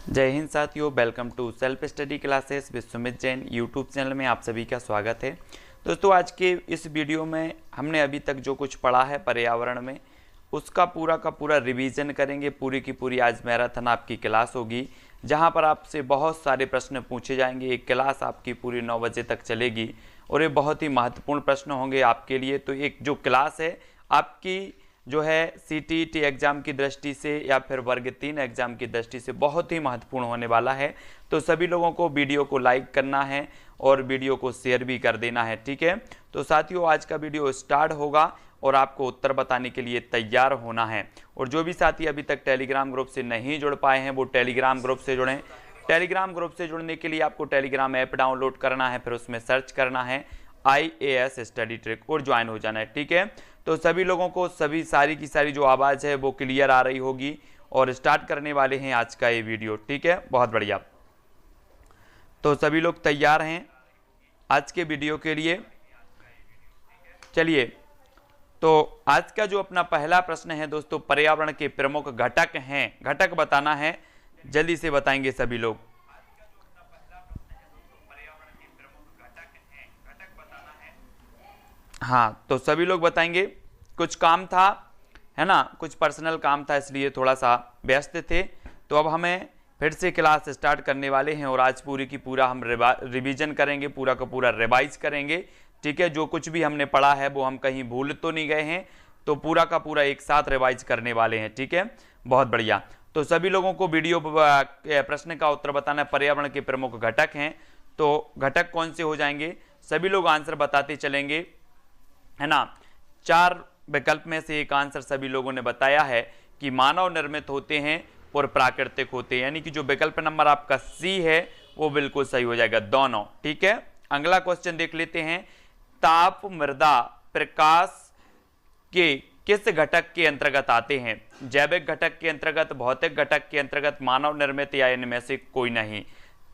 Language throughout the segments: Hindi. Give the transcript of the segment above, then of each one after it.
जय हिंद साथियों, welcome to self study classes with Sumit Jain YouTube channel में आप सभी का स्वागत है। दोस्तों, आज के इस वीडियो में हमने अभी तक जो कुछ पढ़ा है पर्यावरण में उसका पूरा का पूरा रिवीजन करेंगे। पूरी की पूरी आज मैराथन आपकी क्लास होगी जहां पर आपसे बहुत सारे प्रश्न पूछे जाएंगे। एक क्लास आपकी पूरी 9 बजे तक चलेगी और ये बहुत ही महत्वपूर्ण प्रश्न होंगे आपके लिए। तो एक जो क्लास है आपकी जो है सीटीईटी एग्ज़ाम की दृष्टि से या फिर वर्ग 3 एग्ज़ाम की दृष्टि से बहुत ही महत्वपूर्ण होने वाला है। तो सभी लोगों को वीडियो को लाइक करना है और वीडियो को शेयर भी कर देना है, ठीक है। तो साथियों, आज का वीडियो स्टार्ट होगा और आपको उत्तर बताने के लिए तैयार होना है। और जो भी साथी अभी तक टेलीग्राम ग्रुप से नहीं जुड़ पाए हैं वो टेलीग्राम ग्रुप से जुड़ें। टेलीग्राम ग्रुप से जुड़ने के लिए आपको टेलीग्राम ऐप डाउनलोड करना है, फिर उसमें सर्च करना है IAS स्टडी ट्रिक और ज्वाइन हो जाना है, ठीक है। तो सभी लोगों को सभी सारी की सारी जो आवाज़ है वो क्लियर आ रही होगी और स्टार्ट करने वाले हैं आज का ये वीडियो, ठीक है। बहुत बढ़िया। तो सभी लोग तैयार हैं आज के वीडियो के लिए? चलिए, तो आज का जो अपना पहला प्रश्न है दोस्तों, पर्यावरण के प्रमुख घटक हैं, घटक बताना है। जल्दी से बताएंगे सभी लोग। हाँ, तो सभी लोग बताएंगे। कुछ काम था, है ना, कुछ पर्सनल काम था इसलिए थोड़ा सा व्यस्त थे। तो अब हमें फिर से क्लास स्टार्ट करने वाले हैं और आज पूरी की पूरा हम रिवीजन करेंगे, पूरा का पूरा रिवाइज करेंगे, ठीक है। जो कुछ भी हमने पढ़ा है वो हम कहीं भूल तो नहीं गए हैं, तो पूरा का पूरा एक साथ रिवाइज करने वाले हैं, ठीक है। बहुत बढ़िया। तो सभी लोगों को वीडियो प्रश्न का उत्तर बताना है। पर्यावरण के प्रमुख घटक हैं, तो घटक कौन से हो जाएंगे? सभी लोग आंसर बताते चलेंगे, है ना। 4 विकल्प में से एक आंसर सभी लोगों ने बताया है कि मानव निर्मित होते हैं और प्राकृतिक होते हैं, यानी कि जो विकल्प नंबर आपका सी है वो बिल्कुल सही हो जाएगा, दोनों, ठीक है। अगला क्वेश्चन देख लेते हैं। ताप, मृदा, प्रकाश के किस घटक के अंतर्गत आते हैं? जैविक घटक के अंतर्गत, भौतिक घटक के अंतर्गत, मानव निर्मित या इनमें से कोई नहीं।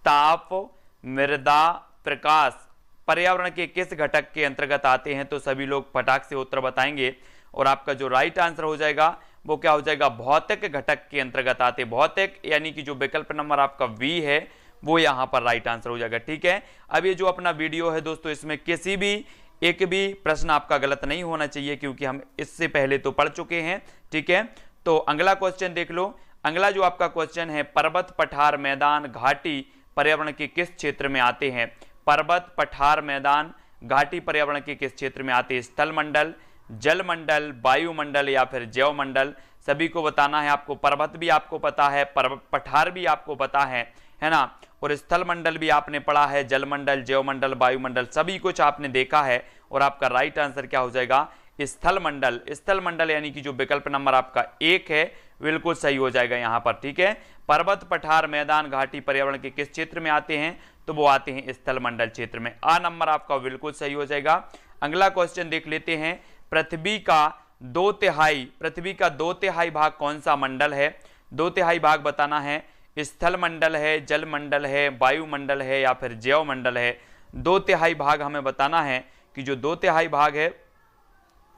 ताप, मृदा, प्रकाश पर्यावरण के किस घटक के अंतर्गत आते हैं? तो सभी लोग फटाक से उत्तर बताएंगे और आपका जो राइट आंसर हो जाएगा वो क्या हो जाएगा? भौतिक घटक के अंतर्गत आते। भौतिक यानी कि जो विकल्प नंबर आपका बी है वो यहां पर राइट आंसर हो जाएगा, ठीक है। अब ये जो अपना वीडियो है दोस्तों, इसमें किसी भी एक भी प्रश्न आपका गलत नहीं होना चाहिए क्योंकि हम इससे पहले तो पढ़ चुके हैं, ठीक है। तो अगला क्वेश्चन देख लो। अगला जो आपका क्वेश्चन है, पर्वत, पठार, मैदान, घाटी पर्यावरण के किस क्षेत्र में आते हैं? पर्वत, पठार, मैदान, घाटी पर्यावरण के किस क्षेत्र में आते हैं? स्थल मंडल, जल मंडल, वायुमंडल या फिर जैव मंडल? सभी को बताना है। आपको पर्वत भी आपको पता है, पठार भी आपको पता है ना, और स्थल मंडल भी आपने पढ़ा है, जल मंडल, जैव मंडल, वायुमंडल सभी कुछ आपने देखा है। और आपका राइट आंसर क्या हो जाएगा? स्थल मंडल। स्थल मंडल यानी कि जो विकल्प नंबर आपका 1 है बिल्कुल सही हो जाएगा यहां पर, ठीक है। पर्वत, पठार, मैदान, घाटी पर्यावरण के किस क्षेत्र में आते हैं? तो वो आते हैं स्थल मंडल क्षेत्र में। आ नंबर आपका बिल्कुल सही हो जाएगा। अगला क्वेश्चन देख लेते हैं। पृथ्वी का 2/3 भाग कौन सा मंडल है? 2/3 भाग बताना है। स्थल मंडल है, जल मंडल है, वायुमंडल है या फिर जैव मंडल है? 2/3 भाग हमें बताना है कि जो 2/3 भाग है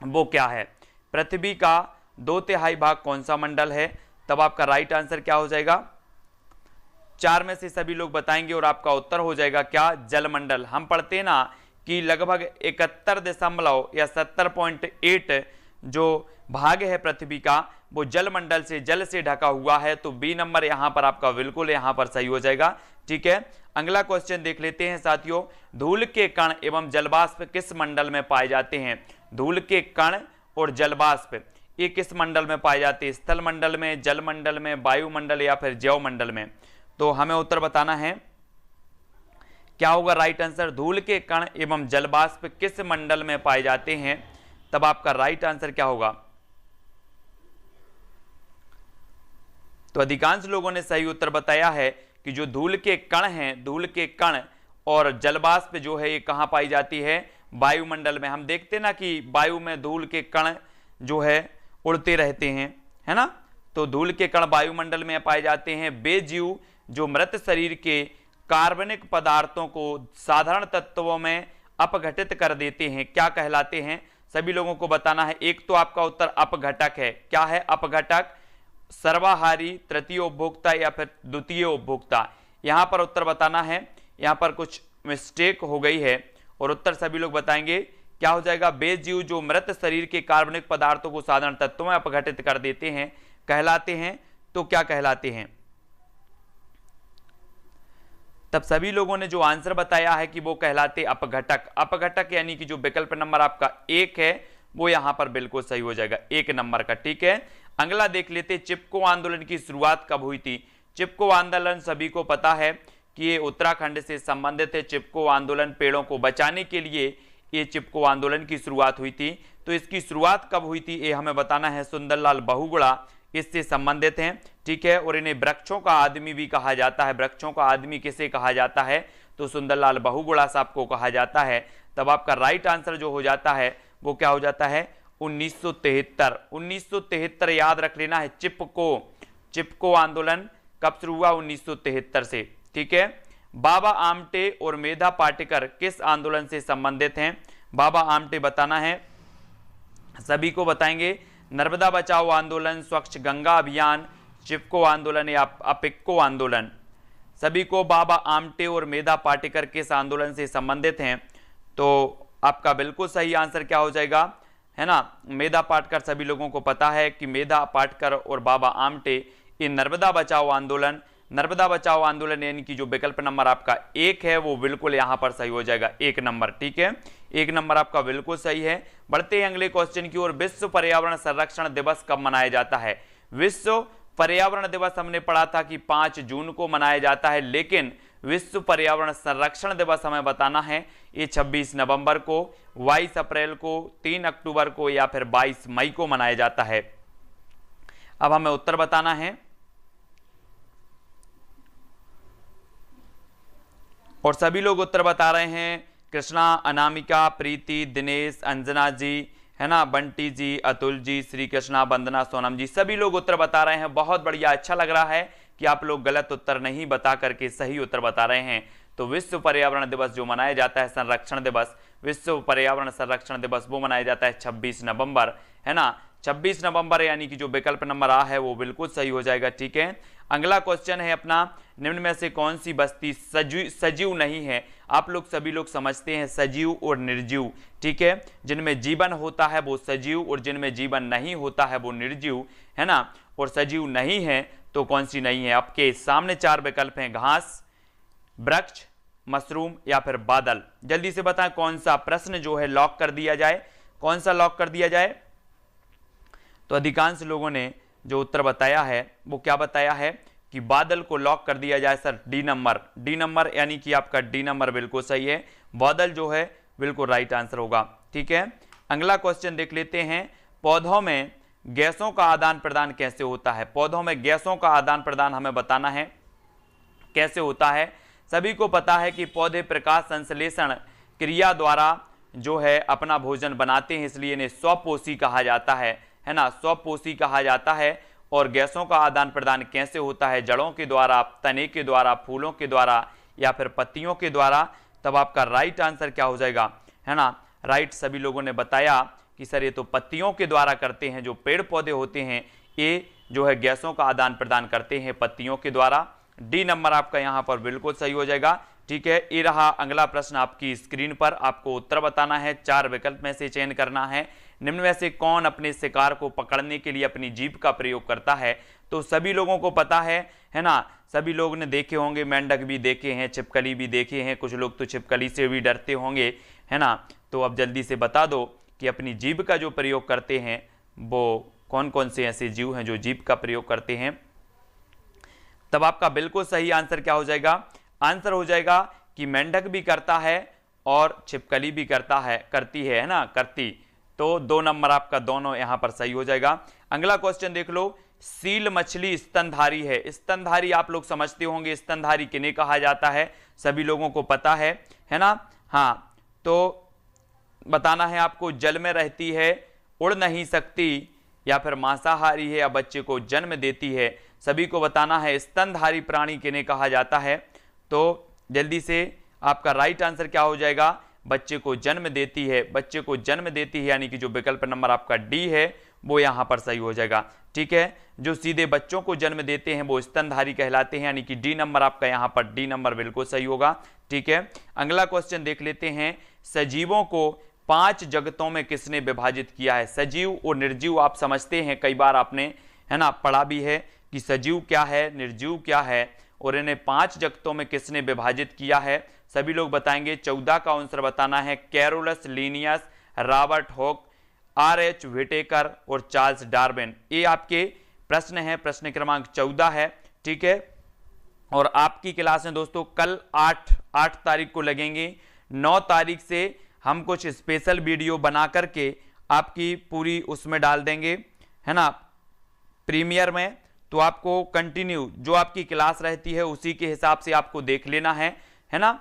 वो क्या है। पृथ्वी का 2/3 भाग कौन सा मंडल है? तब आपका राइट आंसर क्या हो जाएगा? 4 में से सभी लोग बताएंगे और आपका उत्तर हो जाएगा क्या? जलमंडल। हम पढ़ते ना कि लगभग 71 दशमलव या 70.8 जो भाग है पृथ्वी का वो जलमंडल से, जल से ढका हुआ है। तो बी नंबर यहां पर आपका बिल्कुल यहां पर सही हो जाएगा, ठीक है। अगला क्वेश्चन देख लेते हैं साथियों। धूल के कण एवं जलवाष्प किस मंडल में पाए जाते हैं? धूल के कण और जलवाष्प ये किस मंडल में पाए जाते हैं? स्थल मंडल में, जल मंडल में, वायुमंडल या फिर जैव मंडल में? तो हमें उत्तर बताना है। क्या होगा राइट आंसर? धूल के कण एवं जलवाष्प किस मंडल में पाए जाते हैं? तब आपका राइट आंसर क्या होगा? तो अधिकांश लोगों ने सही उत्तर बताया है कि जो धूल के कण हैं, धूल के कण और जलवाष्प जो है ये कहां पाई जाती है? वायुमंडल में। हम देखते ना कि वायु में धूल के कण जो है उड़ते रहते हैं, है ना। तो धूल के कण वायुमंडल में पाए जाते हैं। वे जीव जो मृत शरीर के कार्बनिक पदार्थों को साधारण तत्वों में अपघटित कर देते हैं क्या कहलाते हैं? सभी लोगों को बताना है। एक तो आपका उत्तर अपघटक है। क्या है? अपघटक। सर्वाहारी, तृतीय उपभोक्ता या फिर द्वितीय उपभोक्ता? यहां पर उत्तर बताना है। यहां पर कुछ मिस्टेक हो गई है और उत्तर सभी लोग बताएंगे। क्या हो जाएगा? वे जीव जो मृत शरीर के कार्बनिक पदार्थों को साधारण तत्वों में अपघटित कर देते हैं कहलाते हैं। तो क्या कहलाते हैं? तब सभी लोगों ने जो आंसर बताया है कि वो कहलाते अपघटक। अपघटक यानी कि जो विकल्प नंबर आपका 1 है वो यहां पर बिल्कुल सही हो जाएगा, 1 नंबर का। ठीक है, अगला देख लेते, चिपको आंदोलन की शुरुआत कब हुई थी? चिपको आंदोलन सभी को पता है कि ये उत्तराखंड से संबंधित है। चिपको आंदोलन पेड़ों को बचाने के लिए ये चिपको आंदोलन की शुरुआत हुई थी। तो इसकी शुरुआत कब हुई थी ये हमें बताना है। सुंदरलाल बहुगुणा इससे संबंधित हैं। ठीक है, और इन्हें वृक्षों का आदमी भी कहा जाता है। वृक्षों का आदमी किसे कहा जाता है? तो सुंदरलाल बहुगुणा साहब को कहा जाता है। तब आपका राइट आंसर जो हो जाता है वो क्या हो जाता है? 1973। 1973 याद रख लेना है। चिपको आंदोलन कब शुरू हुआ? 1973 से। ठीक है, बाबा आमटे और मेधा पाटेकर किस आंदोलन से संबंधित हैं? बाबा आमटे बताना है, सभी को बताएंगे। नर्मदा बचाओ आंदोलन, स्वच्छ गंगा अभियान, चिपको आंदोलन या अपिक्को आंदोलन? सभी को बाबा आमटे और मेधा पाटेकर किस आंदोलन से संबंधित हैं? तो आपका बिल्कुल सही आंसर क्या हो जाएगा? है ना, मेधा पाटेकर। सभी लोगों को पता है कि मेधा पाटेकर और बाबा आमटे ये नर्मदा बचाओ आंदोलन यानी कि जो विकल्प नंबर आपका 1 है वो बिल्कुल यहां पर सही हो जाएगा, 1 नंबर। ठीक है, 1 नंबर आपका बिल्कुल सही है। बढ़ते हैं अगले क्वेश्चन की ओर। विश्व पर्यावरण संरक्षण दिवस कब मनाया जाता है? विश्व पर्यावरण दिवस हमने पढ़ा था कि 5 जून को मनाया जाता है, लेकिन विश्व पर्यावरण संरक्षण दिवस हमें बताना है ये 26 नवंबर को, 22 अप्रैल को, 3 अक्टूबर को या फिर 22 मई को मनाया जाता है। अब हमें उत्तर बताना है और सभी लोग उत्तर बता रहे हैं। कृष्णा, अनामिका, प्रीति, दिनेश, अंजना जी, है ना, बंटी जी, अतुल जी, श्री कृष्णा, वंदना, सोनम जी, सभी लोग उत्तर बता रहे हैं। बहुत बढ़िया, अच्छा लग रहा है कि आप लोग गलत उत्तर नहीं बता करके सही उत्तर बता रहे हैं। तो विश्व पर्यावरण दिवस जो मनाया जाता है, संरक्षण दिवस, विश्व पर्यावरण संरक्षण दिवस वो मनाया जाता है 26 नवंबर, है ना, 26 नवंबर यानी कि जो विकल्प नंबर आ है वो बिल्कुल सही हो जाएगा। ठीक है, अगला क्वेश्चन है अपना, निम्न में से कौन सी बस्ती सजीव नहीं है? आप लोग सभी लोग समझते हैं सजीव और निर्जीव। ठीक है, जिनमें जीवन होता है वो सजीव और जिनमें जीवन नहीं होता है वो निर्जीव, है ना। और सजीव नहीं है तो कौन सी नहीं है? आपके सामने 4 विकल्प हैं, घास, वृक्ष, मशरूम या फिर बादल। जल्दी से बताएं कौन सा प्रश्न जो है लॉक कर दिया जाए, कौन सा लॉक कर दिया जाए? तो अधिकांश लोगों ने जो उत्तर बताया है वो क्या बताया है कि बादल को लॉक कर दिया जाए। सर डी नंबर यानी कि आपका डी नंबर बिल्कुल सही है, बादल जो है बिल्कुल राइट आंसर होगा। ठीक है, अगला क्वेश्चन देख लेते हैं, पौधों में गैसों का आदान प्रदान कैसे होता है? पौधों में गैसों का आदान प्रदान हमें बताना है कैसे होता है। सभी को पता है कि पौधे प्रकाश संश्लेषण क्रिया द्वारा जो है अपना भोजन बनाते हैं, इसलिए इन्हें स्वपोषी कहा जाता है ना, स्वपोषी कहा जाता है। और गैसों का आदान प्रदान कैसे होता है? जड़ों के द्वारा, तने के द्वारा, फूलों के द्वारा या फिर पत्तियों के द्वारा। तब आपका राइट आंसर क्या हो जाएगा? है ना, राइट सभी लोगों ने बताया कि सर ये तो पत्तियों के द्वारा करते हैं, जो पेड़ पौधे होते हैं ये जो है गैसों का आदान प्रदान करते हैं पत्तियों के द्वारा। डी नंबर आपका यहाँ पर बिल्कुल सही हो जाएगा। ठीक है, ये रहा अगला प्रश्न आपकी स्क्रीन पर, आपको उत्तर बताना है, 4 विकल्प में से चयन करना है। निम्न में से कौन अपने शिकार को पकड़ने के लिए अपनी जीभ का प्रयोग करता है? तो सभी लोगों को पता है ना, सभी लोग ने देखे होंगे, मेंढक भी देखे हैं, छिपकली भी देखे हैं, कुछ लोग तो छिपकली से भी डरते होंगे, है ना। तो अब जल्दी से बता दो कि अपनी जीभ का जो प्रयोग करते हैं वो कौन कौन से ऐसे जीव हैं जो जीभ का प्रयोग करते हैं? तब आपका बिल्कुल सही आंसर क्या हो जाएगा? आंसर हो जाएगा कि मेंढक भी करता है और छिपकली भी करती है ना, करती। तो 2 नंबर आपका दोनों यहां पर सही हो जाएगा। अगला क्वेश्चन देख लो, सील मछली स्तनधारी है। स्तनधारी आप लोग समझते होंगे, स्तनधारी किन्हें कहा जाता है? सभी लोगों को पता है ना। हाँ, तो बताना है आपको, जल में रहती है, उड़ नहीं सकती या फिर मांसाहारी है या बच्चे को जन्म देती है। सभी को बताना है स्तनधारी प्राणी किन्हें कहा जाता है। तो जल्दी से आपका राइट आंसर क्या हो जाएगा? बच्चे को जन्म देती है, बच्चे को जन्म देती है यानी कि जो विकल्प नंबर आपका डी है वो यहां पर सही हो जाएगा। ठीक है। जो सीधे बच्चों को जन्म देते हैं वो स्तनधारी कहलाते हैं, यानी कि डी नंबर आपका यहाँ पर डी नंबर बिल्कुल सही होगा, ठीक है। अगला क्वेश्चन देख लेते हैं, सजीवों को 5 जगतों में किसने विभाजित किया है। सजीव और निर्जीव आप समझते हैं, कई बार आपने है ना पढ़ा भी है कि सजीव क्या है, निर्जीव क्या है, और इन्हें 5 जगतों में किसने विभाजित किया है। सभी लोग बताएंगे। 14 का आंसर बताना है Carolus Linnaeus, Robert Hooke, R.H. Whittaker और चार्ल्स डार्विन। ये आपके प्रश्न है, प्रश्न क्रमांक 14 है, ठीक है। और आपकी क्लास में दोस्तों कल 8 तारीख को लगेंगे। 9 तारीख से हम कुछ स्पेशल वीडियो बना करके आपकी पूरी उसमें डाल देंगे, है ना, प्रीमियर में। तो आपको कंटिन्यू जो आपकी क्लास रहती है उसी के हिसाब से आपको देख लेना है ना।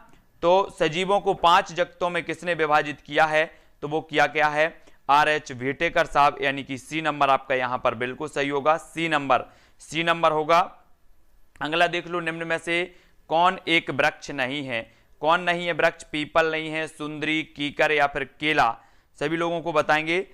तो सजीवों को 5 जगतों में किसने विभाजित किया है, तो वो किया क्या है, R.H. व्हिटेकर साहब, यानी कि सी नंबर आपका यहां पर बिल्कुल सही होगा, सी नंबर होगा। अगला देख लो, निम्न में से कौन एक वृक्ष नहीं है। कौन नहीं है वृक्ष, पीपल नहीं है, सुंदरी, कीकर या फिर केला। सभी लोगों को बताएंगे।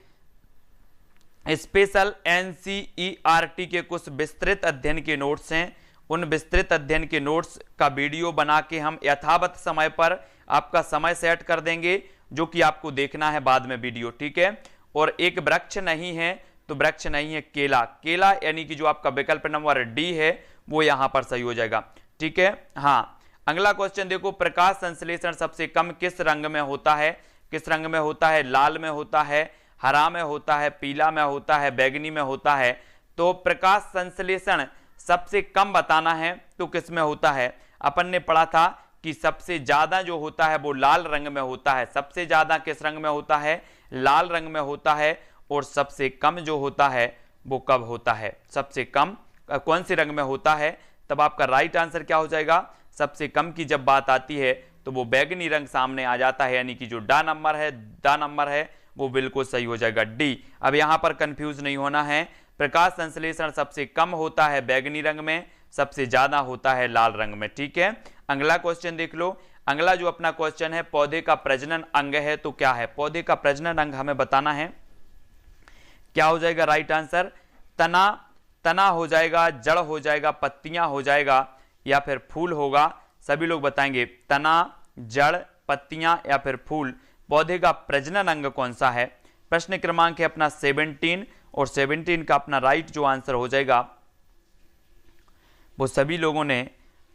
स्पेशल NCERT के कुछ विस्तृत अध्ययन के नोट्स हैं, उन विस्तृत अध्ययन के नोट्स का वीडियो बना के हम यथावत समय पर आपका समय सेट कर देंगे, जो कि आपको देखना है बाद में वीडियो, ठीक है। और एक वृक्ष नहीं है, तो वृक्ष नहीं है केला, यानी कि जो आपका विकल्प नंबर डी है वो यहां पर सही हो जाएगा, ठीक है। हाँ, अगला क्वेश्चन देखो, प्रकाश संश्लेषण सबसे कम किस रंग में होता है। किस रंग में होता है, लाल में होता है, हरा में होता है, पीला में होता है, बैगनी में होता है। तो प्रकाश संश्लेषण सबसे कम बताना है तो किस में होता है। अपन ने पढ़ा था कि सबसे ज्यादा जो होता है वो लाल रंग में होता है। सबसे ज्यादा किस रंग में होता है, लाल रंग में होता है। और सबसे कम जो होता है वो कब होता है, सबसे कम कौन से रंग में होता है। तब आपका राइट आंसर क्या हो जाएगा, सबसे कम की जब बात आती है तो वो बैगनी रंग सामने आ जाता है, यानी कि जो ड नंबर है वो बिल्कुल सही हो जाएगा, डी। अब यहां पर कंफ्यूज नहीं होना है, प्रकाश संश्लेषण सबसे कम होता है बैगनी रंग में, सबसे ज्यादा होता है लाल रंग में, ठीक है। अगला क्वेश्चन देख लो। अगला जो अपना क्वेश्चन है, पौधे का प्रजनन अंग है तो क्या है। पौधे का प्रजनन अंग हमें बताना है, क्या हो जाएगा राइट आंसर, तना हो जाएगा, जड़ हो जाएगा, पत्तियां हो जाएगा या फिर फूल होगा। सभी लोग बताएंगे तना, जड़, पत्तियां या फिर फूल। पौधे का प्रजनन अंग कौन सा है। प्रश्न क्रमांक है अपना 17 और 17 का अपना राइट जो आंसर हो जाएगा वो सभी लोगों ने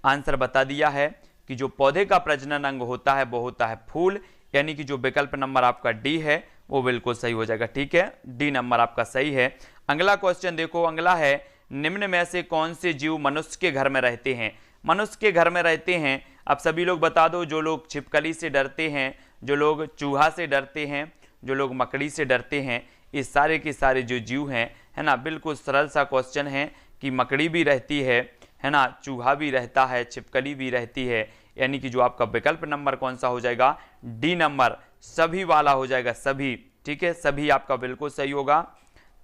आंसर बता दिया है कि जो पौधे का प्रजनन अंग होता है वो होता है फूल, यानी कि जो विकल्प नंबर आपका डी है वो बिल्कुल सही हो जाएगा, ठीक है। डी नंबर आपका सही है। अगला क्वेश्चन देखो, अगला है, निम्न में से कौन से जीव मनुष्य के घर में रहते हैं। मनुष्य के घर में रहते हैं, अब सभी लोग बता दो। जो लोग छिपकली से डरते हैं, जो लोग चूहा से डरते हैं, जो लोग मकड़ी से डरते हैं, ये सारे के सारे जो जीव हैं, है ना, बिल्कुल सरल सा क्वेश्चन है कि मकड़ी भी रहती है ना, चूहा भी रहता है, छिपकली भी रहती है, यानी कि जो आपका विकल्प नंबर कौन सा हो जाएगा, डी नंबर, सभी वाला हो जाएगा, सभी, ठीक है, सभी आपका बिल्कुल सही होगा,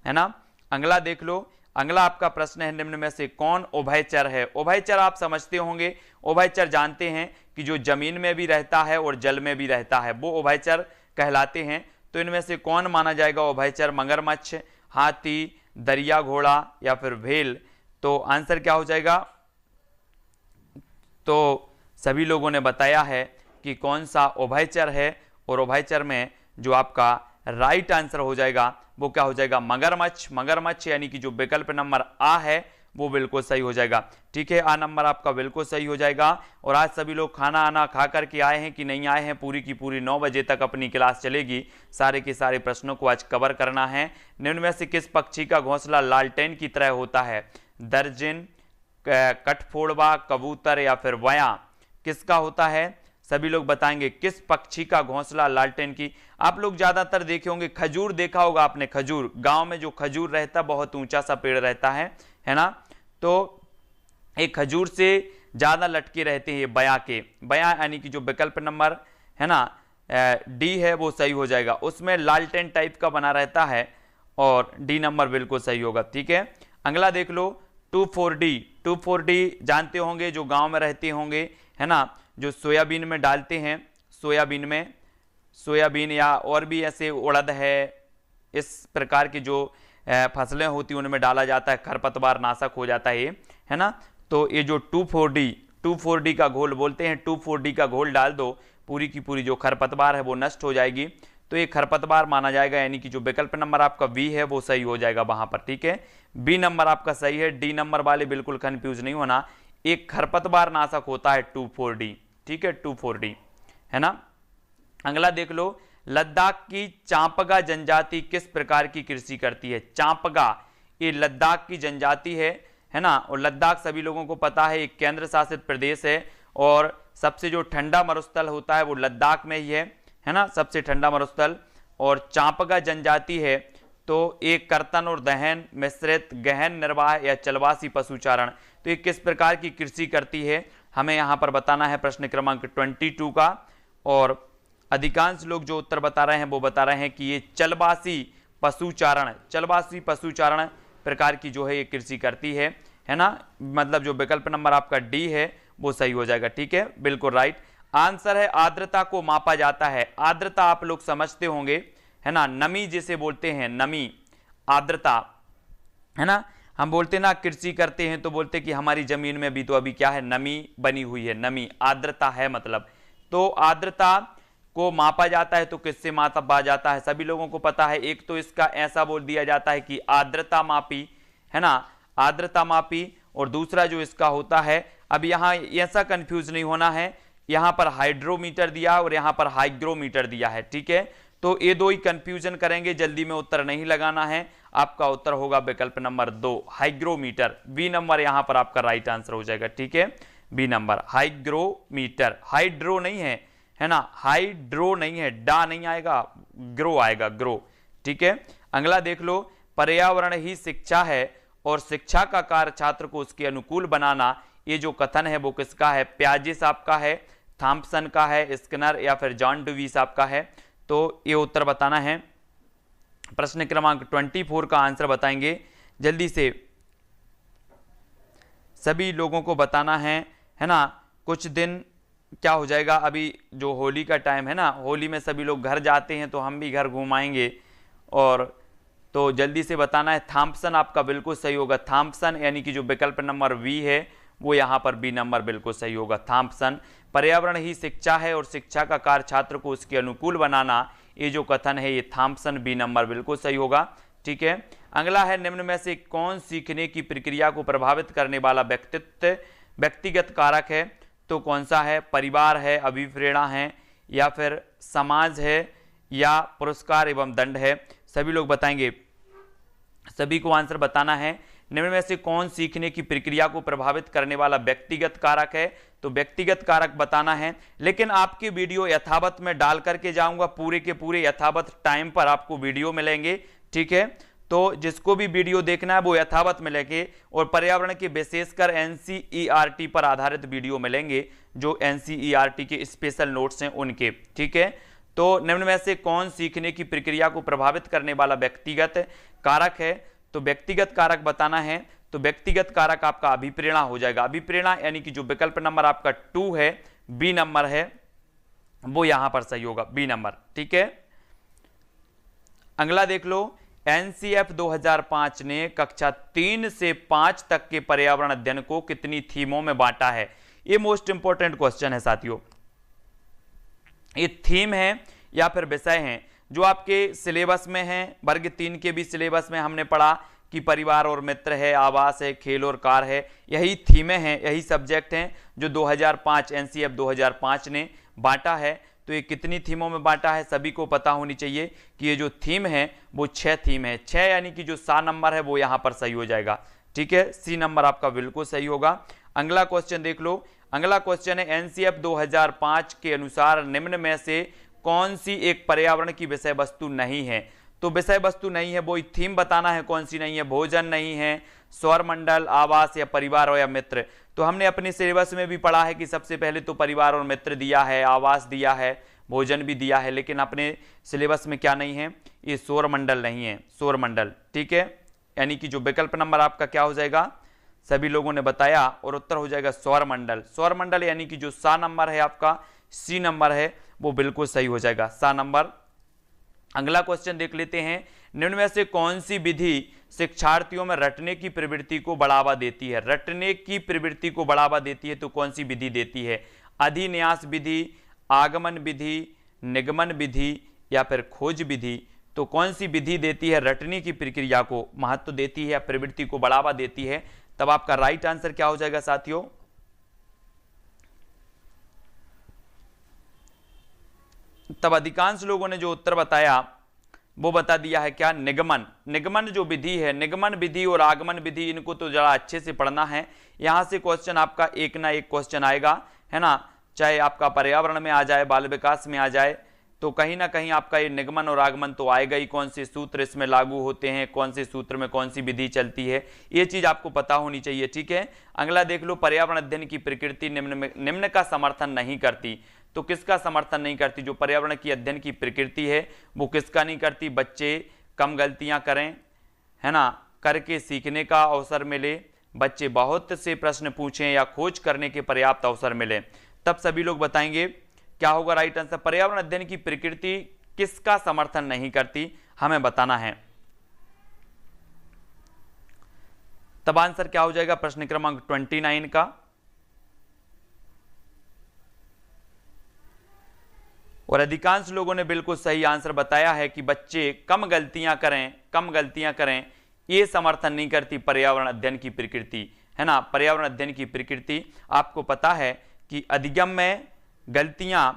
है ना। अगला देख लो। अगला आपका प्रश्न है, निम्न में से कौन उभयचर है। उभयचर आप समझते होंगे, उभयचर जानते हैं कि जो जमीन में भी रहता है और जल में भी रहता है वो उभयचर कहलाते हैं। तो इनमें से कौन माना जाएगा उभयचर, मगरमच्छ, हाथी, दरिया घोड़ा या फिर व्हेल। तो आंसर क्या हो जाएगा, तो सभी लोगों ने बताया है कि कौन सा उभयचर है, और उभयचर में जो आपका राइट आंसर हो जाएगा वो क्या हो जाएगा, मगरमच्छ, यानी कि जो विकल्प नंबर आ है वो बिल्कुल सही हो जाएगा, ठीक है। आ नंबर आपका बिल्कुल सही हो जाएगा। और आज सभी लोग खाना आना खा करके आए हैं कि नहीं आए हैं, पूरी की पूरी 9 बजे तक अपनी क्लास चलेगी। सारे के सारे प्रश्नों को आज कवर करना है। निम्न में से किस पक्षी का घोंसला लालटेन की तरह होता है। दर्जिन, कठफोड़वा, कबूतर या फिर वया, किसका होता है। सभी लोग बताएंगे किस पक्षी का घोंसला लालटेन की। आप लोग ज्यादातर देखे होंगे, खजूर देखा होगा आपने, खजूर, गांव में जो खजूर रहता है बहुत ऊंचा सा पेड़ रहता है ना, तो एक खजूर से ज्यादा लटके रहते हैं ये बया, यानी कि जो विकल्प नंबर है ना डी है वो सही हो जाएगा। उसमें लालटेन टाइप का बना रहता है और डी नंबर बिल्कुल सही होगा, ठीक है। अगला देख लो, 2,4-D जानते होंगे, जो गांव में रहते होंगे, है ना, जो सोयाबीन में डालते हैं, सोयाबीन या और भी ऐसे उड़द है, इस प्रकार के जो फसलें होती उनमें डाला जाता है, खरपतवार नाशक हो जाता है ये, है ना। तो ये जो 2,4-D का घोल बोलते हैं, 2,4-D का घोल डाल दो, पूरी की पूरी जो खरपतवार है वो नष्ट हो जाएगी, तो ये खरपतवार माना जाएगा, यानी कि जो विकल्प नंबर आपका बी है वो सही हो जाएगा वहां पर, ठीक है। बी नंबर आपका सही है। डी नंबर वाले बिल्कुल कंफ्यूज नहीं होना, एक खरपतवार नाशक होता है 2,4-D, ठीक है, 2,4-D, है ना। अगला देख लो, लद्दाख की चांपगा जनजाति किस प्रकार की कृषि करती है। चांपगा ये लद्दाख की जनजाति है ना। और लद्दाख सभी लोगों को पता है एक केंद्र शासित प्रदेश है, और सबसे जो ठंडा मरुस्थल होता है वो लद्दाख में ही है ना, सबसे ठंडा मरुस्थल। और चांपगा जनजाति है तो एक कर्तन और दहन मिश्रित गहन निर्वाह या चलवासी पशुचारण, तो ये किस प्रकार की कृषि करती है हमें यहाँ पर बताना है, प्रश्न क्रमांक 22 का। और अधिकांश लोग जो उत्तर बता रहे हैं वो बता रहे हैं कि ये चलवासी पशुचारण प्रकार की जो है ये कृषि करती है ना। मतलब जो विकल्प नंबर आपका डी है वो सही हो जाएगा, ठीक है, बिल्कुल राइट आंसर है। आर्द्रता को मापा जाता है, आर्द्रता आप लोग समझते होंगे, है ना, नमी जिसे बोलते हैं, नमी, आर्द्रता, है ना। हम बोलते ना कृषि करते हैं तो बोलते कि हमारी जमीन में भी तो अभी क्या है, नमी बनी हुई है, नमी, आर्द्रता है मतलब। तो आर्द्रता को मापा जाता है तो किससे मापा जाता है, सभी लोगों को पता है। एक तो इसका ऐसा बोल दिया जाता है कि आर्द्रता मापी, है ना, आर्द्रता मापी, और दूसरा जो इसका होता है, अब यहाँ ऐसा कंफ्यूज नहीं होना है, यहाँ पर हाइड्रोमीटर दिया और यहाँ पर हाइग्रोमीटर दिया है, ठीक है। तो ये दो ही कंफ्यूजन करेंगे, जल्दी में उत्तर नहीं लगाना है। आपका उत्तर होगा विकल्प नंबर 2 हाइग्रोमीटर। बी नंबर यहाँ पर आपका राइट आंसर हो जाएगा, ठीक है, बी नंबर हाइग्रोमीटर। हाइड्रो नहीं है ना, हाइड्रो नहीं है, डा नहीं आएगा, ग्रो आएगा, ग्रो, ठीक है। अगला देख लो, पर्यावरण ही शिक्षा है और शिक्षा का कार्य छात्र को उसके अनुकूल बनाना, ये जो कथन है वो किसका है, प्याजे साहब का है, थॉम्पसन का है, स्किनर या फिर जॉन डुवी साहब का है। तो ये उत्तर बताना है। प्रश्न क्रमांक 24 का आंसर बताएंगे जल्दी से, सभी लोगों को बताना है ना। कुछ दिन क्या हो जाएगा, अभी जो होली का टाइम है ना, होली में सभी लोग घर जाते हैं तो हम भी घर घुमाएंगे, और तो जल्दी से बताना है। थॉम्पसन आपका बिल्कुल सही होगा, थॉम्पसन, यानी कि जो विकल्प नंबर बी है वो यहाँ पर बी नंबर बिल्कुल सही होगा, थॉम्पसन। पर्यावरण ही शिक्षा है और शिक्षा का कार्य छात्र को उसके अनुकूल बनाना, ये जो कथन है ये थॉम्पसन, बी नंबर बिल्कुल सही होगा, ठीक है। अगला है, निम्न में से कौन सीखने की प्रक्रिया को प्रभावित करने वाला व्यक्तिगत कारक है, तो कौन सा है, परिवार है, अभिप्रेरणा है, या फिर समाज है, या पुरस्कार एवं दंड है। सभी लोग बताएंगे, सभी को आंसर बताना है। निम्न में से कौन सीखने की प्रक्रिया को प्रभावित करने वाला व्यक्तिगत कारक है, तो व्यक्तिगत कारक बताना है। लेकिन आपकी वीडियो यथावत में डाल करके जाऊंगा, पूरे के पूरे यथावत टाइम पर आपको वीडियो मिलेंगे, ठीक है। तो जिसको भी वीडियो देखना है वो यथावत मिलेंगे, और पर्यावरण के विशेषकर एनसीईआरटी पर आधारित वीडियो मिलेंगे, जो एनसीईआरटी के स्पेशल नोट्स हैं उनके, ठीक है। तो निम्न में से कौन सीखने की प्रक्रिया को प्रभावित करने वाला व्यक्तिगत कारक है, तो व्यक्तिगत कारक बताना है। तो व्यक्तिगत कारक आपका अभिप्रेरणा हो जाएगा, अभिप्रेरणा, यानी कि जो विकल्प नंबर आपका 2 है, बी नंबर है, वो यहां पर सही होगा, बी नंबर, ठीक है। अगला देख लो, एनसीएफ 2005 ने कक्षा 3 से 5 तक के पर्यावरण अध्ययन को कितनी थीमों में बांटा है। ये मोस्ट इंपॉर्टेंट क्वेश्चन है साथियों, ये थीम है या फिर विषय हैं जो आपके सिलेबस में हैं। वर्ग 3 के भी सिलेबस में हमने पढ़ा कि परिवार और मित्र है, आवास है, खेल और कार है, यही थीमें हैं, यही सब्जेक्ट हैं जो 2005 एनसीएफ 2005 ने बांटा है। तो ये कितनी थीमों में बांटा है सभी को पता होनी चाहिए कि ये जो थीम है वो 6 थीम है, 6, यानी कि जो सा नंबर है वो यहाँ पर सही हो जाएगा, ठीक है, सी नंबर आपका बिल्कुल सही होगा। अगला क्वेश्चन देख लो, अगला क्वेश्चन है, एनसीएफ 2005 के अनुसार निम्न में से कौन सी एक पर्यावरण की विषय वस्तु नहीं है। तो विषय वस्तु नहीं है, वो थीम बताना है कौन सी नहीं है, भोजन नहीं है, सौरमंडल, आवास या परिवार और या मित्र। तो हमने अपने सिलेबस में भी पढ़ा है कि सबसे पहले तो परिवार और मित्र दिया है, आवास दिया है, भोजन भी दिया है, लेकिन अपने सिलेबस में क्या नहीं है, ये सौरमंडल नहीं है, सौरमंडल, ठीक है। यानी कि जो विकल्प नंबर आपका क्या हो जाएगा, सभी लोगों ने बताया, और उत्तर हो जाएगा सौरमंडल। सौरमंडल यानी कि जो सा नंबर है आपका, सी नंबर है, वो बिल्कुल सही हो जाएगा, सा नंबर अगला क्वेश्चन देख लेते हैं, निम्न में से कौन सी विधि शिक्षार्थियों में रटने की प्रवृत्ति को बढ़ावा देती है? रटने की प्रवृत्ति को बढ़ावा देती है तो कौन सी विधि देती है? अधिन्यास विधि, आगमन विधि, निगमन विधि या फिर खोज विधि? तो कौन सी विधि देती है रटने की प्रक्रिया को महत्व देती है या प्रवृत्ति को बढ़ावा देती है? तब आपका राइट आंसर क्या हो जाएगा साथियों? तब अधिकांश लोगों ने जो उत्तर बताया वो बता दिया है क्या? निगमन। निगमन जो विधि है, निगमन विधि और आगमन विधि, इनको तो जरा अच्छे से पढ़ना है। यहां से क्वेश्चन आपका एक ना एक क्वेश्चन आएगा, है ना, चाहे आपका पर्यावरण में आ जाए, बाल विकास में आ जाए, तो कहीं ना कहीं आपका ये निगमन और आगमन तो आएगा ही। कौन से सूत्र इसमें लागू होते हैं, कौन से सूत्र में कौन सी विधि चलती है, ये चीज आपको पता होनी चाहिए, ठीक है। अगला देख लो, पर्यावरण अध्ययन की प्रकृति निम्न का समर्थन नहीं करती। तो किसका समर्थन नहीं करती? जो पर्यावरण की अध्ययन की प्रकृति है वो किसका नहीं करती? बच्चे कम गलतियां करें, है ना, करके सीखने का अवसर मिले, बच्चे बहुत से प्रश्न पूछें या खोज करने के पर्याप्त अवसर मिले, तब सभी लोग बताएंगे क्या होगा राइट आंसर। पर्यावरण अध्ययन की प्रकृति किसका समर्थन नहीं करती, हमें बताना है। तब आंसर क्या हो जाएगा प्रश्न क्रमांक 29 का? और अधिकांश लोगों ने बिल्कुल सही आंसर बताया है कि बच्चे कम गलतियां करें, ये समर्थन नहीं करती पर्यावरण अध्ययन की प्रकृति, है ना। पर्यावरण अध्ययन की प्रकृति आपको पता है कि अधिगम में गलतियां,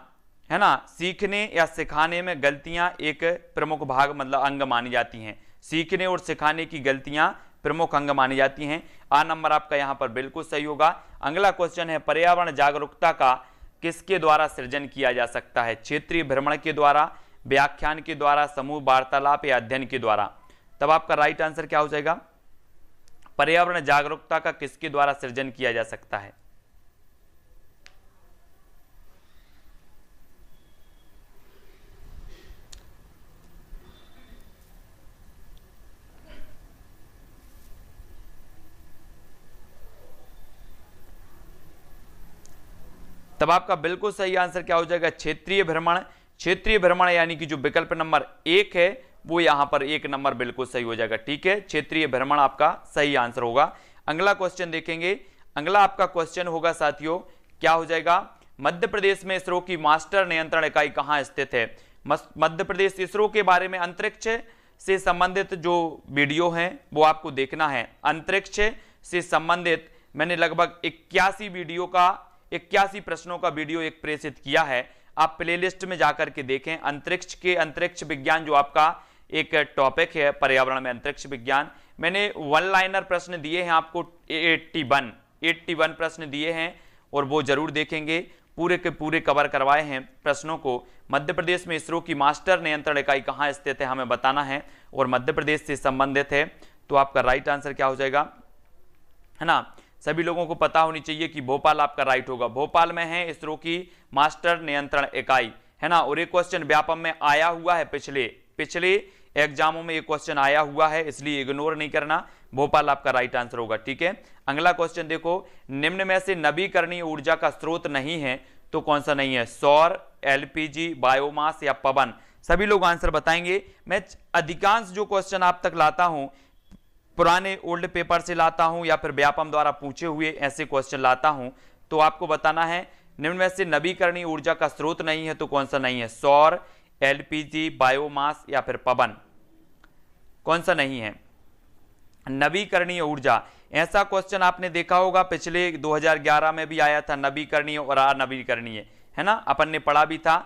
है ना, सीखने या सिखाने में गलतियां एक प्रमुख भाग मतलब अंग मानी जाती हैं। सीखने और सिखाने की गलतियां प्रमुख अंग मानी जाती हैं। आ नंबर आपका यहां पर बिल्कुल सही होगा। अगला क्वेश्चन है, पर्यावरण जागरूकता का किसके द्वारा सृजन किया जा सकता है? क्षेत्रीय भ्रमण के द्वारा, व्याख्यान के द्वारा, समूह वार्तालाप या अध्ययन के द्वारा? तब आपका राइट आंसर क्या हो जाएगा? पर्यावरण जागरूकता का किसके द्वारा सृजन किया जा सकता है? तब आपका बिल्कुल सही आंसर क्या हो जाएगा? क्षेत्रीय भ्रमण। क्षेत्रीय भ्रमण यानी कि जो विकल्प नंबर 1 है वो यहां पर 1 नंबर बिल्कुल सही हो जाएगा, ठीक है। क्षेत्रीय भ्रमण आपका सही आंसर होगा। अगला क्वेश्चन देखेंगे। अगला आपका क्वेश्चन होगा साथियों, क्या हो जाएगा? मध्य प्रदेश में इसरो की मास्टर नियंत्रण इकाई कहां स्थित है? मध्य प्रदेश इसरो के बारे में अंतरिक्ष से संबंधित जो वीडियो है वो आपको देखना है। अंतरिक्ष से संबंधित मैंने लगभग 81 प्रश्नों का वीडियो एक प्रेषित किया है, आप प्लेलिस्ट में जाकर के देखें। अंतरिक्ष विज्ञान जो आपका एक टॉपिक है पर्यावरण में, अंतरिक्ष विज्ञान, मैंने वन लाइनर प्रश्न दिए हैं आपको 81 प्रश्न दिए हैं और वो जरूर देखेंगे। पूरे के पूरे कवर करवाए हैं प्रश्नों को। मध्य प्रदेश में इसरो की मास्टर नियंत्रण इकाई कहां स्थित है हमें बताना है और मध्य प्रदेश से संबंधित है, तो आपका राइट आंसर क्या हो जाएगा, है ना। सभी लोगों को पता होनी चाहिए कि भोपाल आपका राइट होगा। भोपाल में है इसरो की मास्टर नियंत्रण इकाई, है ना। और एक क्वेश्चन व्यापम में आया हुआ है, पिछले एग्जामों में एक क्वेश्चन आया हुआ है, इसलिए इग्नोर नहीं करना। भोपाल आपका राइट आंसर होगा, ठीक है। अगला क्वेश्चन देखो, निम्न में से नवीकरणीय ऊर्जा का स्रोत नहीं है तो कौन सा नहीं है? सौर, एलपीजी, बायोमास या पवन? सभी लोग आंसर बताएंगे। मैं अधिकांश जो क्वेश्चन आप तक लाता हूं पुराने ओल्ड पेपर से लाता हूं या फिर व्यापम द्वारा पूछे हुए ऐसे क्वेश्चन लाता हूं, तो आपको बताना है निम्न में से नवीकरणीय ऊर्जा का स्रोत नहीं है तो कौन सा नहीं है? सौर, एलपीजी, बायोमास या फिर पवन? कौन सा नहीं है? नवीकरणीय ऊर्जा, ऐसा क्वेश्चन आपने देखा होगा पिछले 2011 में भी आया था, नवीकरणीय और अनवीकरणीय, है ना, अपन ने पढ़ा भी था।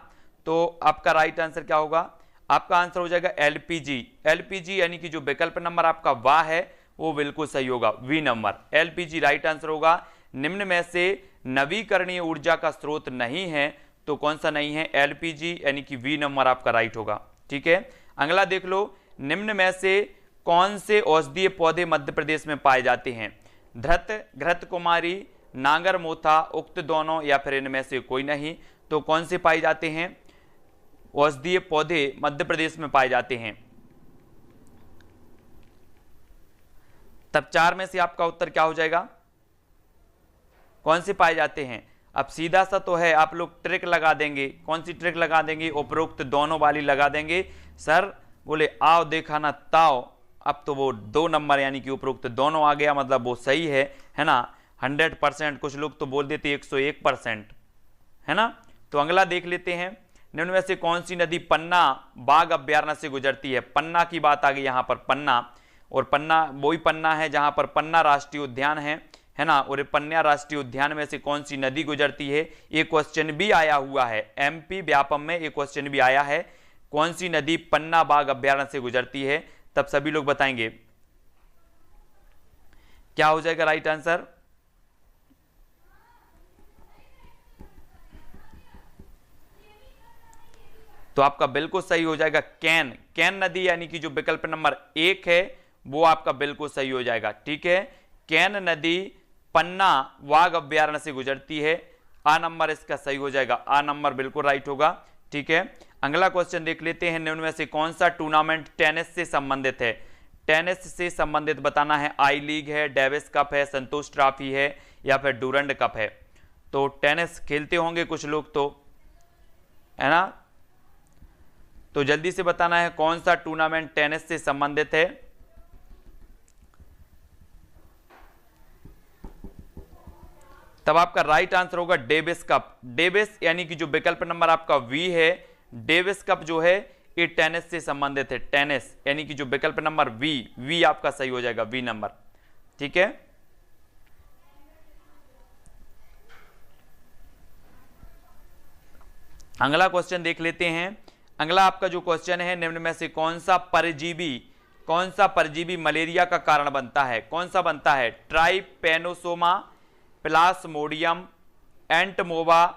तो आपका राइट आंसर क्या होगा? आपका आंसर हो जाएगा एलपीजी। एलपीजी यानी कि जो विकल्प नंबर आपका वाह है वो बिल्कुल सही होगा, V number, LPG right answer होगा। निम्न में से नवीकरणीय ऊर्जा का स्रोत नहीं है तो कौन सा नहीं है? एलपीजी यानी कि वी नंबर आपका राइट होगा, ठीक है। अगला देख लो, निम्न में से कौन से औषधीय पौधे मध्य प्रदेश में पाए जाते हैं? घृत कुमारी, नागर मोथा, उक्त दोनों या फिर इनमें से कोई नहीं? तो कौन से पाए जाते हैं औषधीय पौधे मध्य प्रदेश में पाए जाते हैं? तब 4 में से आपका उत्तर क्या हो जाएगा? कौन से पाए जाते हैं? अब सीधा सा तो है, आप लोग ट्रिक लगा देंगे। कौन सी ट्रिक लगा देंगे? उपरोक्त दोनों वाली लगा देंगे। सर बोले आओ देखा ना ताओ, अब तो वो 2 नंबर यानी कि उपरोक्त दोनों आ गया, मतलब वो सही है ना। 100%, कुछ लोग तो बोल देते 101%, है ना। तो अगला देख लेते हैं, निम्न में से कौन सी नदी पन्ना बाघ अभ्यारण्य से गुजरती है? पन्ना की बात आ गई यहाँ पर, पन्ना, और पन्ना वही पन्ना है जहां पर पन्ना राष्ट्रीय उद्यान है ना। और पन्ना राष्ट्रीय उद्यान में से कौन सी नदी गुजरती है? ये क्वेश्चन भी आया हुआ है, एमपी व्यापम में ये क्वेश्चन भी आया है, कौन सी नदी पन्ना बाघ अभ्यारण्य से गुजरती है? तब सभी लोग बताएंगे क्या हो जाएगा राइट आंसर। तो आपका बिल्कुल सही हो जाएगा कैन, कैन नदी, यानी कि जो विकल्प नंबर 1 है वो आपका बिल्कुल सही हो जाएगा। ठीक है, कैन नदी पन्ना वाघ अभ्यारण्य से गुजरती है। आ नंबर इसका सही हो जाएगा, आ नंबर बिल्कुल राइट होगा। ठीक है, अगला क्वेश्चन देख लेते हैं, निम्न में से कौन सा टूर्नामेंट टेनिस से संबंधित है? टेनिस से संबंधित बताना है। आई लीग है, डेविस कप है, संतोष ट्रॉफी है, या फिर डूरंड कप है। तो टेनिस खेलते होंगे कुछ लोग तो, है ना। तो जल्दी से बताना है कौन सा टूर्नामेंट टेनिस से संबंधित है। तब आपका राइट आंसर होगा डेविस कप। डेविस यानी कि जो विकल्प नंबर आपका वी है, डेविस कप जो है ये टेनिस से संबंधित है। टेनिस यानी कि जो विकल्प नंबर वी आपका सही हो जाएगा, वी नंबर। ठीक है, अगला क्वेश्चन देख लेते हैं। अगला आपका जो क्वेश्चन है, निम्न में से कौन सा परजीवी मलेरिया का कारण बनता है? कौन सा बनता है? ट्राइपेनोसोमा, प्लाज्मोडियम, एंटमोबा,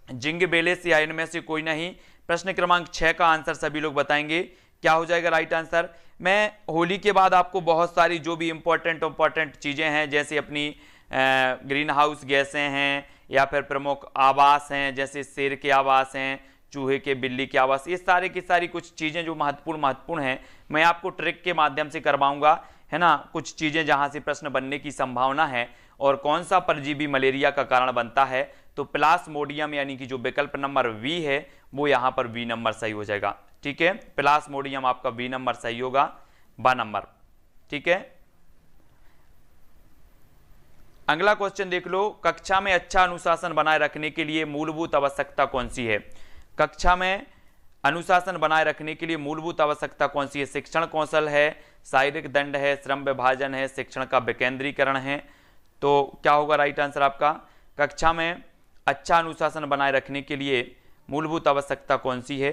जिंगबेलिस, या इनमें से कोई नहीं। प्रश्न क्रमांक 6 का आंसर सभी लोग बताएंगे क्या हो जाएगा राइट आंसर। मैं होली के बाद आपको बहुत सारी जो भी इंपॉर्टेंट चीजें हैं, जैसे अपनी ग्रीन हाउस गैसें हैं, या फिर प्रमुख आवास हैं, जैसे शेर के आवास हैं, चूहे के, बिल्ली के आवास, ये सारे की सारी कुछ चीजें जो महत्वपूर्ण हैं, मैं आपको ट्रिक के माध्यम से करवाऊंगा, है ना। कुछ चीजें जहां से प्रश्न बनने की संभावना है। और कौन सा परजीवी मलेरिया का कारण बनता है? तो प्लाज्मोडियम, यानी कि जो विकल्प नंबर वी है वो यहां पर वी नंबर सही हो जाएगा। ठीक है, प्लाज्मोडियम आपका वी नंबर सही होगा, बा नंबर। ठीक है, अगला क्वेश्चन देख लो, कक्षा में अच्छा अनुशासन बनाए रखने के लिए मूलभूत आवश्यकता कौन सी है? कक्षा में अनुशासन बनाए रखने के लिए मूलभूत आवश्यकता कौन सी है? शिक्षण कौशल है, शारीरिक दंड है, श्रम विभाजन है, शिक्षण का विकेंद्रीकरण है। तो क्या होगा राइट आंसर आपका? कक्षा में अच्छा अनुशासन बनाए रखने के लिए मूलभूत आवश्यकता कौन सी है?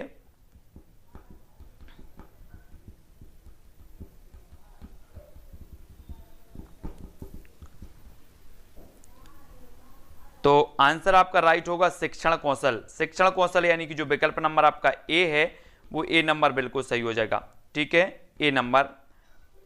तो आंसर आपका राइट होगा शिक्षण कौशल। शिक्षण कौशल यानी कि जो विकल्प नंबर आपका ए है वो ए नंबर बिल्कुल सही हो जाएगा। ठीक है, ए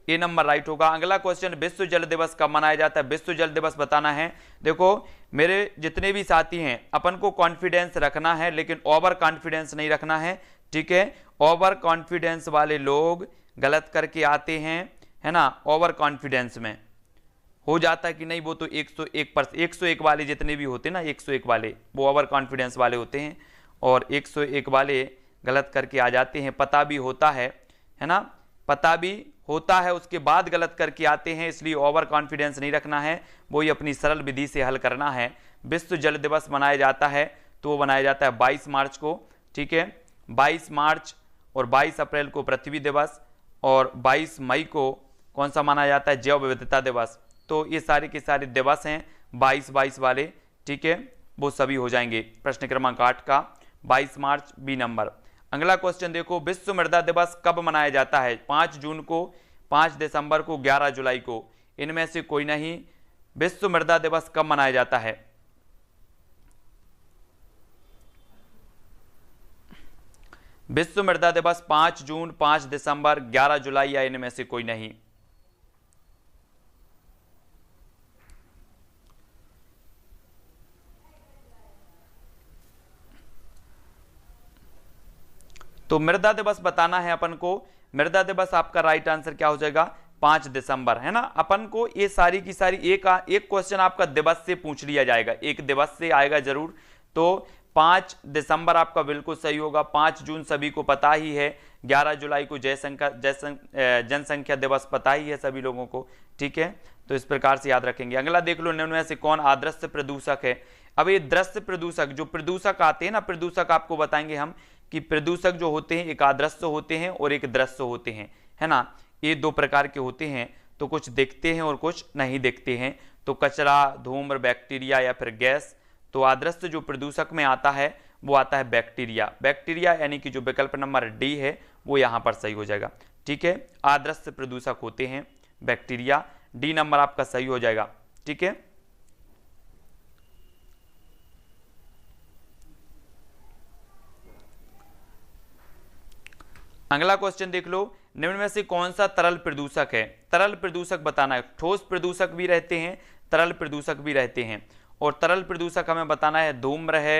नंबर राइट होगा। अगला क्वेश्चन, विश्व जल दिवस कब मनाया जाता है? विश्व जल दिवस बताना है। देखो मेरे जितने भी साथी हैं, अपन को कॉन्फिडेंस रखना है, लेकिन ओवर कॉन्फिडेंस नहीं रखना है। ठीक है, ओवर कॉन्फिडेंस वाले लोग गलत करके आते हैं, है ना। ओवर कॉन्फिडेंस में हो जाता है कि नहीं, वो तो 101 वाले जितने भी होते हैं ना, 101 वाले वो ओवर कॉन्फिडेंस वाले होते हैं, और 101 वाले गलत करके आ जाते हैं। पता भी होता है ना, पता भी होता है, उसके बाद गलत करके आते हैं, इसलिए ओवर कॉन्फिडेंस नहीं रखना है, वही अपनी सरल विधि से हल करना है। विश्व जल दिवस मनाया जाता है तो वो मनाया जाता है 22 मार्च को। ठीक है, 22 मार्च और 22 अप्रैल को पृथ्वी दिवस, और 22 मई को कौन सा माना जाता है? जैव विविधता दिवस। तो ये सारे के सारे दिवस हैं 22 वाले। ठीक है, वो सभी हो जाएंगे प्रश्न क्रमांक 8 का 22 मार्च, बी नंबर। अगला क्वेश्चन देखो, विश्व मृदा दिवस कब मनाया जाता है? 5 जून को, 5 दिसंबर को, 11 जुलाई को, इनमें से कोई नहीं। विश्व मृदा दिवस कब मनाया जाता है? विश्व मृदा दिवस 5 जून, 5 दिसंबर, 11 जुलाई, या इनमें से कोई नहीं। तो मृदा दिवस बताना है अपन को। मृदा दिवस आपका राइट आंसर क्या हो जाएगा? 5 दिसंबर, है ना। अपन को ये सारी की सारी एक क्वेश्चन आपका दिवस से पूछ लिया जाएगा, एक दिवस से आएगा जरूर। तो 5 दिसंबर आपका बिल्कुल सही होगा। 5 जून सभी को पता ही है। 11 जुलाई को जनसंख्या दिवस पता ही है सभी लोगों को, ठीक है। तो इस प्रकार से याद रखेंगे। अगला देख लो, निम्न में से कौन अदृश्य प्रदूषक है। अब ये दृश्य प्रदूषक, जो प्रदूषक आते हैं ना, प्रदूषक आपको बताएंगे हम कि प्रदूषक जो होते हैं एक अदृश्य होते हैं और एक दृश्य होते हैं, है ना। ये 2 प्रकार के होते हैं। तो कुछ दिखते हैं और कुछ नहीं दिखते हैं। तो कचरा, धूम्र, बैक्टीरिया या फिर गैस। तो अदृश्य जो प्रदूषक में आता है वो आता है बैक्टीरिया। बैक्टीरिया यानी कि जो विकल्प नंबर डी है वो यहाँ पर सही हो जाएगा, ठीक है। अदृश्य प्रदूषक होते हैं बैक्टीरिया, डी नंबर आपका सही हो जाएगा, ठीक है। अगला क्वेश्चन देख लो, निम्न में से कौन सा तरल प्रदूषक है। तरल प्रदूषक बताना है। ठोस प्रदूषक भी रहते हैं, तरल प्रदूषक भी रहते हैं। और तरल प्रदूषक हमें बताना है धूम्र है,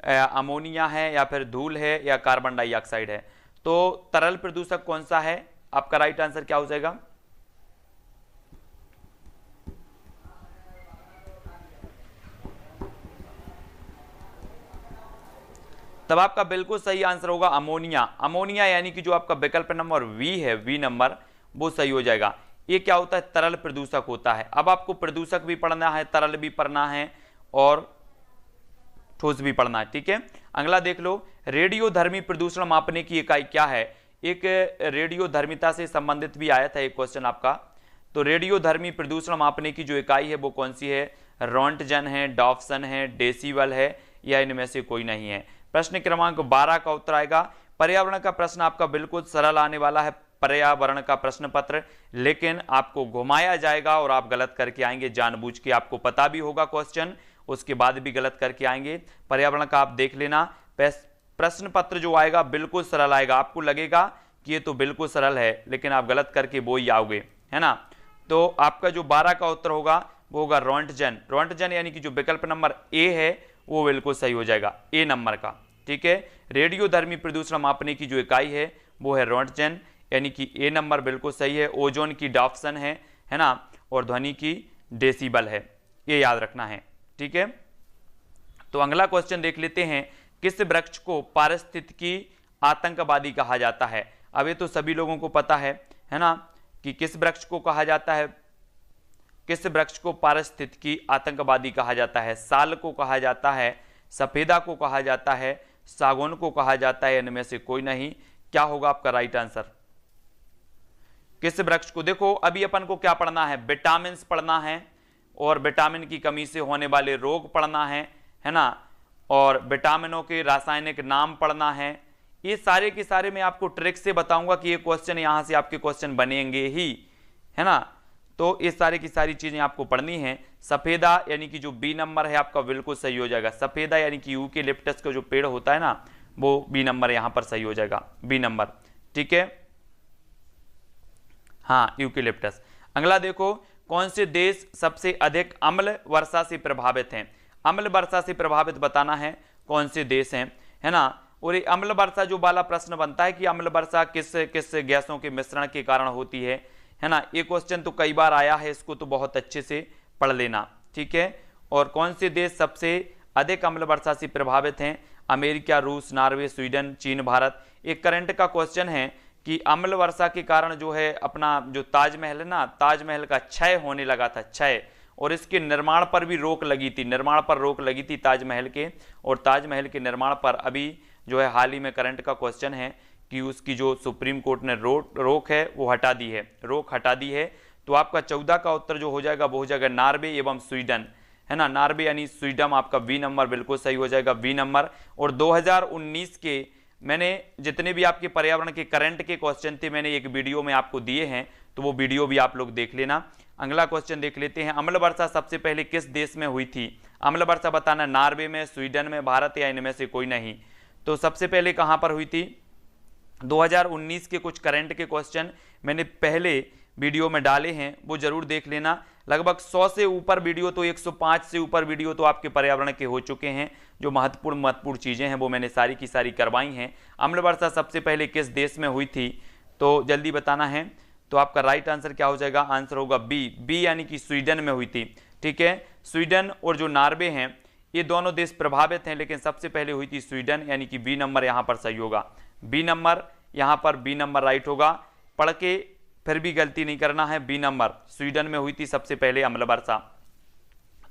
अमोनिया है या फिर धूल है या कार्बन डाइऑक्साइड है। तो तरल प्रदूषक कौन सा है, आपका राइट आंसर क्या हो जाएगा। तब आपका बिल्कुल सही आंसर होगा अमोनिया। अमोनिया यानी कि जो आपका विकल्प नंबर वी है, वी नंबर, वो सही हो जाएगा। ये क्या होता है, तरल प्रदूषक होता है। अब आपको प्रदूषक भी पढ़ना है, तरल भी पढ़ना है और ठोस भी पढ़ना है, ठीक है। अगला देख लो, रेडियोधर्मी प्रदूषण मापने की इकाई क्या है। एक रेडियोधर्मिता से संबंधित भी आया था एक क्वेश्चन आपका। तो रेडियोधर्मी प्रदूषण मापने की जो इकाई है वो कौन सी है। रोंटजन है, डॉप्सन है, डेसिबल है या इनमें से कोई नहीं है। प्रश्न क्रमांक 12 का उत्तर आएगा। पर्यावरण का प्रश्न आपका बिल्कुल सरल आने वाला है, पर्यावरण का प्रश्न पत्र, लेकिन आपको घुमाया जाएगा और आप गलत करके आएंगे जानबूझ के। आपको पता भी होगा क्वेश्चन, उसके बाद भी गलत करके आएंगे। पर्यावरण का आप देख लेना, प्रश्न पत्र जो आएगा बिल्कुल सरल आएगा। आपको लगेगा कि ये तो बिल्कुल सरल है, लेकिन आप गलत करके वो ही आओगे, है ना। तो आपका जो 12 का उत्तर होगा वो होगा रोंटजन। रोंटजन यानी कि जो विकल्प नंबर ए है वो बिल्कुल सही हो जाएगा, ए नंबर का, ठीक है। रेडियोधर्मी प्रदूषण मापने की जो इकाई है वो है रोंटजन, यानी कि ए नंबर बिल्कुल सही है। ओजोन की डॉप्सन है ना, और ध्वनि की डेसिबल है, ये याद रखना है, ठीक है। तो अगला क्वेश्चन देख लेते हैं, किस वृक्ष को पारिस्थितिकी आतंकवादी कहा जाता है। अब ये तो सभी लोगों को पता है ना, कि किस वृक्ष को कहा जाता है, किस वृक्ष को पारिस्थितिकी आतंकवादी कहा जाता है। साल को कहा जाता है, सफेदा को कहा जाता है, सागौन को कहा जाता है, इनमें से कोई नहीं। क्या होगा आपका राइट आंसर। किस वृक्ष को, देखो अभी अपन को क्या पढ़ना है, विटामिन पढ़ना है और विटामिन की कमी से होने वाले रोग पढ़ना है ना, और विटामिनों के रासायनिक नाम पढ़ना है। ये सारे के सारे मैं आपको ट्रिक से बताऊंगा कि ये क्वेश्चन यहां से आपके क्वेश्चन बनेंगे ही, है ना। तो ये सारी की सारी चीजें आपको पढ़नी है। सफेदा यानी कि जो बी नंबर है आपका बिल्कुल सही हो जाएगा। सफेदा यानी कि यूकेलिप्टस का जो पेड़ होता है ना, वो बी नंबर यहां पर सही हो जाएगा, बी नंबर, ठीक है। हाँ, यूकेलिप्टस। अगला देखो, कौन से देश सबसे अधिक अम्ल वर्षा से प्रभावित हैं। अम्ल वर्षा से प्रभावित बताना है कौन से देश हैं, है ना। और ये अम्ल वर्षा जो वाला प्रश्न बनता है कि अम्ल वर्षा किस किस गैसों के मिश्रण के कारण होती है ना। ये क्वेश्चन तो कई बार आया है, इसको तो बहुत अच्छे से पढ़ लेना, ठीक है। और कौन से देश सबसे अधिक अम्ल वर्षा से प्रभावित हैं। अमेरिका, रूस, नॉर्वे, स्वीडन, चीन, भारत। एक करंट का क्वेश्चन है कि अम्ल वर्षा के कारण जो है अपना जो ताजमहल है ना, ताजमहल का क्षय होने लगा था, क्षय, और इसके निर्माण पर भी रोक लगी थी, निर्माण पर रोक लगी थी ताजमहल के। और ताजमहल के निर्माण पर अभी जो है हाल ही में करंट का क्वेश्चन है कि उसकी जो सुप्रीम कोर्ट ने रोक है वो हटा दी है, रोक हटा दी है। तो आपका 14 का उत्तर जो हो जाएगा वो हो जाएगा नॉर्वे एवं स्वीडन, है ना। नॉर्वे यानी स्वीडन, आपका बी नंबर बिल्कुल सही हो जाएगा, बी नंबर। और 2019 के मैंने जितने भी आपके पर्यावरण के करंट के क्वेश्चन थे मैंने एक वीडियो में आपको दिए हैं, तो वो वीडियो भी आप लोग देख लेना। अगला क्वेश्चन देख लेते हैं, अम्ल वर्षा सबसे पहले किस देश में हुई थी। अम्ल वर्षा बताना, नॉर्वे में, स्वीडन में, भारत या इनमें से कोई नहीं। तो सबसे पहले कहां पर हुई थी। 2019 के कुछ करंट के क्वेश्चन मैंने पहले वीडियो में डाले हैं, वो जरूर देख लेना। लगभग 100 से ऊपर वीडियो, तो 105 से ऊपर वीडियो तो आपके पर्यावरण के हो चुके हैं। जो महत्वपूर्ण चीजें हैं वो मैंने सारी की सारी करवाई हैं। अम्ल वर्षा सबसे पहले किस देश में हुई थी, तो जल्दी बताना है। तो आपका राइट आंसर क्या हो जाएगा, आंसर होगा बी, बी यानी कि स्वीडन में हुई थी। ठीक है, स्वीडन और जो नॉर्वे हैं ये दोनों देश प्रभावित हैं, लेकिन सबसे पहले हुई थी स्वीडन, यानी कि बी नंबर यहाँ पर सही होगा। बी नंबर यहाँ पर, बी नंबर राइट होगा। पढ़ के फिर भी गलती नहीं करना है, बी नंबर स्वीडन में हुई थी सबसे पहले अम्ल वर्षा,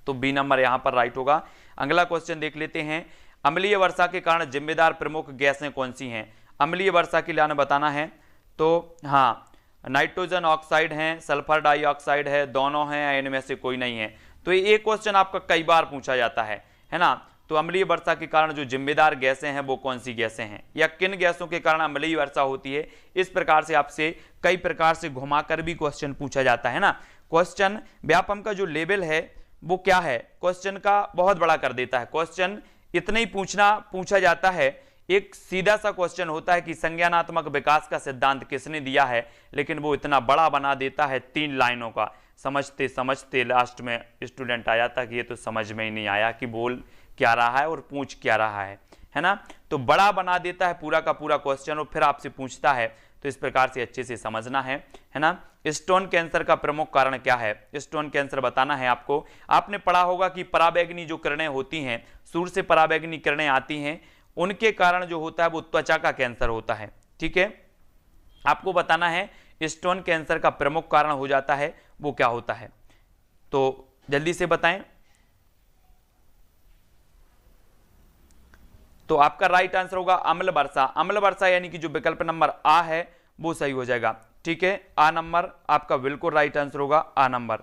तो बी नंबर यहाँ पर राइट होगा। अगला क्वेश्चन देख लेते हैं, अम्लीय वर्षा के कारण जिम्मेदार प्रमुख गैसें कौन सी हैं। अम्लीय वर्षा के लिए बताना है तो हाँ, नाइट्रोजन ऑक्साइड है, सल्फर डाइऑक्साइड है, दोनों हैं या इनमें से कोई नहीं है। तो ये क्वेश्चन आपका कई बार पूछा जाता है ना। तो अम्लीय वर्षा के कारण जो जिम्मेदार गैसें हैं वो कौन सी गैसें हैं, या किन गैसों के कारण अम्लीय वर्षा होती है, इस प्रकार से आपसे कई प्रकार से घुमाकर भी क्वेश्चन पूछा जाता है ना। क्वेश्चन व्यापम का जो लेवल है वो क्या है, क्वेश्चन का बहुत बड़ा कर देता है। क्वेश्चन इतना ही पूछा जाता है, एक सीधा सा क्वेश्चन होता है कि संज्ञानात्मक विकास का सिद्धांत किसने दिया है, लेकिन वो इतना बड़ा बना देता है 3 लाइनों का। समझते समझते लास्ट में स्टूडेंट आ जाता कि ये तो समझ में ही नहीं आया कि बोल क्या रहा है और पूछ क्या रहा है ना। तो बड़ा बना देता है पूरा का पूरा क्वेश्चन और फिर आपसे पूछता है, तो इस प्रकार से अच्छे से समझना है ना। स्टोन कैंसर का प्रमुख कारण क्या है, स्टोन कैंसर बताना है आपको। आपने पढ़ा होगा कि पराबैंगनी जो किरणें होती हैं, सूर्य से पराबैंगनी किरणें आती हैं, उनके कारण जो होता है वो त्वचा का कैंसर होता है। ठीक है, आपको बताना है स्टोन कैंसर का प्रमुख कारण हो जाता है वो क्या होता है, तो जल्दी से बताएं। तो आपका राइट आंसर होगा अम्ल वर्षा। अम्ल वर्षा यानी कि जो विकल्प नंबर आ है वो सही हो जाएगा। ठीक है, आ नंबर आपका बिल्कुल राइट आंसर होगा, आ नंबर।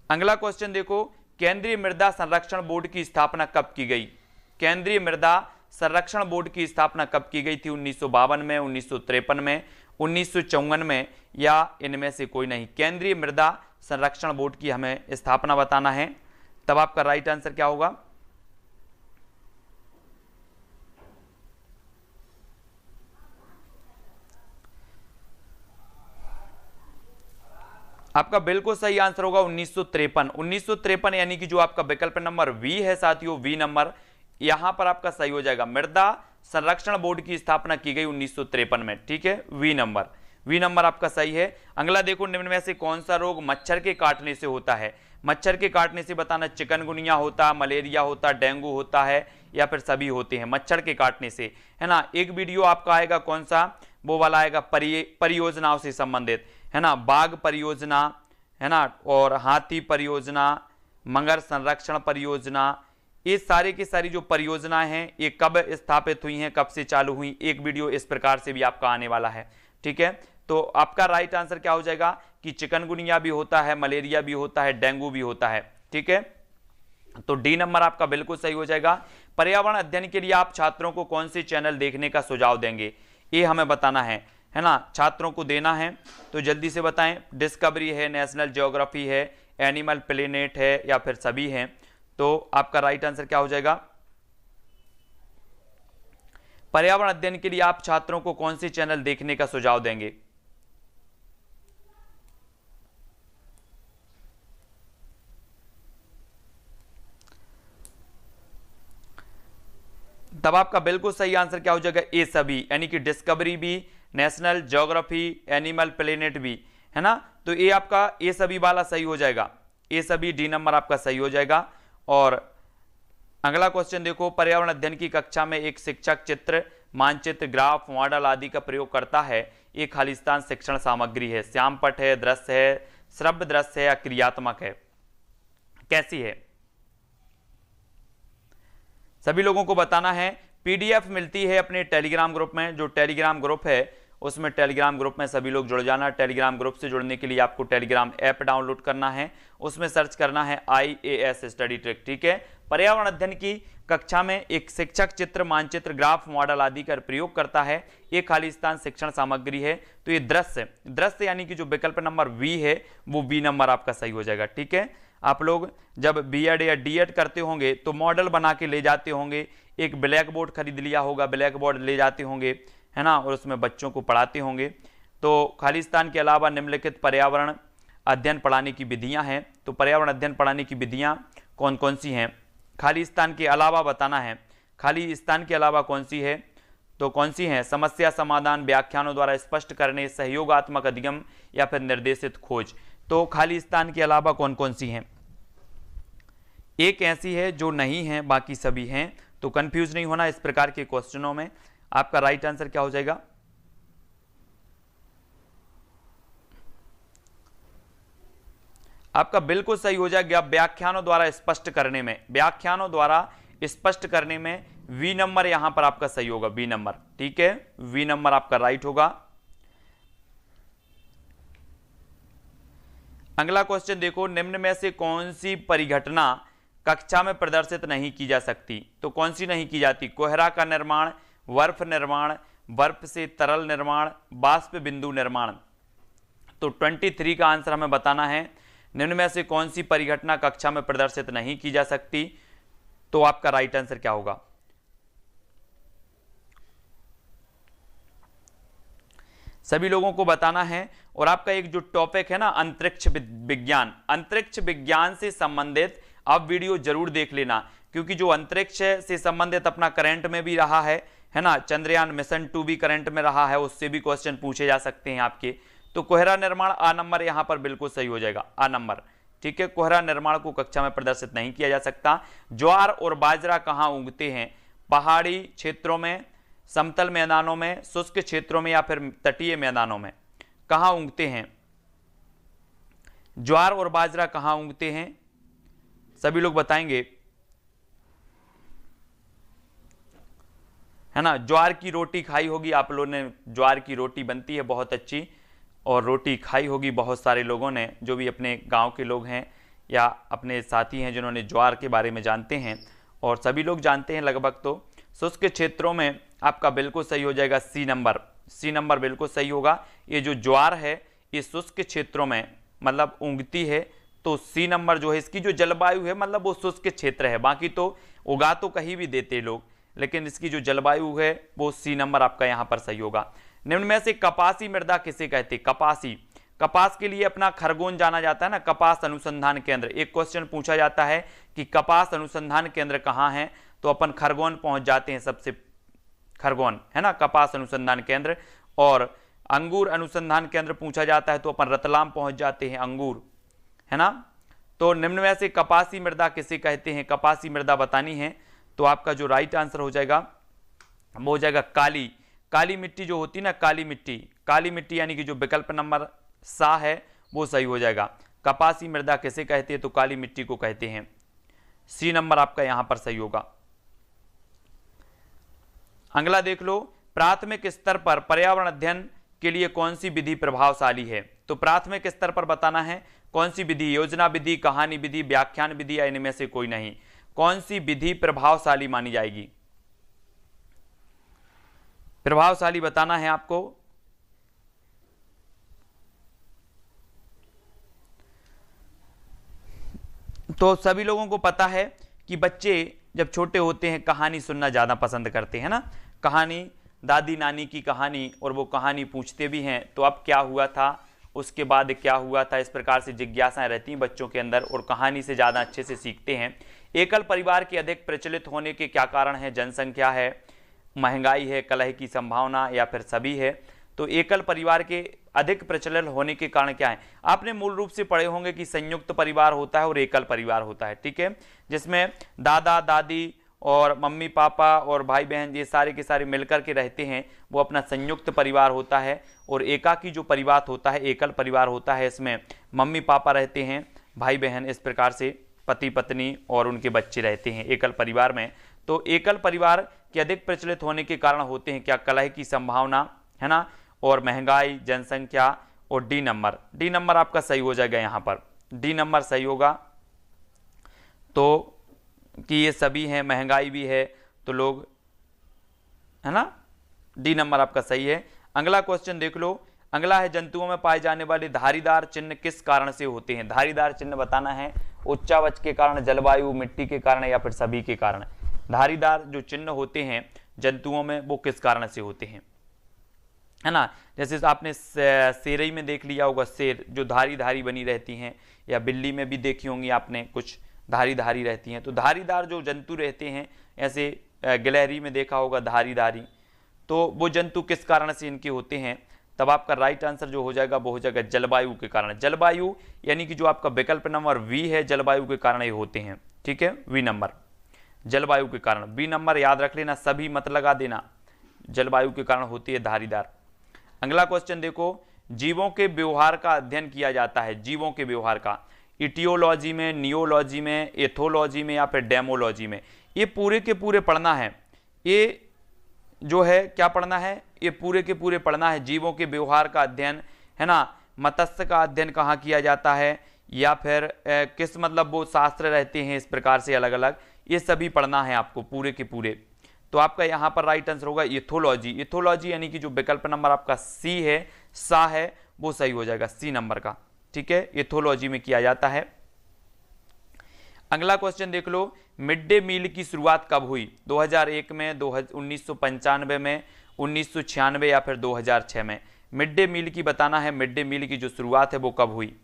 अगला क्वेश्चन देखो, केंद्रीय मृदा संरक्षण बोर्ड की स्थापना कब की गई। केंद्रीय मृदा संरक्षण बोर्ड की स्थापना कब की गई थी, 1952 में, 1953 में, 1954 में, या इनमें से कोई नहीं। केंद्रीय मृदा संरक्षण बोर्ड की हमें स्थापना बताना है, तब आपका राइट आंसर क्या होगा। आपका बिल्कुल सही आंसर होगा 1953। 1953 यानी कि जो आपका विकल्प नंबर वी है साथियों, वी नंबर यहां पर आपका सही हो जाएगा। मृदा संरक्षण बोर्ड की स्थापना की गई 1953 में। ठीक है, वी नंबर, वी नंबर आपका सही है। अगला देखो, निम्न में से कौन सा रोग मच्छर के काटने से होता है। मच्छर के काटने से बताना, चिकनगुनिया होता, मलेरिया होता, डेंगू होता है, या फिर सभी होते हैं मच्छर के काटने से, है ना। एक वीडियो आपका आएगा कौन सा, वो वाला आएगा परियोजनाओं से संबंधित, है ना, बाघ परियोजना, है ना, और हाथी परियोजना, मगर संरक्षण परियोजना, ये सारे की सारी जो परियोजनाएं हैं ये कब स्थापित हुई हैं, कब से चालू हुई, एक वीडियो इस प्रकार से भी आपका आने वाला है। ठीक है, तो आपका राइट आंसर क्या हो जाएगा कि चिकनगुनिया भी होता है, मलेरिया भी होता है, डेंगू भी होता है। ठीक है, तो डी नंबर आपका बिल्कुल सही हो जाएगा। पर्यावरण अध्ययन के लिए आप छात्रों को कौन से चैनल देखने का सुझाव देंगे, ये हमें बताना है ना, छात्रों को देना है, तो जल्दी से बताएं। डिस्कवरी है, नेशनल ज्योग्राफी है, एनिमल प्लेनेट है, या फिर सभी हैं, तो आपका राइट आंसर क्या हो जाएगा। पर्यावरण अध्ययन के लिए आप छात्रों को कौन से चैनल देखने का सुझाव देंगे। तब आपका बिल्कुल सही आंसर क्या हो जाएगा, ए सभी, यानी कि डिस्कवरी भी, नेशनल ज्योग्राफी, एनिमल प्लेनेट भी, है ना। तो ये आपका ए सभी वाला सही हो जाएगा, ए सभी, डी नंबर आपका सही हो जाएगा। और अगला क्वेश्चन देखो, पर्यावरण अध्ययन की कक्षा में एक शिक्षक चित्र, मानचित्र, ग्राफ, मॉडल आदि का प्रयोग करता है, ये खालिस्तान शिक्षण सामग्री है। श्यामपट है, दृश्य है, श्रव्य दृश्य है, या क्रियात्मक है, कैसी है, सभी लोगों को बताना है। पीडीएफ मिलती है अपने टेलीग्राम ग्रुप में, जो टेलीग्राम ग्रुप है उसमें टेलीग्राम ग्रुप में सभी लोग जुड़ जाना। टेलीग्राम ग्रुप से जुड़ने के लिए आपको टेलीग्राम ऐप डाउनलोड करना है, उसमें सर्च करना है IAS स्टडी ट्रिक। ठीक है, पर्यावरण अध्ययन की कक्षा में एक शिक्षक चित्र, मानचित्र, ग्राफ, मॉडल आदि का प्रयोग करता है, ये खालिस्तान शिक्षण सामग्री है। तो ये दृश्य यानी कि जो विकल्प नंबर वी है वो बी नंबर आपका सही हो जाएगा। ठीक है, आप लोग जब बीएड या डीएड करते होंगे तो मॉडल बना के ले जाते होंगे, एक ब्लैक बोर्ड खरीद लिया होगा, ब्लैक बोर्ड ले जाते होंगे, है ना, और उसमें बच्चों को पढ़ाते होंगे। तो खालिस्तान के अलावा निम्नलिखित पर्यावरण अध्ययन पढ़ाने की विधियां हैं, तो पर्यावरण अध्ययन पढ़ाने की विधियां कौन कौन सी हैं, खालिस्तान के अलावा बताना है, खालिस्तान के अलावा कौन सी है। तो कौन सी हैं? समस्या समाधान, व्याख्यानों द्वारा स्पष्ट करने, सहयोगात्मक अधिगम या फिर निर्देशित खोज। तो खाली स्थान के अलावा कौन कौन सी हैं? एक ऐसी है जो नहीं है, बाकी सभी हैं। तो कंफ्यूज नहीं होना इस प्रकार के क्वेश्चनों में। आपका राइट आंसर क्या हो जाएगा? आपका बिल्कुल सही हो जाएगा व्याख्यानों द्वारा स्पष्ट करने में। व्याख्यानों द्वारा स्पष्ट करने में वी नंबर यहां पर आपका सही होगा, बी नंबर। ठीक है, वी नंबर आपका राइट होगा। अगला क्वेश्चन देखो, निम्न में से कौन सी परिघटना कक्षा में प्रदर्शित नहीं की जा सकती? तो कौन सी नहीं की जाती? कोहरा का निर्माण, बर्फ निर्माण, बर्फ से तरल निर्माण, बाष्प बिंदु निर्माण। तो 23 का आंसर हमें बताना है। निम्न में से कौन सी परिघटना कक्षा में प्रदर्शित नहीं की जा सकती? तो आपका राइट आंसर क्या होगा? सभी लोगों को बताना है। और आपका एक जो टॉपिक है ना, अंतरिक्ष विज्ञान, अंतरिक्ष विज्ञान से संबंधित आप वीडियो जरूर देख लेना, क्योंकि जो अंतरिक्ष से संबंधित अपना करंट में भी रहा है ना, चंद्रयान मिशन 2 भी करंट में रहा है, उससे भी क्वेश्चन पूछे जा सकते हैं आपके। तो कोहरा निर्माण आ नंबर यहां पर बिल्कुल सही हो जाएगा, आ नंबर। ठीक है, कोहरा निर्माण को कक्षा में प्रदर्शित नहीं किया जा सकता। ज्वार और बाजरा कहां उगते हैं? पहाड़ी क्षेत्रों में, समतल मैदानों में, शुष्क क्षेत्रों में या फिर तटीय मैदानों में? कहां उगते हैं ज्वार और बाजरा? कहां उगते हैं? सभी लोग बताएंगे, है ना। ज्वार की रोटी खाई होगी आप लोगों ने, ज्वार की रोटी बनती है बहुत अच्छी, और रोटी खाई होगी बहुत सारे लोगों ने, जो भी अपने गांव के लोग हैं या अपने साथी हैं जिन्होंने ज्वार के बारे में जानते हैं, और सभी लोग जानते हैं लगभग। तो शुष्क क्षेत्रों में आपका बिल्कुल सही हो जाएगा सी नंबर, सी नंबर बिल्कुल सही होगा। ये जो ज्वार है ये शुष्क क्षेत्रों में मतलब उगती है, तो सी नंबर जो है, इसकी जो जलवायु है मतलब वो शुष्क क्षेत्र है। बाकी तो उगा तो कहीं भी देते लोग, लेकिन इसकी जो जलवायु है वो सी नंबर आपका यहाँ पर सही होगा। निम्न में से कपासी मृदा किसे कहते? कपासी, कपास के लिए अपना खरगोन जाना जाता है ना, कपास अनुसंधान केंद्र। एक क्वेश्चन पूछा जाता है कि कपास अनुसंधान केंद्र कहाँ है, तो अपन खरगोन पहुंच जाते हैं सबसे, खरगोन है ना कपास अनुसंधान केंद्र। और अंगूर अनुसंधान केंद्र पूछा जाता है तो अपन रतलाम पहुंच जाते हैं, अंगूर, है ना। तो निम्न में से कपासी मृदा किसे कहते हैं? कपासी मृदा बतानी है। तो आपका जो राइट आंसर हो जाएगा वो हो जाएगा काली, काली मिट्टी जो होती है ना, काली मिट्टी, काली मिट्टी यानी कि जो विकल्प नंबर सा है वो सही हो जाएगा। कपासी मृदा किसे कहते हैं? तो काली मिट्टी को कहते हैं। सी नंबर आपका यहां पर सही होगा। अगला देख लो, प्राथमिक स्तर पर पर्यावरण अध्ययन के लिए कौन सी विधि प्रभावशाली है? तो प्राथमिक स्तर पर बताना है कौन सी विधि, योजना विधि, कहानी विधि, व्याख्यान विधि या इनमें से कोई नहीं। कौन सी विधि प्रभावशाली मानी जाएगी? प्रभावशाली बताना है आपको। तो सभी लोगों को पता है कि बच्चे जब छोटे होते हैं कहानी सुनना ज्यादा पसंद करते हैं ना, कहानी, दादी नानी की कहानी, और वो कहानी पूछते भी हैं, तो अब क्या हुआ था, उसके बाद क्या हुआ था, इस प्रकार से जिज्ञासाएं रहती हैं बच्चों के अंदर, और कहानी से ज़्यादा अच्छे से सीखते हैं। एकल परिवार के अधिक प्रचलित होने के क्या कारण है? जनसंख्या है, महंगाई है, कलह की संभावना, या फिर सभी है। तो एकल परिवार के अधिक प्रचलन होने के कारण क्या है? आपने मूल रूप से पढ़े होंगे कि संयुक्त परिवार होता है और एकल परिवार होता है, ठीक है, जिसमें दादा दादी और मम्मी पापा और भाई बहन ये सारे के सारे मिलकर के रहते हैं, वो अपना संयुक्त परिवार होता है। और एकाकी जो परिवार होता है, एकल परिवार होता है, इसमें मम्मी पापा रहते हैं, भाई बहन, इस प्रकार से पति पत्नी और उनके बच्चे रहते हैं एकल परिवार में। तो एकल परिवार के अधिक प्रचलित होने के कारण होते हैं क्या? कलह की संभावना, है ना, और महंगाई, जनसंख्या, और डी नंबर, डी नंबर आपका सही हो जाएगा यहाँ पर, डी नंबर सही होगा। तो कि ये सभी हैं, महंगाई भी है, तो लोग, है ना, डी नंबर आपका सही है। अगला क्वेश्चन देख लो, अगला है जंतुओं में पाए जाने वाले धारीदार चिन्ह किस कारण से होते हैं? धारीदार चिन्ह बताना है, उच्चावच के कारण, जलवायु, मिट्टी के कारण, या फिर सभी के कारण। धारीदार जो चिन्ह होते हैं जंतुओं में वो किस कारण से होते हैं, है ना। जैसे आपने शेरई में देख लिया होगा, शेर जो धारी धारी बनी रहती हैं, या बिल्ली में भी देखी होंगी आपने, कुछ धारी धारी रहती हैं। तो धारीदार जो जंतु रहते हैं, ऐसे गिलहरी में देखा होगा धारी धारी, तो वो जंतु किस कारण से इनके होते हैं, तब आपका राइट आंसर जो हो जाएगा वो हो जाएगा जलवायु के कारण। जलवायु यानी कि जो आपका विकल्प नंबर वी है, जलवायु के कारण ये होते हैं। ठीक है, वी नंबर जलवायु के कारण। बी नंबर याद रख लेना, सभी मत लगा देना, जलवायु के कारण होती है धारीदार। अगला क्वेश्चन देखो, जीवों के व्यवहार का अध्ययन किया जाता है, जीवों के व्यवहार का, इटियोलॉजी में, नियोलॉजी में, एथोलॉजी में या फिर डेमोलॉजी में। ये पूरे के पूरे पढ़ना है, ये जो है क्या पढ़ना है, ये पूरे के पूरे पढ़ना है। जीवों के व्यवहार का अध्ययन, है ना, मत्स्य का अध्ययन कहाँ किया जाता है, या फिर किस मतलब वो शास्त्र रहते हैं इस प्रकार से अलग अलग, ये सभी पढ़ना है आपको पूरे के पूरे। तो आपका यहाँ पर राइट आंसर होगा इथोलॉजी। इथोलॉजी यानी कि जो विकल्प नंबर आपका सी है, सा है, वो सही हो जाएगा सी नंबर का। ठीक है, इथोलॉजी में किया जाता है। अगला क्वेश्चन देख लो, मिड डे मील की शुरुआत कब हुई, 2001 में, 1995 में, 1996 या फिर 2006 में। मिड डे मील की बताना है, मिड डे मील की जो शुरुआत है वो कब हुई।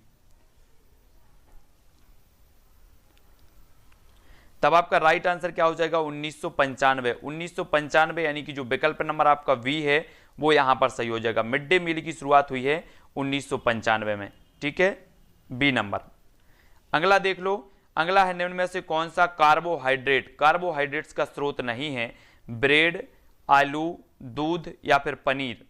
तब आपका राइट आंसर क्या हो जाएगा 1995। 1995 यानी कि जो विकल्प नंबर आपका वी है वो यहां पर सही हो जाएगा। मिड डे मील की शुरुआत हुई है 1995 में। ठीक है, बी नंबर। अगला देख लो, अगला है निम्न में से कौन सा कार्बोहाइड्रेट, कार्बोहाइड्रेट्स का स्रोत नहीं है, ब्रेड, आलू, दूध या फिर पनीर।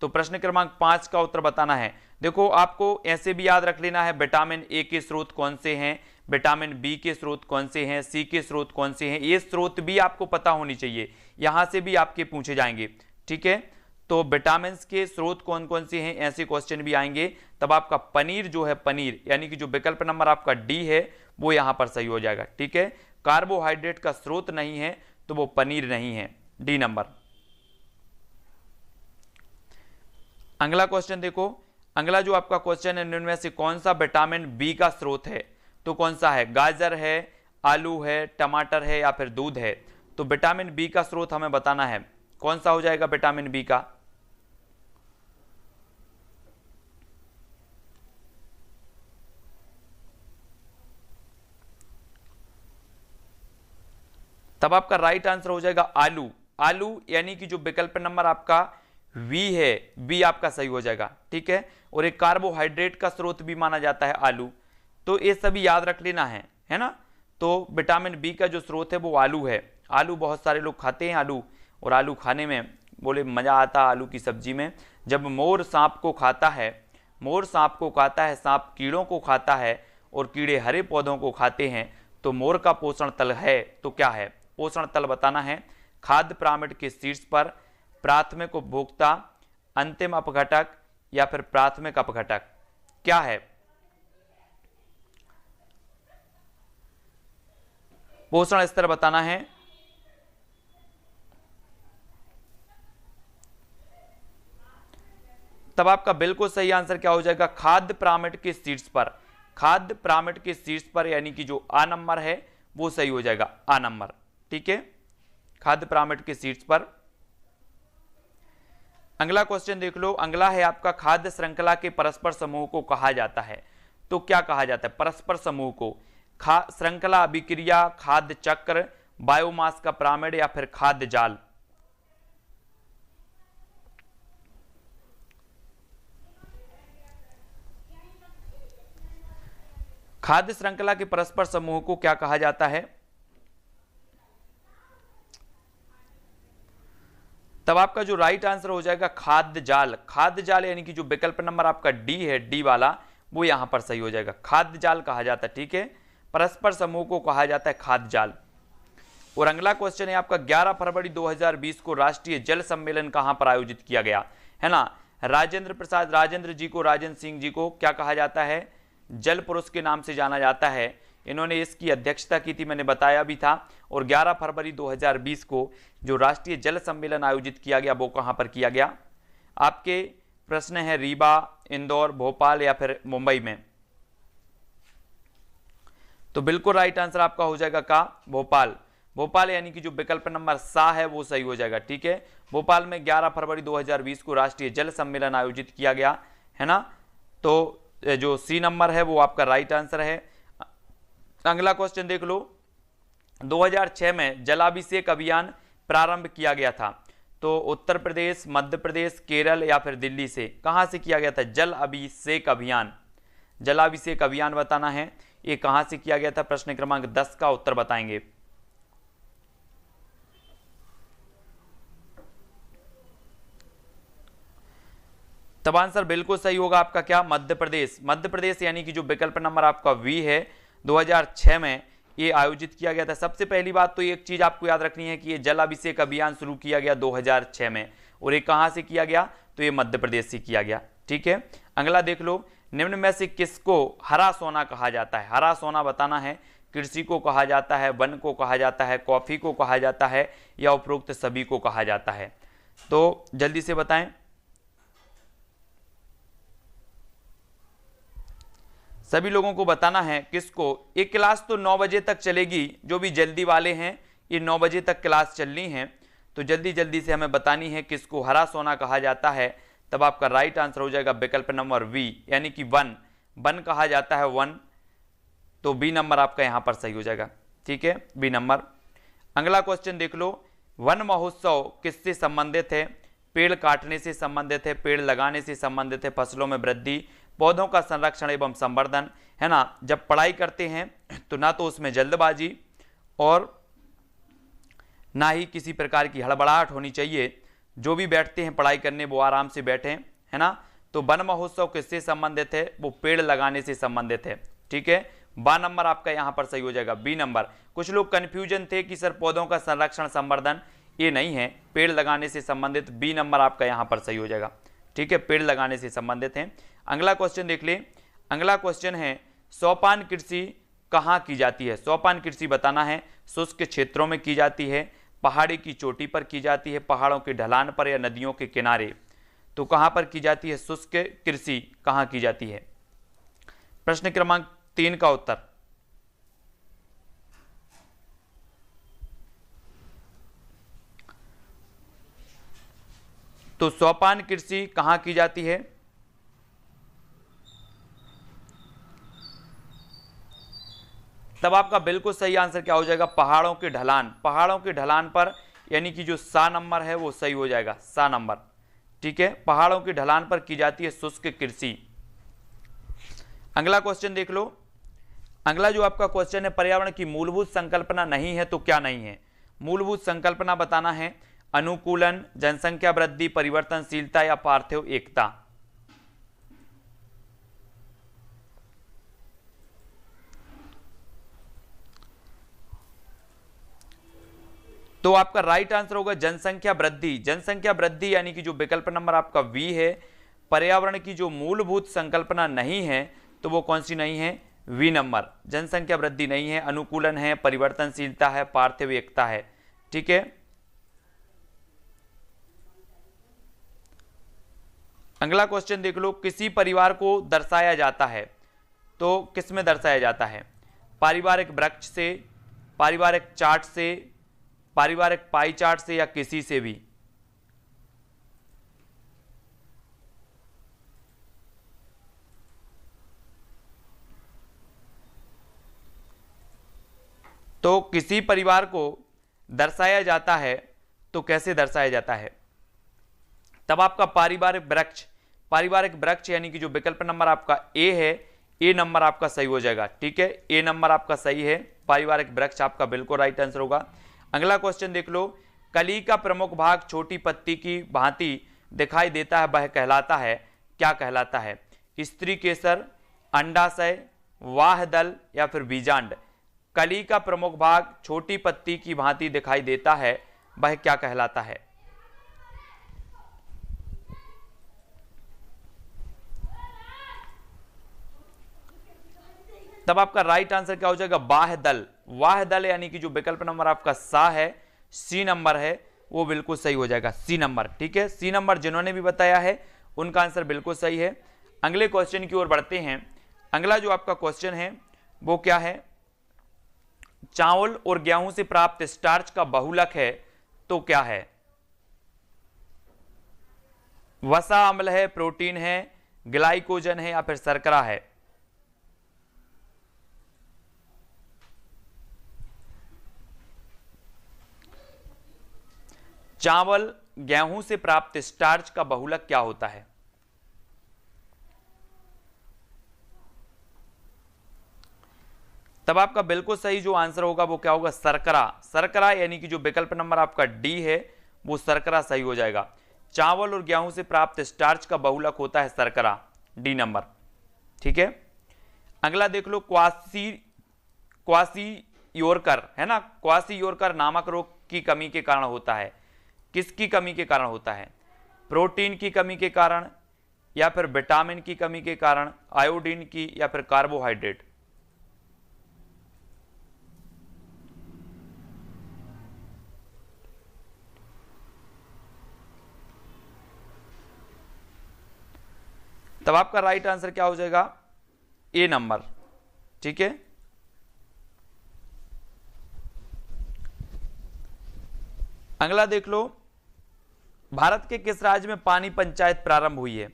तो प्रश्न क्रमांक 5 का उत्तर बताना है। देखो आपको ऐसे भी याद रख लेना है, विटामिन ए के स्रोत कौन से हैं, विटामिन बी के स्रोत कौन से हैं, सी के स्रोत कौन से हैं, ये स्रोत भी आपको पता होनी चाहिए, यहां से भी आपके पूछे जाएंगे। ठीक है, तो विटामिन के स्रोत कौन कौन से हैं, ऐसे क्वेश्चन भी आएंगे। तब आपका पनीर जो है, पनीर यानी कि जो विकल्प नंबर आपका डी है वो यहां पर सही हो जाएगा। ठीक है, कार्बोहाइड्रेट का स्रोत नहीं है तो वो पनीर नहीं है, डी नंबर। अगला क्वेश्चन देखो, अगला जो आपका क्वेश्चन है, इनमें से कौन सा विटामिन बी का स्रोत है, तो कौन सा है, गाजर है, आलू है, टमाटर है या फिर दूध है। तो विटामिन बी का स्रोत हमें बताना है, कौन सा हो जाएगा विटामिन बी का। तब आपका राइट आंसर हो जाएगा आलू। आलू यानी कि जो विकल्प नंबर आपका वी है, बी आपका सही हो जाएगा। ठीक है, और एक कार्बोहाइड्रेट का स्रोत भी माना जाता है आलू। तो ये सभी याद रख लेना है ना। तो विटामिन बी का जो स्रोत है वो आलू है। आलू बहुत सारे लोग खाते हैं आलू, और आलू खाने में बोले मजा आता है आलू की सब्जी में। जब मोर सांप को खाता है, मोर सांप को खाता है, सांप कीड़ों को खाता है और कीड़े हरे पौधों को खाते हैं, तो मोर का पोषण तल है तो क्या है, पोषण तल बताना है। खाद्य पिरामिड के शीर्ष पर, प्राथमिक उपभोक्ता, अंतिम अपघटक या फिर प्राथमिक अपघटक, क्या है पोषण स्तर बताना है। तब आपका बिल्कुल सही आंसर क्या हो जाएगा, खाद्य पिरामिड के शीर्ष पर। खाद्य पिरामिड के शीर्ष पर यानी कि जो आ नंबर है वो सही हो जाएगा, आ नंबर। ठीक है, खाद्य पिरामिड के शीर्ष पर। अगला क्वेश्चन देख लो, अगला है आपका खाद्य श्रृंखला के परस्पर समूह को कहा जाता है। तो क्या कहा जाता है परस्पर समूह को, श्रृंखला अभिक्रिया, खाद्य चक्र, बायोमास का पिरामिड या फिर खाद्य जाल। खाद्य श्रृंखला के परस्पर समूह को क्या कहा जाता है। तब आपका जो राइट आंसर हो जाएगा खाद्य जाल। खाद्य जाल यानी कि जो विकल्प नंबर आपका डी है, डी वाला, वो यहां पर सही हो जाएगा, खाद्य जाल कहा जाता है। ठीक है, परस्पर समूह को कहा जाता है खाद्य जाल। और अगला क्वेश्चन है आपका 11 फरवरी 2020 को राष्ट्रीय जल सम्मेलन कहां पर आयोजित किया गया, है ना। राजेंद्र प्रसाद राजेंद्र जी को, राजेंद्र सिंह जी को क्या कहा जाता है, जल पुरुष के नाम से जाना जाता है। इन्होंने इसकी अध्यक्षता की थी, मैंने बताया भी था। और 11 फरवरी 2020 को जो राष्ट्रीय जल सम्मेलन आयोजित किया गया वो कहां पर किया गया। आपके प्रश्न है रीवा, इंदौर, भोपाल या फिर मुंबई में। तो बिल्कुल राइट आंसर आपका हो जाएगा का भोपाल। भोपाल यानी कि जो विकल्प नंबर सा है वो सही हो जाएगा। ठीक है, भोपाल में 11 फरवरी 2020 को राष्ट्रीय जल सम्मेलन आयोजित किया गया, है ना। तो जो सी नंबर है वो आपका राइट आंसर है। अगला क्वेश्चन देख लो, 2006 में जलाभिषेक अभियान प्रारंभ किया गया था। तो उत्तर प्रदेश, मध्य प्रदेश, केरल या फिर दिल्ली से कहां से किया गया था जल अभिषेक अभियान? जलाभिषेक अभियान बताना है, ये कहां से किया गया था? प्रश्न क्रमांक 10 का उत्तर बताएंगे। तब आंसर बिल्कुल सही होगा आपका क्या? मध्य प्रदेश। मध्य प्रदेश यानी कि जो विकल्प नंबर आपका वी है, 2006 में ये आयोजित किया गया था। सबसे पहली बात तो एक चीज आपको याद रखनी है कि ये जल अभिषेक अभियान शुरू किया गया 2006 में, और ये कहां से किया गया? तो ये मध्य प्रदेश से किया गया। ठीक है, अगला देख लो, निम्न में से किसको हरा सोना कहा जाता है? हरा सोना बताना है, कृषि को कहा जाता है, वन को कहा जाता है, कॉफी को कहा जाता है, या उपरोक्त सभी को कहा जाता है? तो जल्दी से बताएं। सभी लोगों को बताना है किसको। एक क्लास तो 9 बजे तक चलेगी, जो भी जल्दी वाले हैं ये 9 बजे तक क्लास चलनी है, तो जल्दी जल्दी से हमें बतानी है किसको हरा सोना कहा जाता है। तब आपका राइट आंसर हो जाएगा विकल्प नंबर वी, यानी कि वन। वन कहा जाता है, वन। तो बी नंबर आपका यहां पर सही हो जाएगा। ठीक है, बी नंबर। अगला क्वेश्चन देख लो, वन महोत्सव किससे संबंधित है? पेड़ काटने से संबंधित है, पेड़ लगाने से संबंधित है, फसलों में वृद्धि, पौधों का संरक्षण एवं संवर्धन, है ना। जब पढ़ाई करते हैं तो ना तो उसमें जल्दबाजी और ना ही किसी प्रकार की हड़बड़ाहट होनी चाहिए। जो भी बैठते हैं पढ़ाई करने वो आराम से बैठें, है ना। तो वन महोत्सव किससे संबंधित है? वो पेड़ लगाने से संबंधित है। ठीक है, बा नंबर आपका यहां पर सही हो जाएगा, बी नंबर। कुछ लोग कंफ्यूजन थे कि सर पौधों का संरक्षण संवर्धन, ये नहीं है, पेड़ लगाने से संबंधित। बी नंबर आपका यहां पर सही हो जाएगा। ठीक है, पेड़ लगाने से संबंधित है। अगला क्वेश्चन देख ले। अगला क्वेश्चन है, सोपान कृषि कहां की जाती है? सोपान कृषि बताना है, शुष्क क्षेत्रों में की जाती है, पहाड़ी की चोटी पर की जाती है, पहाड़ों की ढलान पर, या नदियों के किनारे? तो कहां पर की जाती है शुष्क कृषि, कहां की जाती है? प्रश्न क्रमांक 3 का उत्तर। तो सोपान कृषि कहां की जाती है? तब आपका बिल्कुल सही आंसर क्या हो जाएगा? पहाड़ों के ढलान। पहाड़ों के ढलान पर, यानी कि जो सा नंबर है वो सही हो जाएगा, सा नंबर। ठीक है, पहाड़ों की ढलान पर की जाती है शुष्क कृषि। अगला क्वेश्चन देख लो। अगला जो आपका क्वेश्चन है, पर्यावरण की मूलभूत संकल्पना नहीं है तो क्या नहीं है? मूलभूत संकल्पना बताना है, अनुकूलन, जनसंख्या वृद्धि, परिवर्तनशीलता, या पार्थिव एकता? तो आपका राइट आंसर होगा जनसंख्या वृद्धि। जनसंख्या वृद्धि यानी कि जो विकल्प नंबर आपका वी है, पर्यावरण की जो मूलभूत संकल्पना नहीं है तो वो कौन सी नहीं है? V number. जनसंख्या वृद्धि नहीं है, अनुकूलन है, परिवर्तनशीलता है, पार्थिव एकता है। ठीक है, अगला क्वेश्चन देख लो, किसी परिवार को दर्शाया जाता है तो किस में दर्शाया जाता है? पारिवारिक वृक्ष से, पारिवारिक चार्ट से, पारिवारिक पाई चार्ट से, या किसी से भी? तो किसी परिवार को दर्शाया जाता है तो कैसे दर्शाया जाता है? तब आपका पारिवारिक वृक्ष, पारिवारिक वृक्ष यानी कि जो विकल्प नंबर आपका ए है, ए नंबर आपका सही हो जाएगा। ठीक है, ए नंबर आपका सही है, पारिवारिक वृक्ष आपका बिल्कुल राइट आंसर होगा। अगला क्वेश्चन देख लो, कली का प्रमुख भाग छोटी पत्ती की भांति दिखाई देता है, वह कहलाता है, क्या कहलाता है? स्त्री केसर, अंडाशय, वाह दल, या फिर बीजांड? कली का प्रमुख भाग छोटी पत्ती की भांति दिखाई देता है, वह क्या कहलाता है? तब आपका राइट आंसर क्या हो जाएगा? वाह दल। वाह दल यानी कि जो विकल्प नंबर आपका सा है, सी नंबर है, वो बिल्कुल सही हो जाएगा, सी नंबर। ठीक है, सी नंबर जिन्होंने भी बताया है उनका आंसर बिल्कुल सही है। अगले क्वेश्चन की ओर बढ़ते हैं। अगला जो आपका क्वेश्चन है वो क्या है? चावल और गेहूं से प्राप्त स्टार्च का बहुलक है तो क्या है? वसा अम्ल है, प्रोटीन है, ग्लाइकोजन है, या फिर शर्करा है? चावल, गेहूं से प्राप्त स्टार्च का बहुलक क्या होता है? तब आपका बिल्कुल सही जो आंसर होगा वो क्या होगा? शर्करा। शर्करा यानी कि जो विकल्प नंबर आपका डी है वो शर्करा सही हो जाएगा। चावल और गेहूं से प्राप्त स्टार्च का बहुलक होता है शर्करा, डी नंबर। ठीक है, अगला देख लो, क्वासियोरकर है ना, क्वासियोरकर नामक रोग की कमी के कारण होता है। किसकी कमी के कारण होता है? प्रोटीन की कमी के कारण, या फिर विटामिन की कमी के कारण, आयोडीन की, या फिर कार्बोहाइड्रेट? तब आपका राइट आंसर क्या हो जाएगा? ए नंबर। ठीक है, अगला देख लो, भारत के किस राज्य में पानी पंचायत प्रारंभ हुई है?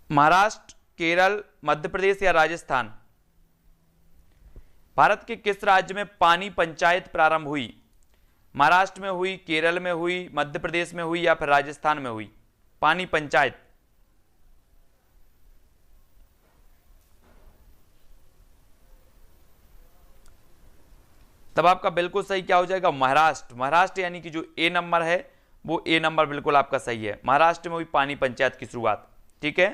महाराष्ट्र, केरल, मध्य प्रदेश या राजस्थान? भारत के किस राज्य में पानी पंचायत प्रारंभ हुई? महाराष्ट्र में हुई, केरल में हुई, मध्य प्रदेश में हुई, या फिर राजस्थान में हुई पानी पंचायत? तब आपका बिल्कुल सही क्या हो जाएगा? महाराष्ट्र। महाराष्ट्र यानी कि जो ए नंबर है वो ए नंबर बिल्कुल आपका सही है। महाराष्ट्र में हुई पानी पंचायत की शुरुआत। ठीक है,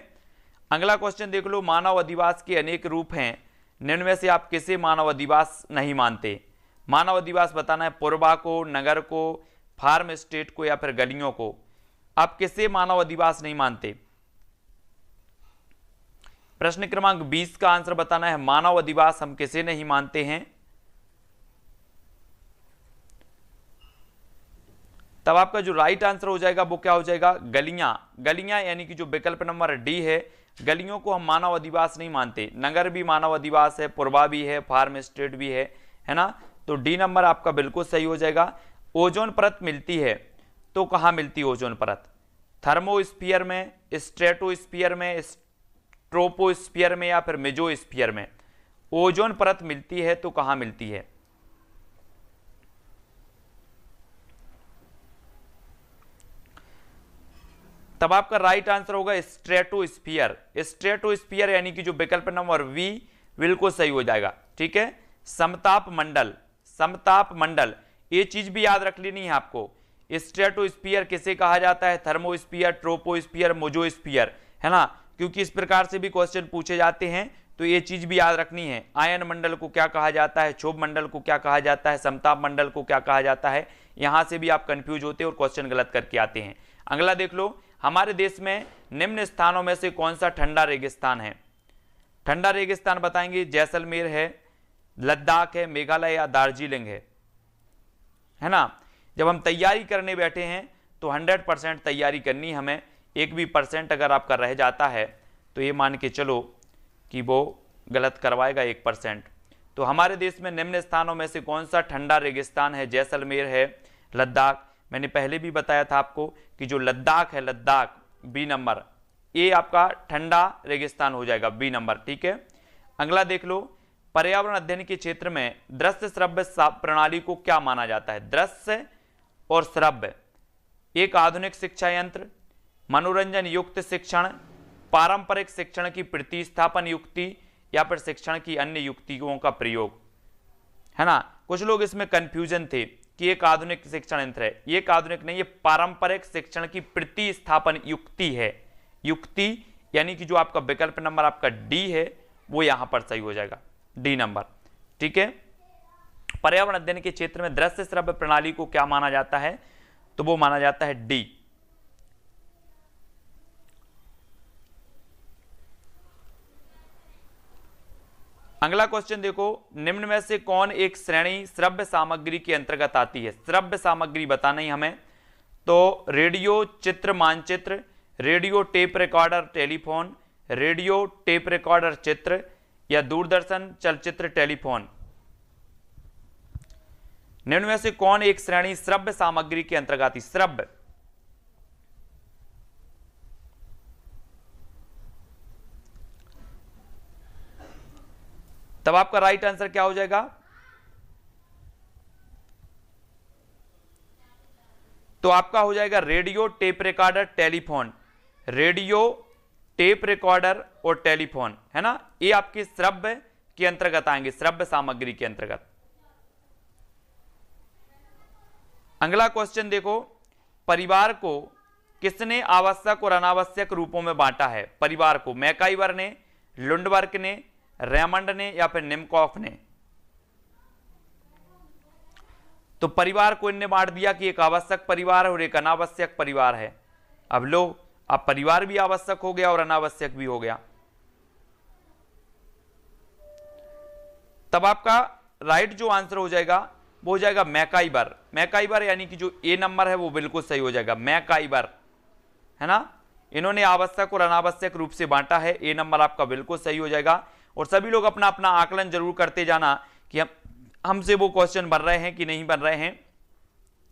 अगला क्वेश्चन देख लो, मानव अधिवास के अनेक रूप हैं, निम्न में से आप किसे मानव अधिवास नहीं मानते? मानव अधिवास बताना है, पुरबा को, नगर को, फार्म स्टेट को, या फिर गलियों को? आप किसे मानव अधिवास नहीं मानते? प्रश्न क्रमांक 20 का आंसर बताना है, मानव अधिवास हम किसे नहीं मानते हैं? तब आपका जो राइट आंसर हो जाएगा वो क्या हो जाएगा? गलियां। गलियां यानी कि जो विकल्प नंबर डी है, गलियों को हम मानव अधिवास नहीं मानते। नगर भी मानव अधिवास है, पुरबा भी है, फार्म स्टेट भी है ना? तो डी नंबर आपका बिल्कुल सही हो जाएगा। ओजोन परत मिलती है तो कहां मिलती है ओजोन परत? थर्मोस्फीयर में, स्ट्रेटोस्फीयर में, ट्रोपोस्फीयर में, या फिर मेसोस्फीयर में? ओजोन परत मिलती है तो कहां मिलती है? तब आपका राइट आंसर होगा स्ट्रेटोस्फीयर। स्ट्रेटोस्फीयर यानी कि जो विकल्प नंबर वी बिल्कुल सही हो जाएगा। ठीक है, समताप मंडल। समताप मंडल ये चीज भी याद रख लेनी है आपको। स्ट्रेटोस्फीयर किसे कहा जाता है? थर्मोस्फीयर, ट्रोपोस्फीयर, मेसोस्फीयर, है ना? क्योंकि इस प्रकार से भी क्वेश्चन पूछे जाते हैं, तो ये चीज भी याद रखनी है। आयन मंडल को क्या कहा जाता है? क्षोभ मंडल को क्या कहा जाता है? समताप मंडल को क्या कहा जाता है? यहां से भी आप कंफ्यूज होते हैं और क्वेश्चन गलत करके आते हैं। अगला देख लो, हमारे देश में निम्न स्थानों में से कौन सा ठंडा रेगिस्तान है? ठंडा रेगिस्तान बताएंगे, जैसलमेर है, लद्दाख है, मेघालय या दार्जिलिंग है ना? जब हम तैयारी करने बैठे हैं तो 100% तैयारी करनी हमें। एक भी परसेंट अगर आपका रह जाता है तो ये मान के चलो कि वो गलत करवाएगा 1%। तो हमारे देश में निम्न स्थानों में से कौन सा ठंडा रेगिस्तान है? जैसलमेर है, लद्दाख। मैंने पहले भी बताया था आपको कि जो लद्दाख है, लद्दाख बी नंबर, ये आपका ठंडा रेगिस्तान हो जाएगा, बी नंबर। ठीक है, अगला देख लो, पर्यावरण अध्ययन के क्षेत्र में दृश्य श्रव्य प्रणाली को क्या माना जाता है? दृश्य और श्रव्य एक आधुनिक शिक्षा यंत्र, मनोरंजन युक्त शिक्षण, पारंपरिक शिक्षण की प्रतिस्थापन युक्ति, या फिर शिक्षण की अन्य युक्तियों का प्रयोग, है ना? कुछ लोग इसमें कंफ्यूजन थे कि एक आधुनिक शिक्षण यंत्र है। ये एक आधुनिक नहीं, ये पारंपरिक शिक्षण की प्रतिस्थापन युक्ति है। युक्ति यानी कि जो आपका विकल्प नंबर आपका डी है वो यहां पर सही हो जाएगा, डी नंबर। ठीक है, पर्यावरण अध्ययन के क्षेत्र में दृश्य श्रव्य प्रणाली को क्या माना जाता है? तो वो माना जाता है डी। अगला क्वेश्चन देखो, निम्न में से कौन एक श्रेणी श्रव्य सामग्री के अंतर्गत आती है? श्रव्य सामग्री बताना ही हमें। तो रेडियो चित्र मानचित्र, radio tape recorder telephone, radio tape recorder चित्र, या दूरदर्शन चलचित्र टेलीफोन? निम्न में से कौन एक श्रेणी श्रव्य सामग्री के अंतर्गत आती? श्रव्य। तब आपका राइट आंसर क्या हो जाएगा? तो आपका हो जाएगा radio, tape recorder, telephone. Radio, tape recorder और टेलीफोन, है ना, ये आपके श्रव्य के अंतर्गत आएंगे, श्रव्य सामग्री के अंतर्गत। अगला क्वेश्चन देखो, परिवार को किसने आवश्यक और अनावश्यक रूपों में बांटा है? परिवार को मैकाइवर ने, लुंडबर्ग ने, रेमंड ने या फिर निमकॉफ ने? तो परिवार को इनने बांट दिया कि एक आवश्यक परिवार है और एक अनावश्यक परिवार है। अब लो, अब परिवार भी आवश्यक हो गया और अनावश्यक भी हो गया। तब आपका राइट जो आंसर हो जाएगा वो हो जाएगा मैकाइवर। मैकाइवर यानी कि जो ए नंबर है वो बिल्कुल सही हो जाएगा, मैकाइवर, है ना। इन्होंने आवश्यक और अनावश्यक रूप से बांटा है, ए नंबर आपका बिल्कुल सही हो जाएगा। और सभी लोग अपना अपना आकलन जरूर करते जाना कि हमसे वो क्वेश्चन बन रहे हैं कि नहीं बन रहे हैं,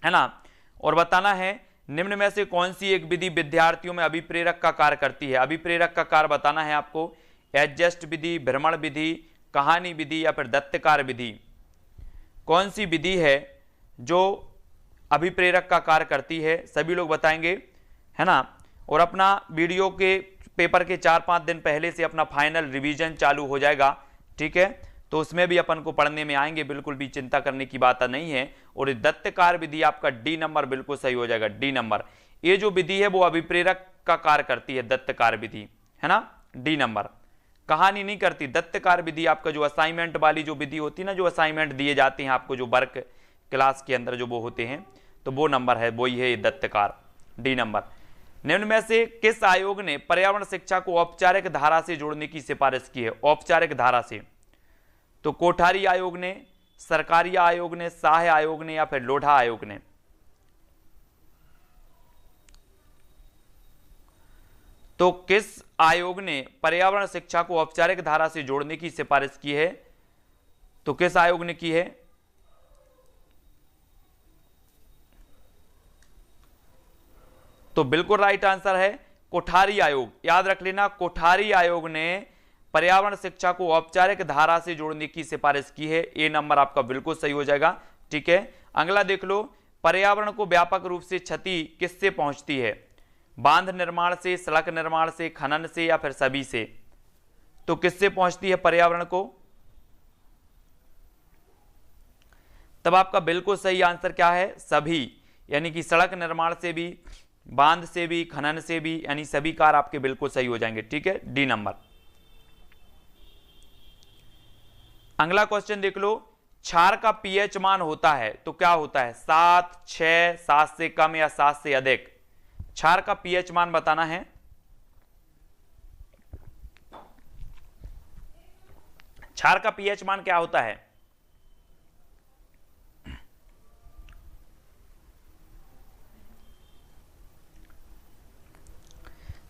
है ना। और बताना है निम्न में से कौन सी एक विधि विद्यार्थियों में अभिप्रेरक का कार्य करती है? अभिप्रेरक का कार्य बताना है आपको, एडजस्ट विधि, भ्रमण विधि, कहानी विधि या फिर दत्तकार विधि। कौन सी विधि है जो अभिप्रेरक का कार्य करती है? सभी लोग बताएंगे, है ना। और अपना वीडियो के पेपर के 4-5 दिन पहले से अपना फाइनल रिवीजन चालू हो जाएगा, ठीक है। तो उसमें भी अपन को पढ़ने में आएंगे, बिल्कुल भी चिंता करने की बात नहीं है। और दत्तकार विधि आपका डी नंबर बिल्कुल सही हो जाएगा, डी नंबर। ये जो विधि है वो अभिप्रेरक का कार्य करती है, दत्तकार विधि, है ना, डी नंबर। कहानी नहीं करती। दत्तकार विधि आपका जो असाइनमेंट वाली जो विधि होती है ना, जो असाइनमेंट दिए जाते हैं आपको जो वर्क क्लास के अंदर जो वो होते हैं, तो वो नंबर है, वही है दत्तकार, डी नंबर। निम्न में से किस आयोग ने पर्यावरण शिक्षा को औपचारिक धारा से जोड़ने की सिफारिश की है? औपचारिक धारा से तो कोठारी आयोग ने, सरकारी आयोग ने, शाह आयोग ने या फिर लोढ़ा आयोग ने? तो किस आयोग ने पर्यावरण शिक्षा को औपचारिक धारा से जोड़ने की सिफारिश की है? तो किस आयोग ने की है? तो बिल्कुल राइट आंसर है कोठारी आयोग। याद रख लेना, कोठारी आयोग ने पर्यावरण शिक्षा को औपचारिक धारा से जोड़ने की सिफारिश की है। ए नंबर आपका बिल्कुल सही हो जाएगा, ठीक है। अगला देख लो, पर्यावरण को व्यापक रूप से क्षति किससे पहुंचती है? बांध निर्माण से, सड़क निर्माण से, खनन से या फिर सभी से? तो किससे पहुंचती है पर्यावरण को? तब आपका बिल्कुल सही आंसर क्या है? सभी, यानी कि सड़क निर्माण से भी, बांध से भी, खनन से भी, यानी सभी कार आपके बिल्कुल सही हो जाएंगे, ठीक है, डी नंबर। अगला क्वेश्चन देख लो, क्षार का पीएच मान होता है तो क्या होता है? 7, 6, 7 से कम या 7 से अधिक? क्षार का पीएच मान बताना है। क्षार का पीएच मान क्या होता है?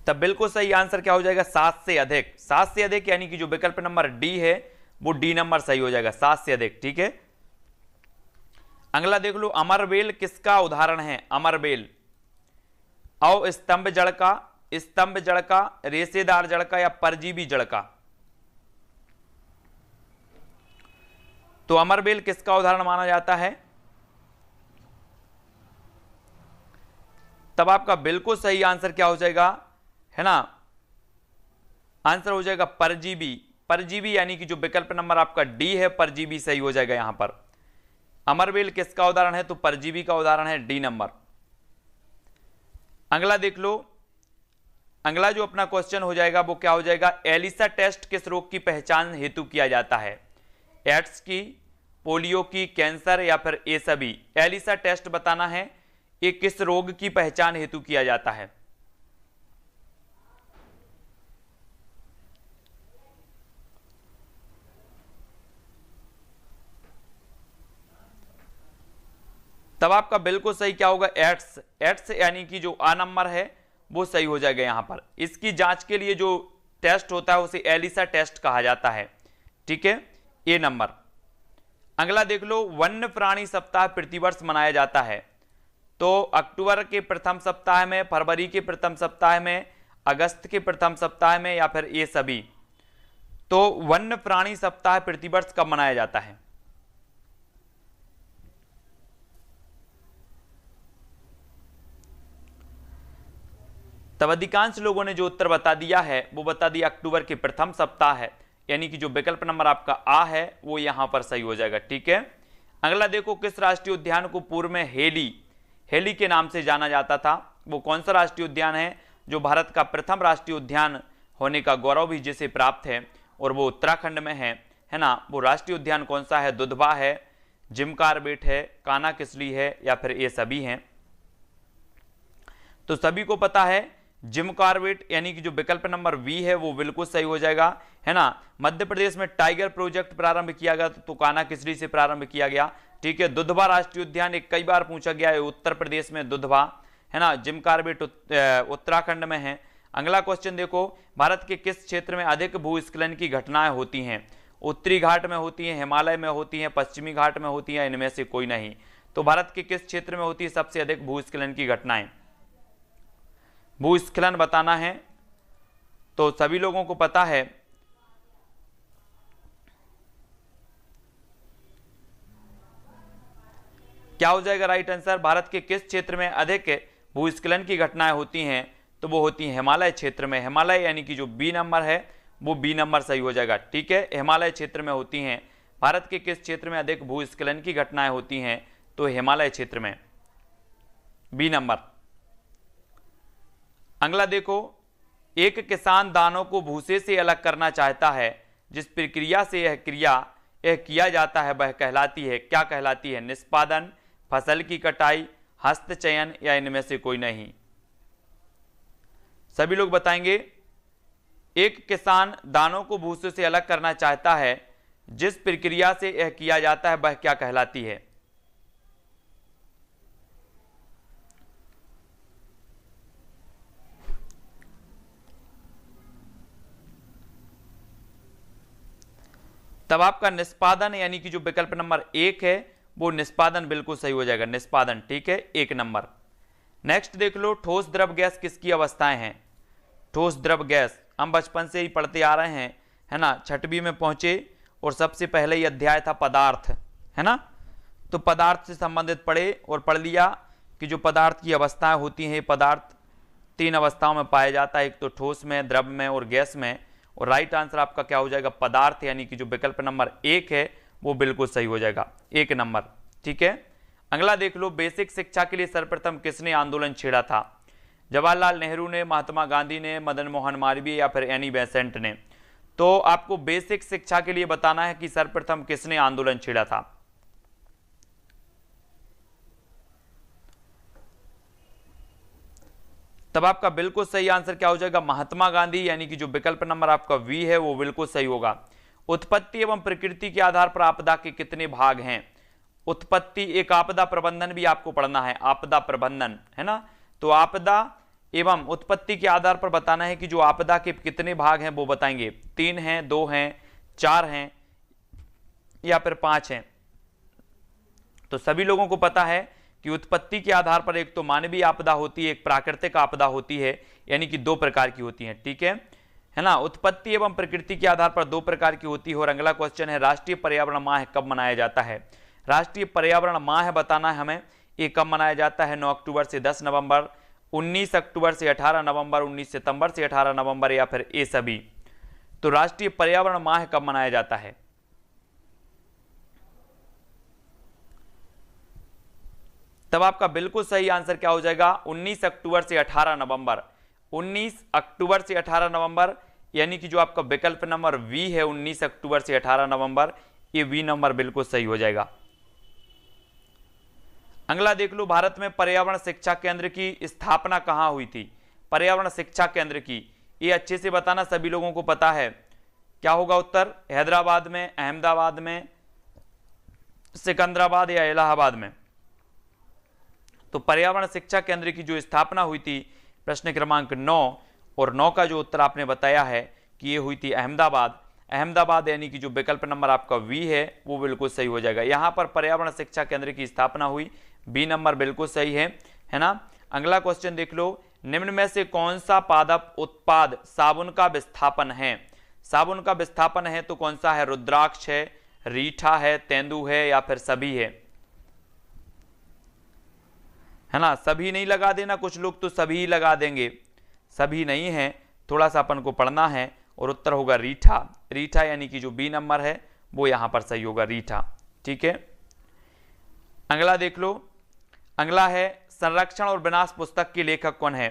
तब बिल्कुल सही आंसर क्या हो जाएगा? 7 से अधिक। 7 से अधिक यानी कि जो विकल्प नंबर डी है वो डी नंबर सही हो जाएगा, 7 से अधिक, ठीक है। अगला देख लो, अमरबेल किसका उदाहरण है? अमरबेल औ स्तंभ जड़ का, स्तंभ जड़ का, रेशेदार जड़ का या परजीवी जड़ का? तो अमरबेल किसका उदाहरण माना जाता है? तब आपका बिल्कुल सही आंसर क्या हो जाएगा, है ना, आंसर हो जाएगा परजीवी। परजीवी यानी कि जो विकल्प नंबर आपका डी है, परजीवी सही हो जाएगा यहां पर। अमरबेल किसका उदाहरण है? तो परजीवी का उदाहरण है, डी नंबर। अगला देख लो, अगला जो अपना क्वेश्चन हो जाएगा वो क्या हो जाएगा? एलिसा टेस्ट किस रोग की पहचान हेतु किया जाता है? एड्स की, पोलियो की, कैंसर या फिर ये सभी? एलिसा टेस्ट बताना है, ये किस रोग की पहचान हेतु किया जाता है? तब आपका बिल्कुल सही क्या होगा? एड्स। एड्स यानी कि जो आ नंबर है वो सही हो जाएगा यहां पर। इसकी जांच के लिए जो टेस्ट होता है उसे एलिसा टेस्ट कहा जाता है, ठीक है, ए नंबर। अगला देख लो, वन्य प्राणी सप्ताह प्रतिवर्ष मनाया जाता है तो अक्टूबर के प्रथम सप्ताह में, फरवरी के प्रथम सप्ताह में, अगस्त के प्रथम सप्ताह में या फिर ये सभी? तो वन्य प्राणी सप्ताह प्रतिवर्ष कब मनाया जाता है? तब अधिकांश लोगों ने जो उत्तर बता दिया है वो बता दिया अक्टूबर के प्रथम सप्ताह है, यानी कि जो विकल्प नंबर आपका आ है वो यहां पर सही हो जाएगा। ठीक है, अगला देखो, किस राष्ट्रीय उद्यान को पूर्व में हेली के नाम से जाना जाता था? वो कौन सा राष्ट्रीय उद्यान है जो भारत का प्रथम राष्ट्रीय उद्यान होने का गौरव भी जिसे प्राप्त है और वो उत्तराखंड में है ना? वो राष्ट्रीय उद्यान कौन सा है? दुधवा है, जिम कार्बेट है, कान्हा किसली है, या फिर ये सभी हैं? तो सभी को पता है जिम कार्बेट, यानी कि जो विकल्प नंबर वी है वो बिल्कुल सही हो जाएगा, है ना? मध्य प्रदेश में टाइगर प्रोजेक्ट प्रारंभ किया गया तो कान्हा किसली से प्रारंभ किया गया। ठीक है, दुधवा राष्ट्रीय उद्यान एक कई बार पूछा गया है, उत्तर प्रदेश में दुधवा, है ना? जिम कार्बेट उत्तराखंड में है। अगला क्वेश्चन देखो, भारत के किस क्षेत्र में अधिक भूस्खलन की घटनाएं होती हैं? उत्तरी घाट में होती हैं, हिमालय में होती हैं, पश्चिमी घाट में होती हैं, इनमें से कोई नहीं। तो भारत के किस क्षेत्र में होती है सबसे अधिक भूस्खलन की घटनाएं? भूस्खलन बताना है तो सभी लोगों को पता है क्या हो जाएगा राइट आंसर? भारत के किस क्षेत्र में अधिक भूस्खलन की घटनाएं होती हैं? तो वो होती है हिमालय क्षेत्र में। हिमालय यानी कि जो बी नंबर है वो बी नंबर सही हो जाएगा। ठीक है, हिमालय क्षेत्र में होती हैं। भारत के किस क्षेत्र में अधिक भूस्खलन की घटनाएं होती हैं? तो हिमालय क्षेत्र में, बी नंबर। अगला देखो, एक किसान दानों को भूसे से अलग करना चाहता है, जिस प्रक्रिया से यह किया जाता है वह कहलाती है, क्या कहलाती है? निष्पादन, फसल की कटाई, हस्तचयन, या इनमें से कोई नहीं? सभी लोग बताएंगे। एक किसान दानों को भूसे से अलग करना चाहता है, जिस प्रक्रिया से यह किया जाता है वह क्या कहलाती है? तब आपका निष्पादन, यानी कि जो विकल्प नंबर 1 है वो निष्पादन बिल्कुल सही हो जाएगा, निष्पादन। ठीक है, 1 नंबर। नेक्स्ट देख लो, ठोस द्रव गैस किसकी अवस्थाएं हैं? ठोस द्रव गैस हम बचपन से ही पढ़ते आ रहे हैं, है ना? छठवीं में पहुंचे और सबसे पहले ही अध्याय था पदार्थ, है ना? तो पदार्थ से संबंधित पढ़े और पढ़ लिया कि जो पदार्थ की अवस्थाएं होती हैं, पदार्थ 3 अवस्थाओं में पाया जाता है, एक तो ठोस में, द्रव में और गैस में। और राइट आंसर आपका क्या हो जाएगा? पदार्थ, यानी कि जो विकल्प नंबर 1 है वो बिल्कुल सही हो जाएगा, 1 नंबर। ठीक है, अगला देख लो, बेसिक शिक्षा के लिए सर्वप्रथम किसने आंदोलन छेड़ा था? जवाहरलाल नेहरू ने, महात्मा गांधी ने, मदन मोहन मालवीय, या फिर एनी बेसेंट ने? तो आपको बेसिक शिक्षा के लिए बताना है कि सर्वप्रथम किसने आंदोलन छेड़ा था। तब आपका बिल्कुल सही आंसर क्या हो जाएगा? महात्मा गांधी, यानी कि जो विकल्प नंबर आपका वी है वो बिल्कुल सही होगा। उत्पत्ति एवं प्रकृति के आधार पर आपदा के कितने भाग हैं? उत्पत्ति, एक आपदा प्रबंधन भी आपको पढ़ना है, आपदा प्रबंधन, है ना? तो आपदा एवं उत्पत्ति के आधार पर बताना है कि जो आपदा के कितने भाग हैं वो बताएंगे। 3 हैं, 2 हैं, 4 हैं, या फिर 5 हैं? तो सभी लोगों को पता है कि उत्पत्ति के आधार पर एक तो मानवीय आपदा होती है, एक प्राकृतिक आपदा होती है, यानी कि 2 प्रकार की होती है। ठीक है ना? उत्पत्ति एवं प्रकृति के आधार पर 2 प्रकार की होती है। और अगला क्वेश्चन है, राष्ट्रीय पर्यावरण माह कब मनाया जाता है? राष्ट्रीय पर्यावरण माह बताना है हमें, ये कब मनाया जाता है? 9 अक्टूबर से 10 नवंबर, 19 अक्टूबर से 18 नवंबर, 19 सितंबर से 18 नवंबर, या फिर ये सभी? तो राष्ट्रीय पर्यावरण माह कब मनाया जाता है? तब आपका बिल्कुल सही आंसर क्या हो जाएगा? 19 अक्टूबर से 18 नवंबर। 19 अक्टूबर से 18 नवंबर, यानी कि जो आपका विकल्प नंबर वी है 19 अक्टूबर से 18 नवंबर, ये वी नंबर बिल्कुल सही हो जाएगा। अगला देख लो, भारत में पर्यावरण शिक्षा केंद्र की स्थापना कहां हुई थी? पर्यावरण शिक्षा केंद्र की, ये अच्छे से बताना, सभी लोगों को पता है। क्या होगा उत्तर? हैदराबाद में, अहमदाबाद में, सिकंदराबाद, या इलाहाबाद में? तो पर्यावरण शिक्षा केंद्र की जो स्थापना हुई थी, प्रश्न क्रमांक 9 और 9 का जो उत्तर आपने बताया है कि ये हुई थी अहमदाबाद। अहमदाबाद, यानी कि जो विकल्प नंबर आपका वी है वो बिल्कुल सही हो जाएगा। यहां पर पर्यावरण शिक्षा केंद्र की स्थापना हुई, बी नंबर बिल्कुल सही है ना? अगला क्वेश्चन देख लो, निम्न में से कौन सा पादप उत्पाद साबुन का विस्थापन है? साबुन का विस्थापन है तो कौन सा है? रुद्राक्ष है, रीठा है, तेंदु है, या फिर सभी है ना? सभी नहीं लगा देना, कुछ लोग तो सभी लगा देंगे। सभी नहीं है, थोड़ा सा अपन को पढ़ना है, और उत्तर होगा रीठा। रीठा यानी कि जो बी नंबर है वो यहाँ पर सही होगा, रीठा। ठीक है, अगला देख लो। अगला है संरक्षण और विनाश पुस्तक की लेखक कौन है?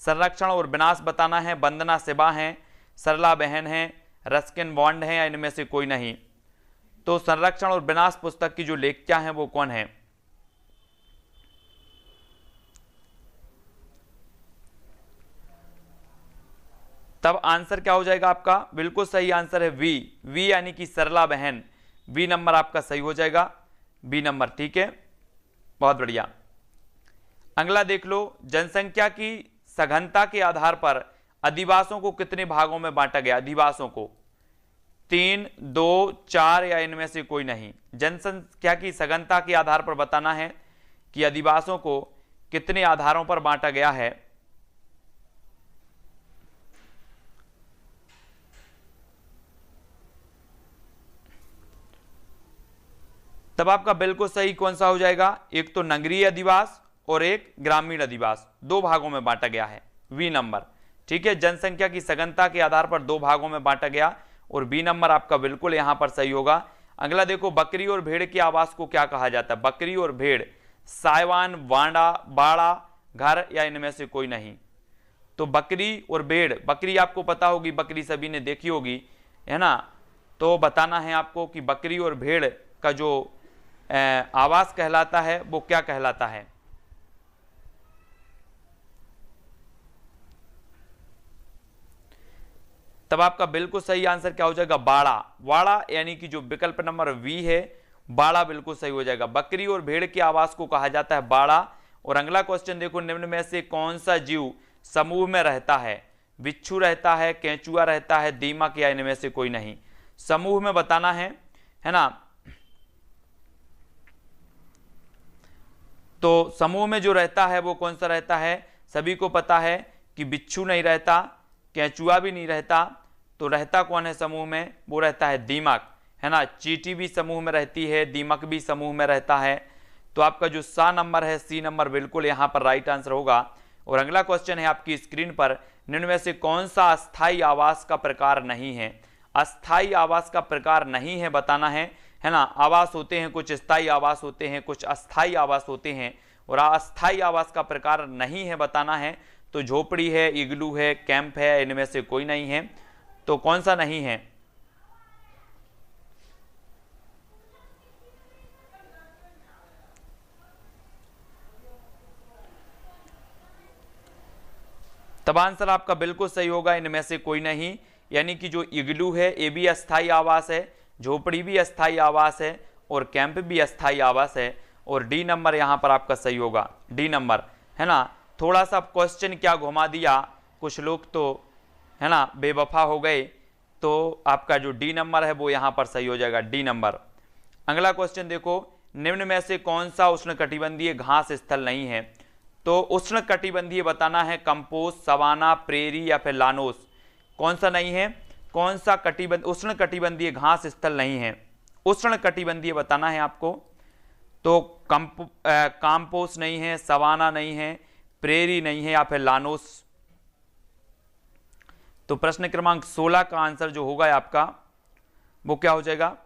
संरक्षण और विनाश बताना है। वंदना सिबा हैं, सरला बहन हैं, रस्किन बॉन्ड हैं, या इनमें से कोई नहीं। तो संरक्षण और विनाश पुस्तक की जो लेखिका हैं वो कौन है? तब आंसर क्या हो जाएगा आपका? बिल्कुल सही आंसर है वी। वी यानी कि सरला बहन। बी नंबर आपका सही हो जाएगा, बी नंबर। ठीक है, बहुत बढ़िया। अगला देख लो, जनसंख्या की सघनता के आधार पर अधिवासों को कितने भागों में बांटा गया? अधिवासों को 3, 2, 4 या इनमें से कोई नहीं। जनसंख्या की सघनता के आधार पर बताना है कि अधिवासों को कितने आधारों पर बांटा गया है। तब आपका बिल्कुल सही कौन सा हो जाएगा? एक तो नगरीय अधिवास और एक ग्रामीण अधिवास, 2 भागों में बांटा गया है, वी नंबर। ठीक है, जनसंख्या की सघनता के आधार पर 2 भागों में बांटा गया, और बी नंबर आपका बिल्कुल यहां पर सही होगा। अगला देखो, बकरी और भेड़ के आवास को क्या कहा जाता है? बकरी और भेड़, सायवान, वाड़ा, बाड़ा, घर, या इनमें से कोई नहीं। तो बकरी और भेड़, बकरी आपको पता होगी, बकरी सभी ने देखी होगी, है ना। तो बताना है आपको कि बकरी और भेड़ का जो आवास कहलाता है वो क्या कहलाता है? तब आपका बिल्कुल सही आंसर क्या हो जाएगा? बाड़ा। वाड़ा यानी कि जो विकल्प नंबर वी है, बाड़ा बिल्कुल सही हो जाएगा। बकरी और भेड़ के आवास को कहा जाता है बाड़ा। और अगला क्वेश्चन देखो, निम्न में से कौन सा जीव समूह में रहता है? बिच्छू रहता है, केंचुआ रहता है, दीमक, या इनमें से कोई नहीं। समूह में बताना है ना। तो समूह में जो रहता है वो कौन सा रहता है? सभी को पता है कि बिच्छू नहीं रहता, केंचुआ भी नहीं रहता, तो रहता कौन है समूह में? वो रहता है दीमक, है ना। चींटी भी समूह में रहती है, दीमक भी समूह में रहता है। तो आपका जो सा नंबर है, सी नंबर बिल्कुल यहां पर राइट आंसर होगा। और अगला क्वेश्चन है आपकी स्क्रीन पर, निम्न में से कौन सा अस्थायी आवास का प्रकार नहीं है? अस्थायी आवास का प्रकार नहीं है बताना है ना। आवास होते हैं, कुछ स्थायी आवास होते हैं, कुछ अस्थायी आवास होते हैं, और अस्थायी आवास का प्रकार नहीं है बताना है। तो झोपड़ी है, इग्लू है, कैंप है, इनमें से कोई नहीं है। तो कौन सा नहीं है? तब आंसर आपका बिल्कुल सही होगा, इनमें से कोई नहीं। यानी कि जो इग्लू है ये भी अस्थायी आवास है, झोपड़ी भी अस्थायी आवास है, और कैंप भी अस्थायी आवास है। और डी नंबर यहां पर आपका सही होगा, डी नंबर, है ना। थोड़ा सा क्वेश्चन क्या घुमा दिया, कुछ लोग तो है ना बेवफा हो गए। तो आपका जो डी नंबर है वो यहां पर सही हो जाएगा, डी नंबर। अगला क्वेश्चन देखो, निम्न में से कौन सा उष्णकटिबंधीय घास स्थल नहीं है? तो उष्णकटिबंधीय बताना है, कंपोस्ट, सवाना, प्रेरी, या फिर लानोस। कौन सा नहीं है? कौन सा उष्णकटिबंधीय घास स्थल नहीं है? उष्णकटिबंधीय बताना है आपको। तो कंपोस्ट नहीं है, सवाना नहीं है, प्रेरी नहीं है, या फिर लानोस। तो प्रश्न क्रमांक 16 का आंसर जो होगा आपका वो क्या हो जाएगा?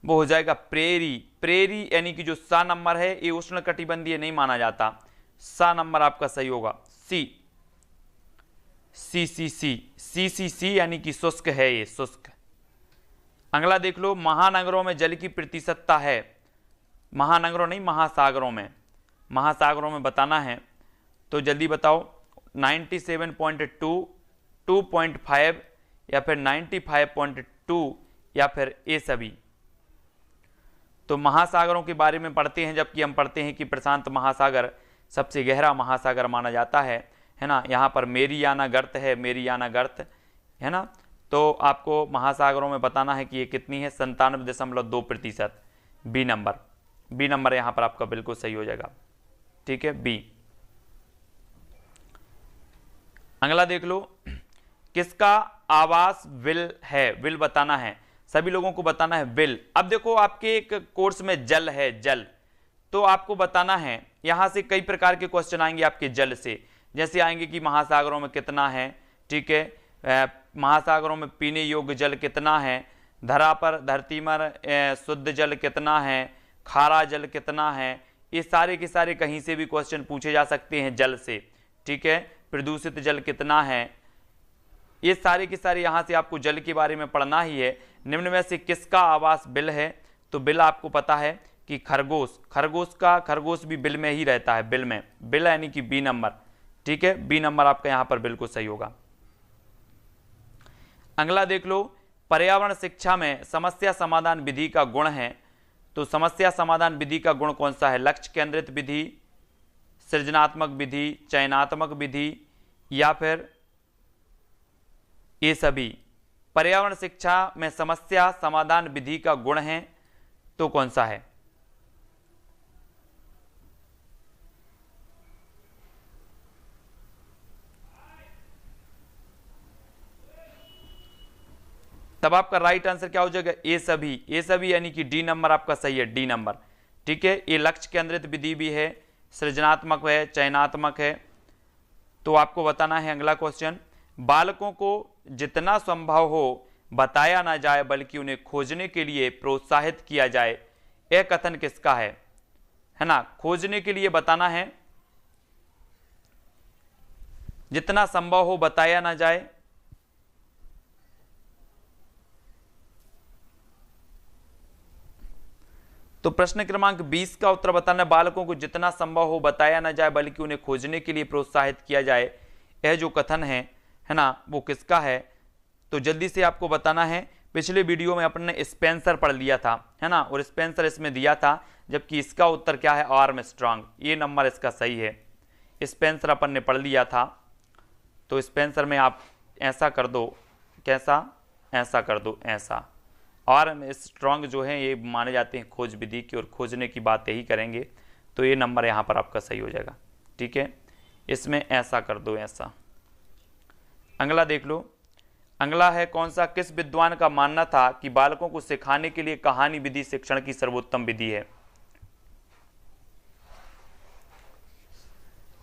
वो हो जाएगा प्रेरी। प्रेरी यानी कि जो सा नंबर है ये उष्णकटिबंधीय नहीं माना जाता। सा नंबर आपका सही होगा, सी। सी सी सी सी सी सी यानी कि शुष्क है, ये शुष्क। अगला देख लो, महानगरों में जल की प्रतिशतता है। महानगरों नहीं, महासागरों में। महासागरों में बताना है, तो जल्दी बताओ। 97.2, 2.5, या फिर 95.2, या फिर ये सभी। तो महासागरों के बारे में पढ़ते हैं, जबकि हम पढ़ते हैं कि प्रशांत महासागर सबसे गहरा महासागर माना जाता है ना। यहाँ पर मेरियाना गर्त है, मेरियाना गर्त, है ना। तो आपको महासागरों में बताना है कि ये कितनी है, 97.2%, बी नंबर। बी नंबर यहाँ पर आपका बिल्कुल सही हो जाएगा, ठीक है, बी। अगला देख लो, किसका आवास विल है? विल बताना है, सभी लोगों को बताना है विल। अब देखो आपके एक कोर्स में जल है, जल, तो आपको बताना है, यहां से कई प्रकार के क्वेश्चन आएंगे आपके जल से। जैसे आएंगे कि महासागरों में कितना है, ठीक है, महासागरों में पीने योग्य जल कितना है, धरती पर शुद्ध जल कितना है, खारा जल कितना है, ये सारे के सारे कहीं से भी क्वेश्चन पूछे जा सकते हैं जल से, ठीक है। प्रदूषित जल कितना है, ये सारे के सारे यहाँ से आपको जल के बारे में पढ़ना ही है। निम्न में से किसका आवास बिल है, तो बिल आपको पता है कि खरगोश भी बिल में ही रहता है, बिल में, बिल यानी कि बी नंबर, ठीक है, बी नंबर आपका यहाँ पर बिल्कुल सही होगा। अगला देख लो, पर्यावरण शिक्षा में समस्या समाधान विधि का गुण है, तो समस्या समाधान विधि का गुण कौन सा है, लक्ष्य केंद्रित विधि, सृजनात्मक विधि, चयनात्मक विधि, या फिर ये सभी। पर्यावरण शिक्षा में समस्या समाधान विधि का गुण है तो कौन सा है, तब आपका राइट आंसर क्या हो जाएगा, ए सभी यानी कि डी नंबर आपका सही है, डी नंबर, ठीक है। ये लक्ष्य केंद्रित विधि भी है, सृजनात्मक है, चयनात्मक है। तो आपको बताना है अगला क्वेश्चन, बालकों को जितना संभव हो बताया ना जाए बल्कि उन्हें खोजने के लिए प्रोत्साहित किया जाए, यह कथन किसका है ना, खोजने के लिए बताना है, जितना संभव हो बताया ना जाए, तो प्रश्न क्रमांक 20 का उत्तर बताना है, बालकों को जितना संभव हो बताया ना जाए बल्कि उन्हें खोजने के लिए प्रोत्साहित किया जाए, यह जो कथन है ना, वो किसका है। तो जल्दी से आपको बताना है, पिछले वीडियो में अपने स्पेंसर पढ़ लिया था, है ना, और स्पेंसर इसमें दिया था, जबकि इसका उत्तर क्या है, आर्मस्ट्रांग, ये नंबर इसका सही है। स्पेंसर अपन ने पढ़ लिया था, तो स्पेंसर में आप ऐसा कर दो, कैसा, ऐसा कर दो, ऐसा। आर्मस्ट्रांग जो है ये माने जाते हैं खोज विधि की, और खोजने की बात यही करेंगे, तो ये नंबर यहाँ पर आपका सही हो जाएगा, ठीक है। इसमें ऐसा कर दो, ऐसा। अगला देख लो, अगला है कौन सा, किस विद्वान का मानना था कि बालकों को सिखाने के लिए कहानी विधि शिक्षण की सर्वोत्तम विधि है।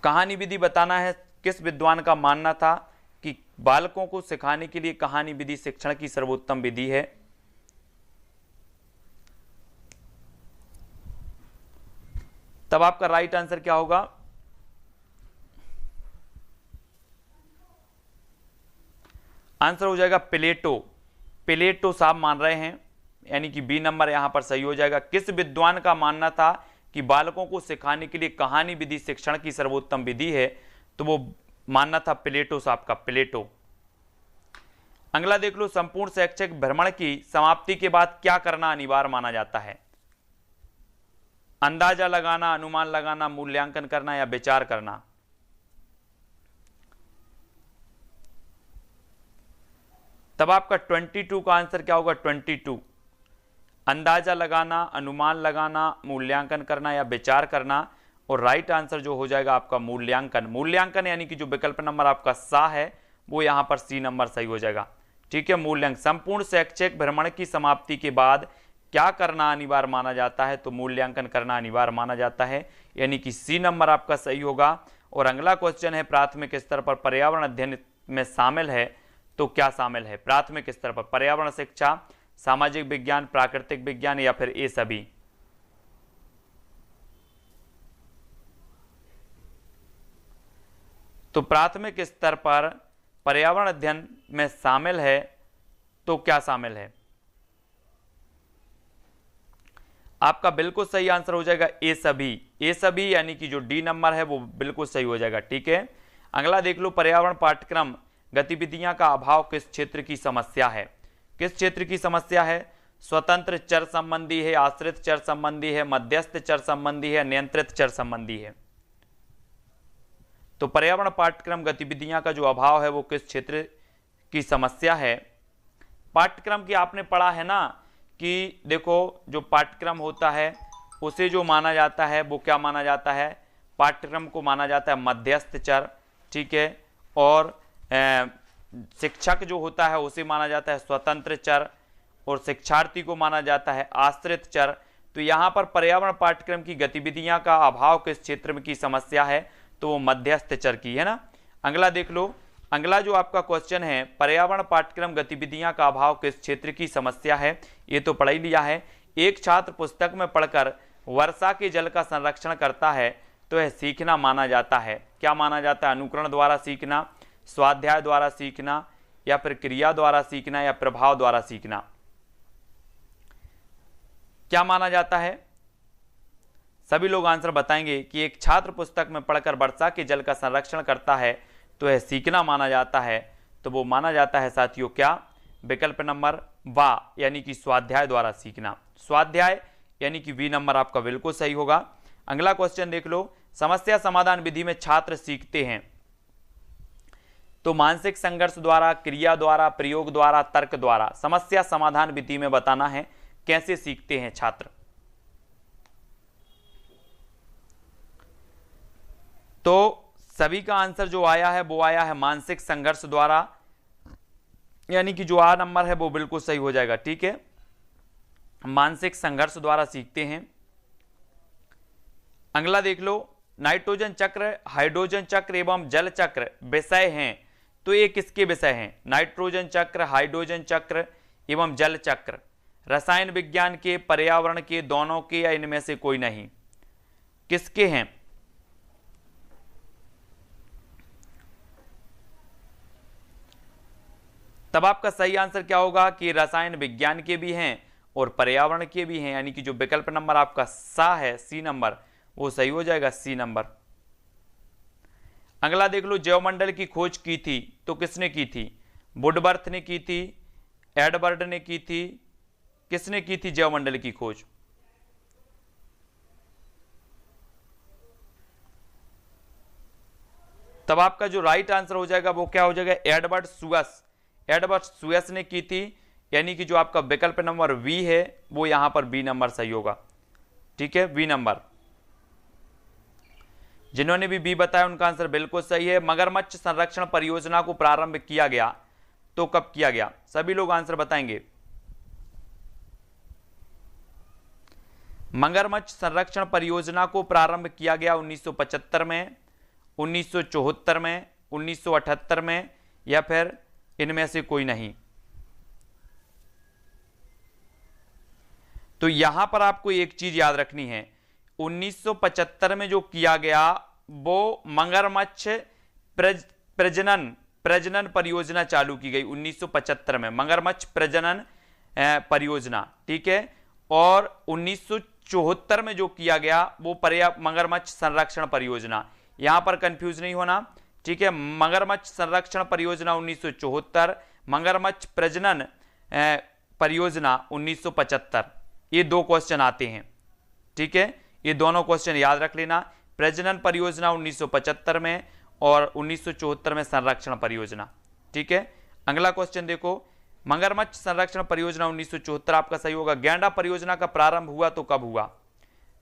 कहानी विधि बताना है, किस विद्वान का मानना था कि बालकों को सिखाने के लिए कहानी विधि शिक्षण की सर्वोत्तम विधि है। तब आपका राइट आंसर क्या होगा, आंसर हो जाएगा प्लेटो साहब मान रहे हैं, यानी कि बी नंबर यहां पर सही हो जाएगा। किस विद्वान का मानना था कि बालकों को सिखाने के लिए कहानी विधि शिक्षण की सर्वोत्तम विधि है, तो वो मानना था प्लेटो साहब का, प्लेटो। अगला देख लो, संपूर्ण शैक्षिक भ्रमण की समाप्ति के बाद क्या करना अनिवार्य माना जाता है, अंदाजा लगाना, अनुमान लगाना, मूल्यांकन करना या विचार करना। तब आपका 22 का आंसर क्या होगा, 22, अंदाजा लगाना, अनुमान लगाना, मूल्यांकन करना या विचार करना, और राइट आंसर जो हो जाएगा आपका मूल्यांकन यानी कि जो विकल्प नंबर आपका सा है वो यहां पर सी नंबर सही हो जाएगा, ठीक है। मूल्यांकन, संपूर्ण शैक्षिक भ्रमण की समाप्ति के बाद क्या करना अनिवार्य माना जाता है, तो मूल्यांकन करना अनिवार्य माना जाता है, यानी कि सी नंबर आपका सही होगा। और अगला क्वेश्चन है, प्राथमिक स्तर पर पर्यावरण अध्ययन में शामिल है तो क्या शामिल है, प्राथमिक स्तर पर पर्यावरण शिक्षा, सामाजिक विज्ञान, प्राकृतिक विज्ञान या फिर ये सभी। तो प्राथमिक स्तर पर पर्यावरण अध्ययन में शामिल है तो क्या शामिल है, आपका बिल्कुल सही आंसर हो जाएगा ए सभी, यानी कि जो डी नंबर है वो बिल्कुल सही हो जाएगा, ठीक है। अगला देख लो, पर्यावरण पाठ्यक्रम गतिविधियां का अभाव किस क्षेत्र की समस्या है, किस क्षेत्र की समस्या है, स्वतंत्र चर संबंधी है, आश्रित चर संबंधी है, मध्यस्थ चर संबंधी है, नियंत्रित चर संबंधी है। तो पर्यावरण पाठ्यक्रम गतिविधियां का जो अभाव है वो किस क्षेत्र की समस्या है। पाठ्यक्रम की आपने पढ़ा है ना कि देखो जो पाठ्यक्रम होता है उसे जो माना जाता है वो क्या माना जाता है, पाठ्यक्रम को माना जाता है मध्यस्थ चर, ठीक है, और शिक्षक जो होता है उसे माना जाता है स्वतंत्र चर, और शिक्षार्थी को माना जाता है आश्रित चर। तो यहाँ पर पर्यावरण पाठ्यक्रम की गतिविधियां का अभाव किस क्षेत्र में की समस्या है, तो वो मध्यस्थ चर की है ना। अगला देख लो, अगला जो आपका क्वेश्चन है, पर्यावरण पाठ्यक्रम गतिविधियां का अभाव किस क्षेत्र की समस्या है, ये तो पढ़ ही लिया है। एक छात्र पुस्तक में पढ़कर वर्षा के जल का संरक्षण करता है तो यह सीखना माना जाता है। क्या माना जाता है? अनुकरण द्वारा सीखना, स्वाध्याय द्वारा सीखना, या फिर क्रिया द्वारा सीखना, या प्रभाव द्वारा सीखना। क्या माना जाता है? सभी लोग आंसर बताएंगे कि एक छात्र पुस्तक में पढ़कर वर्षा के जल का संरक्षण करता है तो यह सीखना माना जाता है। तो वो माना जाता है साथियों क्या? विकल्प नंबर वा, यानी कि स्वाध्याय द्वारा सीखना। स्वाध्याय यानी कि बी नंबर आपका बिल्कुल सही होगा। अगला क्वेश्चन देख लो, समस्या समाधान विधि में छात्र सीखते हैं तो मानसिक संघर्ष द्वारा, क्रिया द्वारा, प्रयोग द्वारा, तर्क द्वारा। समस्या समाधान विधि में बताना है कैसे सीखते हैं छात्र। तो सभी का आंसर जो आया है वो आया है मानसिक संघर्ष द्वारा, यानी कि जो आ नंबर है वो बिल्कुल सही हो जाएगा। ठीक है, मानसिक संघर्ष द्वारा सीखते हैं। अगला देख लो, नाइट्रोजन चक्र, हाइड्रोजन चक्र एवं जल चक्र विषय हैं तो ये किसके विषय हैं? नाइट्रोजन चक्र, हाइड्रोजन चक्र एवं जल चक्र रसायन विज्ञान के, पर्यावरण के, दोनों के, या इनमें से कोई नहीं? किसके हैं? तब आपका सही आंसर क्या होगा कि रसायन विज्ञान के भी हैं और पर्यावरण के भी हैं, यानी कि जो विकल्प नंबर आपका सा है, सी नंबर, वो सही हो जाएगा, सी नंबर। अगला देख लो, जैवमंडल की खोज की थी तो किसने की थी? वुडवर्थ ने की थी, एडवर्ड ने की थी, किसने की थी जैवमंडल की खोज? तब आपका जो राइट आंसर हो जाएगा वो क्या हो जाएगा? एडवर्ड सुअस। एडवर्ड सुअस ने की थी, यानी कि जो आपका विकल्प नंबर वी है वो यहां पर बी नंबर सही होगा। ठीक है, बी नंबर। जिन्होंने भी बी बताया उनका आंसर बिल्कुल सही है। मगरमच्छ संरक्षण परियोजना को प्रारंभ किया गया तो कब किया गया? सभी लोग आंसर बताएंगे। मगरमच्छ संरक्षण परियोजना को प्रारंभ किया गया 1975 में, 1974 में, 1978 में, या फिर इनमें से कोई नहीं? तो यहां पर आपको एक चीज याद रखनी है, 1975 में जो किया गया वो मगरमच्छ प्रजनन परियोजना चालू की गई 1975 में, मगरमच्छ प्रजनन परियोजना। ठीक है, और 1974 में जो किया गया वो मगरमच्छ संरक्षण परियोजना। यहां पर कंफ्यूज नहीं होना। ठीक है, मगरमच्छ संरक्षण परियोजना 1974, मगरमच्छ प्रजनन परियोजना 1975, ये दो क्वेश्चन आते हैं। ठीक है, ये दोनों क्वेश्चन याद रख लेना। प्रजनन परियोजना 1975 में और 1974 में संरक्षण परियोजना। ठीक है, अगला क्वेश्चन देखो, मगरमच्छ संरक्षण परियोजना 1974 आपका सही होगा। गैंडा परियोजना का प्रारंभ हुआ तो कब हुआ?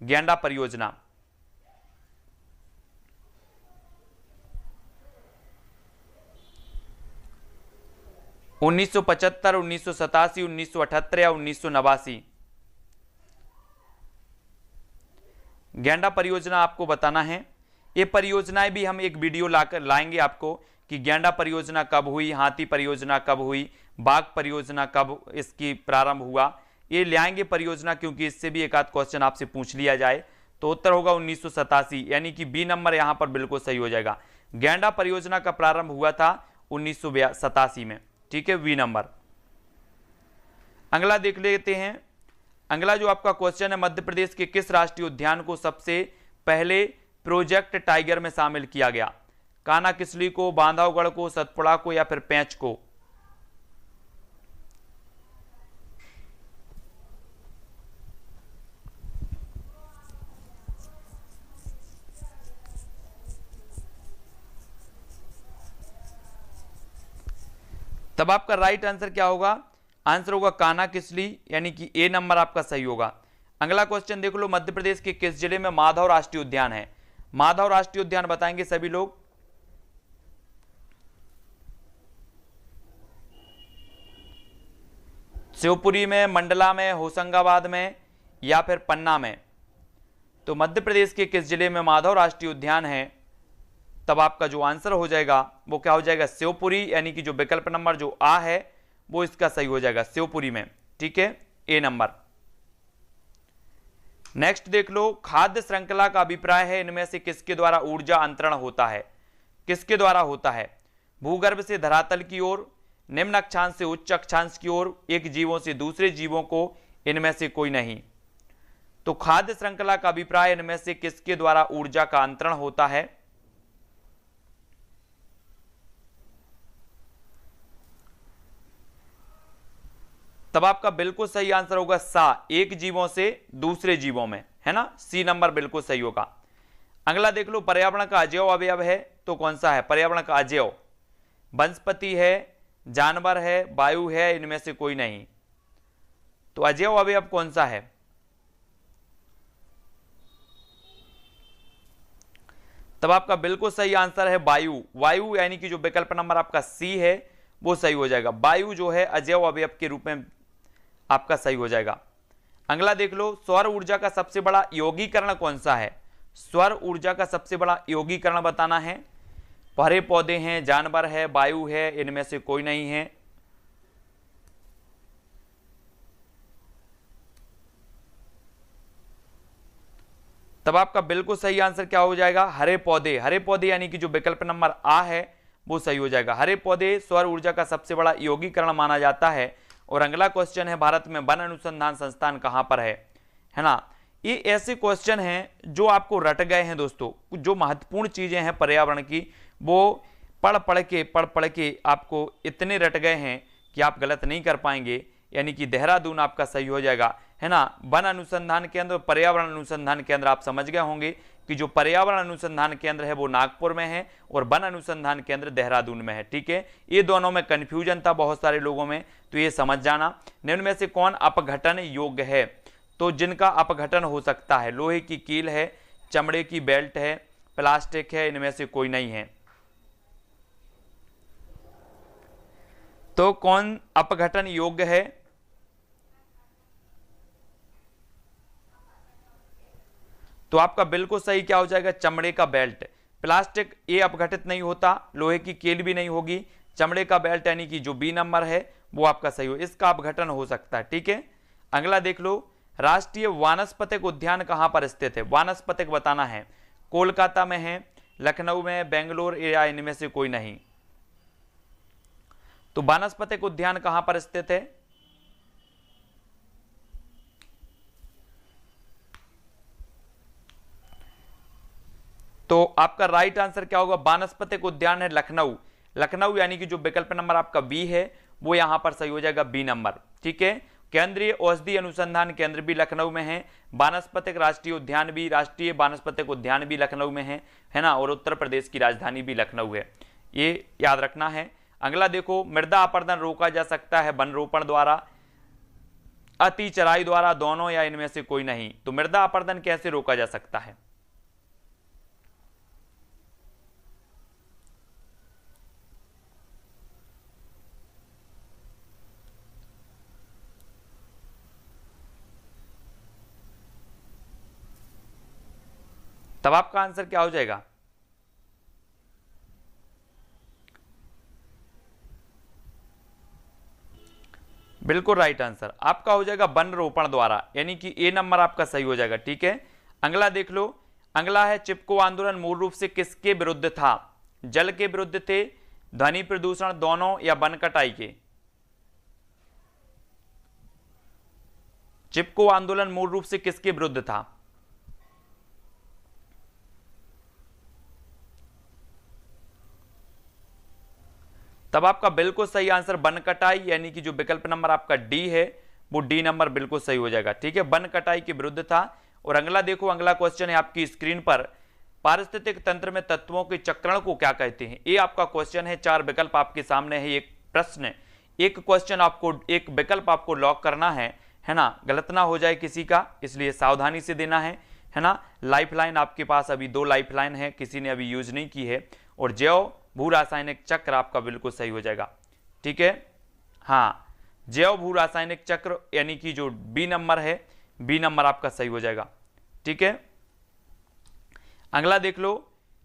गैंडा परियोजना 1975, 1987, 1978 या 1989? गैंडा परियोजना आपको बताना है। ये परियोजनाएं भी हम एक वीडियो लाकर लाएंगे आपको कि गैंडा परियोजना कब हुई, हाथी परियोजना कब हुई, बाघ परियोजना कब इसकी प्रारंभ हुआ, ये ले आएंगे परियोजना, क्योंकि इससे भी एक आध क्वेश्चन आपसे पूछ लिया जाए। तो उत्तर होगा 1987, यानी कि बी नंबर यहां पर बिल्कुल सही हो जाएगा। गैंडा परियोजना का प्रारंभ हुआ था 1987 में। ठीक है, वी नंबर। अगला देख लेते हैं। अगला जो आपका क्वेश्चन है, मध्य प्रदेश के किस राष्ट्रीय उद्यान को सबसे पहले प्रोजेक्ट टाइगर में शामिल किया गया? कान्हा किसली को, बांधवगढ़ को, सतपुड़ा को, या फिर पेंच को? तब आपका राइट आंसर क्या होगा? आंसर होगा कान्हा किसली, यानी कि ए नंबर आपका सही होगा। अगला क्वेश्चन देख लो, मध्य प्रदेश के किस जिले में माधव राष्ट्रीय उद्यान है? माधव राष्ट्रीय उद्यान बताएंगे सभी लोग। शिवपुरी में, मंडला में, होशंगाबाद में, या फिर पन्ना में? तो मध्य प्रदेश के किस जिले में माधव राष्ट्रीय उद्यान है तब आपका जो आंसर हो जाएगा वो क्या हो जाएगा, शिवपुरी, यानी कि जो विकल्प नंबर जो आ है वो इसका सही हो जाएगा शिवपुरी में। ठीक है, ए नंबर। नेक्स्ट देख लो, खाद्य श्रृंखला का अभिप्राय है इनमें से किसके द्वारा ऊर्जा अंतरण होता है, किसके द्वारा होता है, भूगर्भ से धरातल की ओर, निम्न अक्षांश से उच्च अक्षांश की ओर, एक जीवों से दूसरे जीवों को, इनमें से कोई नहीं। तो खाद्य श्रृंखला का अभिप्राय इनमें से किसके द्वारा ऊर्जा का अंतरण होता है, तब आपका बिल्कुल सही आंसर होगा सा, एक जीवों से दूसरे जीवों में, है ना, सी नंबर बिल्कुल सही होगा। अगला देख लो, पर्यावरण का अजैव अवयव है तो कौन सा है, पर्यावरण का अजैव, वनस्पति है, जानवर है, वायु है, इनमें से कोई नहीं। तो अजैव अवयव कौन सा है, तब आपका बिल्कुल सही आंसर है वायु। वायु यानी कि जो विकल्प नंबर आपका सी है वो सही हो जाएगा। वायु जो है अजैव अवयव के रूप में आपका सही हो जाएगा। अगला देख लो, सौर ऊर्जा का सबसे बड़ा यौगिकरण कौन सा है, सौर ऊर्जा का सबसे बड़ा यौगिकरण बताना है। हरे पौधे हैं, जानवर है, वायु है, इनमें से कोई नहीं है। तब आपका बिल्कुल सही आंसर क्या हो जाएगा, हरे पौधे। हरे पौधे यानी कि जो विकल्प नंबर आ है वो सही हो जाएगा। हरे पौधे सौर ऊर्जा का सबसे बड़ा यौगिकरण माना जाता है। और अगला क्वेश्चन है, भारत में वन अनुसंधान संस्थान कहां पर है ना। ये ऐसे क्वेश्चन हैं जो आपको रट गए हैं दोस्तों, जो महत्वपूर्ण चीजें हैं पर्यावरण की वो पढ़ पढ़ के आपको इतने रट गए हैं कि आप गलत नहीं कर पाएंगे। यानी कि देहरादून आपका सही हो जाएगा, है ना। वन अनुसंधान केंद्र, पर्यावरण अनुसंधान केंद्र आप समझ गए होंगे कि जो पर्यावरण अनुसंधान केंद्र है वो नागपुर में है और वन अनुसंधान केंद्र देहरादून में है। ठीक है, ये दोनों में कंफ्यूजन था बहुत सारे लोगों में, तो ये समझ जाना। निम्न में से कौन अपघटन योग्य है, तो जिनका अपघटन हो सकता है, लोहे की कील है, चमड़े की बेल्ट है, प्लास्टिक है, इनमें से कोई नहीं है। तो कौन अपघटन योग्य है, तो आपका बिल्कुल सही क्या हो जाएगा, चमड़े का बेल्ट। प्लास्टिक ये अपघटित नहीं होता, लोहे की कील भी नहीं होगी, चमड़े का बेल्ट यानी कि जो बी नंबर है वो आपका सही हो, इसका अपघटन हो सकता है। ठीक है, अगला देख लो, राष्ट्रीय वानस्पतिक उद्यान कहां पर स्थित है, वानस्पतिक बताना है। कोलकाता में है, लखनऊ में, बेंगलोर या इनमें से कोई नहीं। तो वानस्पतिक उद्यान कहां पर स्थित है, तो आपका राइट आंसर क्या होगा, वानस्पतिक उद्यान है लखनऊ। लखनऊ यानी कि जो विकल्प नंबर आपका बी है वो यहां पर सही हो जाएगा, बी नंबर। ठीक है, केंद्रीय औषधि अनुसंधान केंद्र भी लखनऊ में है, वानस्पतिक राष्ट्रीय उद्यान भी, राष्ट्रीय वानस्पतिक उद्यान भी लखनऊ में है ना, और उत्तर प्रदेश की राजधानी भी लखनऊ है, ये याद रखना है। अगला देखो, मृदा अपरदन रोका जा सकता है वन रोपण द्वारा, अति चराई द्वारा, दोनों या इनमें से कोई नहीं। तो मृदा अपरदन कैसे रोका जा सकता है, तब आपका आंसर क्या हो जाएगा, बिल्कुल राइट आंसर आपका हो जाएगा वन रोपण द्वारा, यानी कि ए नंबर आपका सही हो जाएगा। ठीक है, अगला देख लो, अगला है चिपको आंदोलन मूल रूप से किसके विरुद्ध था, जल के विरुद्ध थे, ध्वनि प्रदूषण, दोनों या वन कटाई के। चिपको आंदोलन मूल रूप से किसके विरुद्ध था, तब आपका बिल्कुल सही आंसर वन कटाई, यानी कि जो विकल्प नंबर आपका डी है वो डी नंबर बिल्कुल सही हो जाएगा। ठीक है, वन कटाई के विरुद्ध था। और अगला देखो, अगला क्वेश्चन है आपकी स्क्रीन पर, पारिस्थितिक तंत्र में तत्वों के चक्रण को क्या कहते हैं, ये आपका क्वेश्चन है। 4 विकल्प आपके सामने है, एक प्रश्न है, एक क्वेश्चन आपको, एक विकल्प आपको लॉक करना है ना, गलत ना हो जाए किसी का, इसलिए सावधानी से देना है ना। लाइफलाइन आपके पास अभी 2 लाइफलाइन है, किसी ने अभी यूज नहीं की है। और जैव भू रासायनिक चक्र आपका बिल्कुल सही हो जाएगा। ठीक है, हाँ, जैव भू रासायनिक चक्र यानी कि जो बी नंबर है, बी नंबर आपका सही हो जाएगा। ठीक है, अगला देख लो,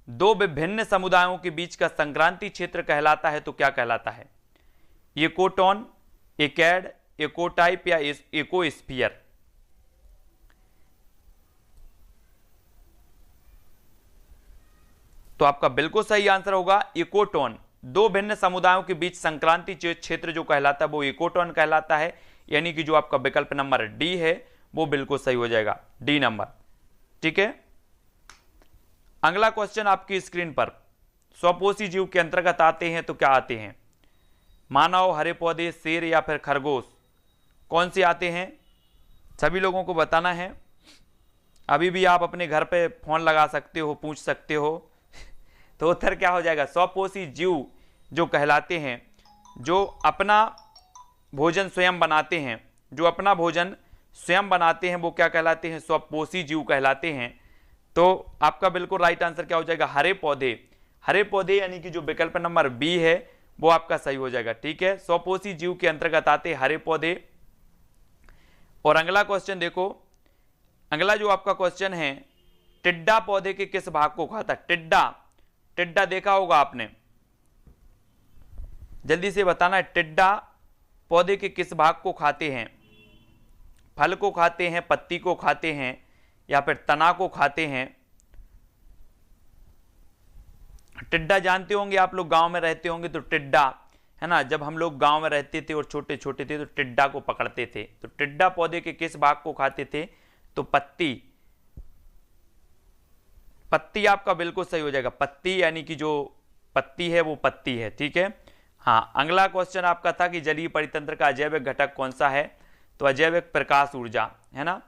दो विभिन्न समुदायों के बीच का संक्रांति क्षेत्र कहलाता है तो क्या कहलाता है? इकोटोन, इकैड, इकोटाइप या इकोस्फीयर? तो आपका बिल्कुल सही आंसर होगा इकोटोन। दो भिन्न समुदायों के बीच संक्रांति क्षेत्र जो कहलाता है वो इकोटोन कहलाता है, यानी कि जो आपका विकल्प नंबर डी है वो बिल्कुल सही हो जाएगा, डी नंबर। ठीक है, अगला क्वेश्चन आपकी स्क्रीन पर, स्वपोषी जीव के अंतर्गत आते हैं तो क्या आते हैं? मानव, हरे पौधे, शेर या फिर खरगोश, कौन से आते हैं? सभी लोगों को बताना है। अभी भी आप अपने घर पे फोन लगा सकते हो, पूछ सकते हो। तो उत्तर क्या हो जाएगा? स्वपोषी जीव जो कहलाते हैं, जो अपना भोजन स्वयं बनाते हैं, जो अपना भोजन स्वयं बनाते हैं वो क्या कहलाते हैं? स्वपोषी जीव कहलाते हैं। तो आपका बिल्कुल राइट आंसर क्या हो जाएगा? हरे पौधे। हरे पौधे यानी कि जो विकल्प नंबर बी है वो आपका सही हो जाएगा। ठीक है, स्वपोषी जीव के अंतर्गत आते हरे पौधे। और अगला क्वेश्चन देखो, अगला जो आपका क्वेश्चन है, टिड्डा पौधे के किस भाग को खाता है? टिड्डा, टिड्डा देखा होगा आपने, जल्दी से बताना है। टिड्डा पौधे के किस भाग को खाते हैं? फल को खाते हैं, पत्ती को खाते हैं या फिर तना को खाते हैं? टिड्डा जानते होंगे आप लोग, गांव में रहते होंगे तो टिड्डा है ना, जब हम लोग गांव में रहते थे और छोटे छोटे थे तो टिड्डा को पकड़ते थे। तो टिड्डा पौधे के किस भाग को खाते थे? तो पत्ती। पत्ती आपका बिल्कुल सही हो जाएगा, पत्ती यानी कि जो पत्ती है वो पत्ती है। ठीक है, हाँ। अगला क्वेश्चन आपका था कि जलीय परितंत्र का अजैविक घटक कौन सा है? तो अजैविक प्रकाश ऊर्जा है ना।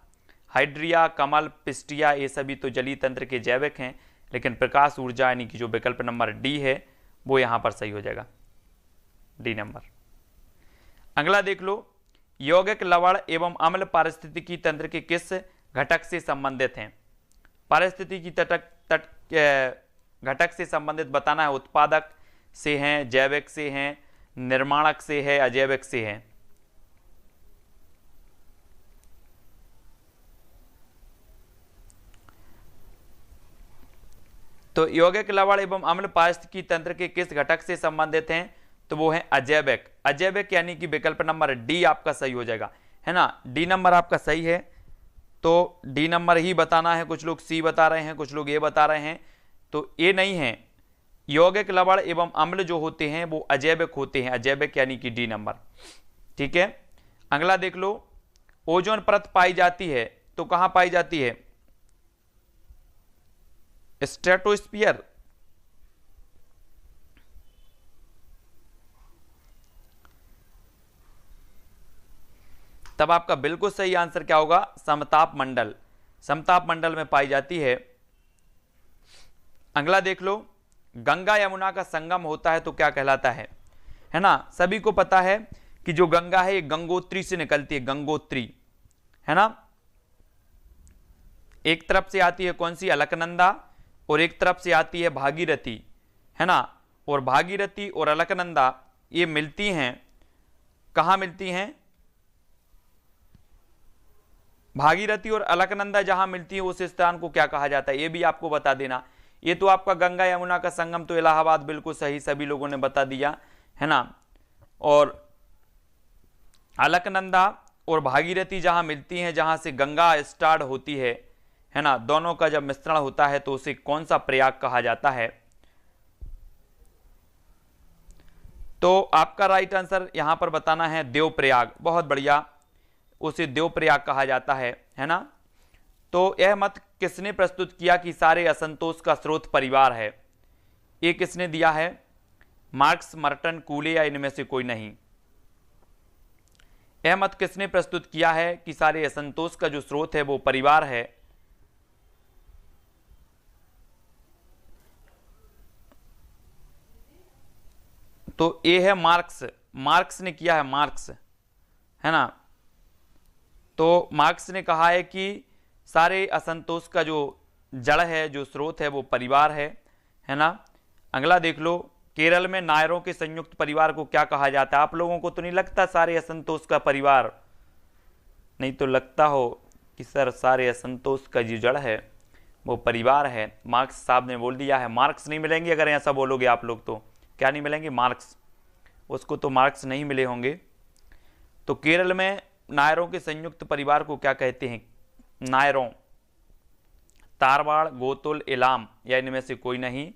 हाइड्रिया, कमल, पिस्टिया ये सभी तो जलीय तंत्र के जैविक हैं, लेकिन प्रकाश ऊर्जा यानी कि जो विकल्प नंबर डी है वो यहां पर सही हो जाएगा, डी नंबर। अगला देख लो, यौगिक, लवण एवं अम्ल पारिस्थितिकी तंत्र के किस घटक से संबंधित हैं? पारिस्थितिकी घटक से संबंधित बताना है। उत्पादक से हैं, जैविक से हैं, निर्माणक से है, अजैविक से है? तो यौगिक, लवण एवं अम्ल पारिस्थितिकी तंत्र के किस घटक से संबंधित हैं? तो वो है अजैविक। अजैविक यानी कि विकल्प नंबर डी आपका सही हो जाएगा, है ना। डी नंबर आपका सही है, तो डी नंबर ही बताना है। कुछ लोग सी बता रहे हैं, कुछ लोग ए बता रहे हैं, तो ए नहीं है। यौगिक, लवण एवं अम्ल जो होते हैं वो अजैविक होते हैं, अजैविक यानी कि डी नंबर। ठीक है, अगला देख लो, ओजोन परत पाई जाती है तो कहां पाई जाती है? स्ट्रेटोस्फीयर, तब आपका बिल्कुल सही आंसर क्या होगा? समताप मंडल, समताप मंडल में पाई जाती है। अगला देख लो, गंगा यमुना का संगम होता है तो क्या कहलाता है ना। सभी को पता है कि जो गंगा है ये गंगोत्री से निकलती है, गंगोत्री है ना। एक तरफ से आती है कौन सी? अलकनंदा, और एक तरफ से आती है भागीरथी, है ना। और भागीरथी और अलकनंदा ये मिलती हैं, कहां मिलती हैं? भागीरथी और अलकनंदा जहां मिलती है उस स्थान को क्या कहा जाता है? ये भी आपको बता देना। ये तो आपका गंगा यमुना का संगम तो इलाहाबाद, बिल्कुल सही, सभी लोगों ने बता दिया, है ना। और अलकनंदा और भागीरथी जहां मिलती हैं, जहां से गंगा स्टार्ट होती है ना, दोनों का जब मिश्रण होता है तो उसे कौन सा प्रयाग कहा जाता है? तो आपका राइट आंसर यहां पर बताना है देवप्रयाग। बहुत बढ़िया, उसे देवप्रयाग कहा जाता है ना। तो यह मत किसने प्रस्तुत किया कि सारे असंतोष का स्रोत परिवार है? ये किसने दिया है? मार्क्स, मर्टन, कूले या इनमें से कोई नहीं? यह मत किसने प्रस्तुत किया है कि सारे असंतोष का जो स्रोत है वो परिवार है? तो ये है मार्क्स, मार्क्स ने किया है, मार्क्स है ना। तो मार्क्स ने कहा है कि सारे असंतोष का जो जड़ है, जो स्रोत है वो परिवार है ना। अगला देख लो, केरल में नायरों के संयुक्त परिवार को क्या कहा जाता है? आप लोगों को तो नहीं लगता सारे असंतोष का परिवार, नहीं तो लगता हो कि सर सारे असंतोष का जो जड़ है वो परिवार है। मार्क्स साहब ने बोल दिया है, मार्क्स नहीं मिलेंगे अगर ऐसा बोलोगे आप लोग तो। क्या नहीं मिलेंगे? मार्क्स। उसको तो मार्क्स नहीं मिले होंगे। तो केरल में नायरों के संयुक्त परिवार को क्या कहते हैं? नायरों। तारवाड़, गोतुल, इलाम या इनमें से कोई नहीं।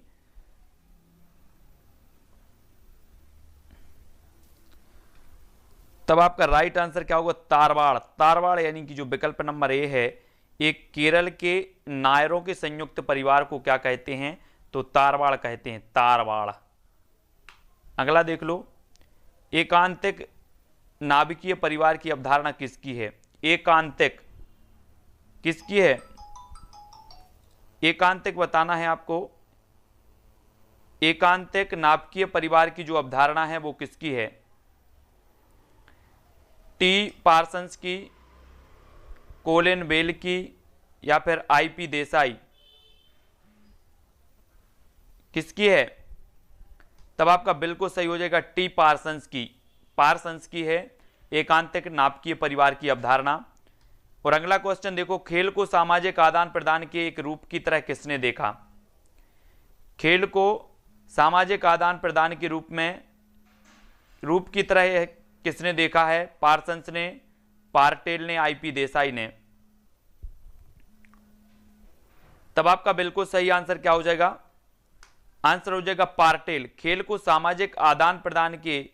तब आपका राइट आंसर क्या होगा? तारवाड़। तारवाड़ यानी कि जो विकल्प नंबर ए है, एक केरल के नायरों के संयुक्त परिवार को क्या कहते हैं? तो तारवाड़ कहते हैं, तारवाड़। अगला देख लो, एकांतिक नाभिकीय परिवार की अवधारणा किसकी है? एकांतिक किसकी है? एकांतिक बताना है आपको। एकांतिक नाभिकीय परिवार की जो अवधारणा है वो किसकी है? टी पार्सन्स की, कोलिन बेल की, या फिर आईपी देसाई? किसकी है? तब आपका बिल्कुल सही हो जाएगा टी पार्सन्स की। पार्सन्स की है एकांतिक नाभिकीय परिवार की अवधारणा। और अगला क्वेश्चन देखो, खेल को सामाजिक आदान प्रदान के एक रूप की तरह किसने देखा? खेल को सामाजिक आदान प्रदान के रूप की तरह किसने देखा है? पार्सन्स ने, पार्टेल ने, आईपी देसाई ने। तब आपका बिल्कुल सही आंसर क्या हो जाएगा? आंसर हो जाएगा पार्टेल। खेल को सामाजिक आदान प्रदान के